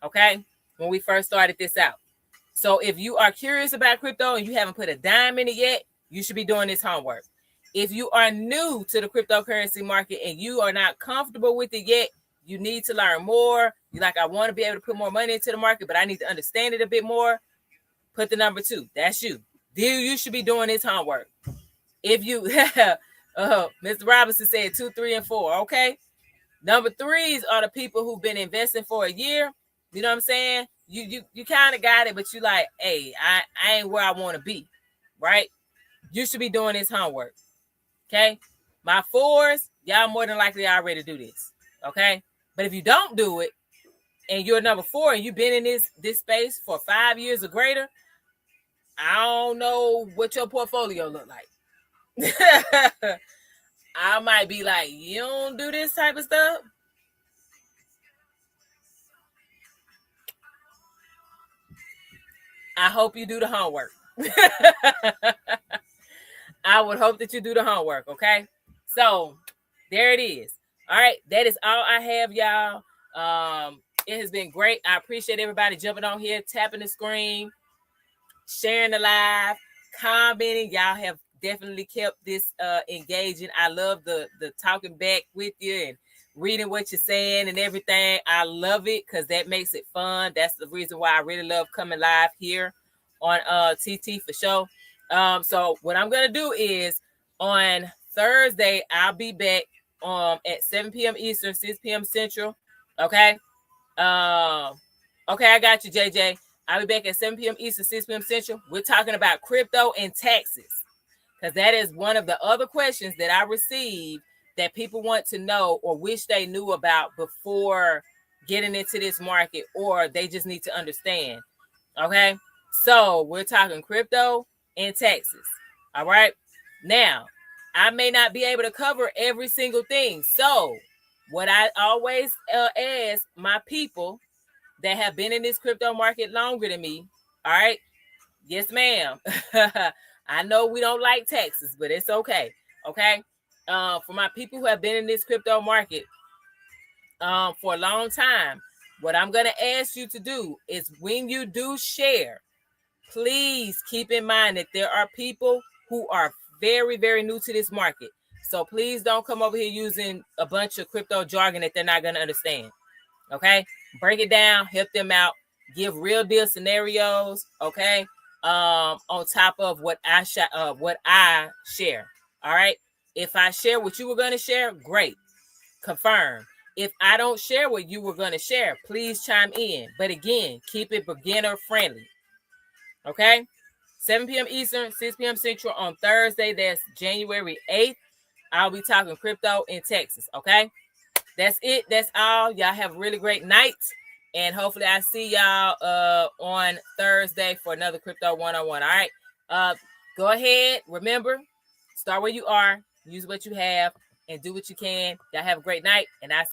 Okay? When we first started this out. So if you are curious about crypto and you haven't put a dime in it yet, you should be doing this homework. If you are new to the cryptocurrency market and you are not comfortable with it yet, you need to learn more. You're like, I want to be able to put more money into the market, but I need to understand it a bit more. Put the number two. That's you. You should be doing this homework. If you, Mr. Robinson said 2, 3, and 4. Okay. Number threes are the people who've been investing for a year. You know what I'm saying? You kind of got it, but you like, hey, I ain't where I want to be. Right? You should be doing this homework. Okay, my fours, y'all more than likely already do this. Okay, but if you don't do it and you're number four and you've been in this space for 5 years or greater, I don't know what your portfolio look like. I might be like, you don't do this type of stuff. I hope you do the homework. I would hope that you do the homework, okay? So, there it is. All right, that is all I have, y'all. It has been great. I appreciate everybody jumping on here, tapping the screen, sharing the live, commenting. Y'all have definitely kept this engaging. I love the talking back with you and reading what you're saying and everything. I love it because that makes it fun. That's the reason why I really love coming live here on TT for sure. So what I'm gonna do is on Thursday I'll be back at 7 p.m. Eastern, 6 p.m. Central. Okay. Okay, I got you, JJ. I'll be back at 7 p.m. Eastern, 6 p.m. Central. We're talking about crypto and taxes because that is one of the other questions that I received that people want to know or wish they knew about before getting into this market, or they just need to understand. Okay, so we're talking crypto and taxes. All right, now I may not be able to cover every single thing. So what I always ask my people that have been in this crypto market longer than me, all right, yes, ma'am. I know we don't like taxes, but it's okay. Okay. For my people who have been in this crypto market for a long time, what I'm going to ask you to do is when you do share, please keep in mind that there are people who are very, very new to this market. So please don't come over here using a bunch of crypto jargon that they're not going to understand. Okay, break it down, help them out, give real deal scenarios. Okay, on top of what I share. All right, if I share what you were going to share, great, confirm. If I don't share what you were going to share, please chime in. But again, keep it beginner friendly. Okay, 7 p.m. Eastern, 6 p.m. Central on Thursday. That's January 8th. I'll be talking crypto in Texas. Okay. That's it. That's all. Y'all have a really great night. And hopefully I see y'all on Thursday for another Crypto 101. All right. Go ahead. Remember, start where you are, use what you have, and do what you can. Y'all have a great night. And I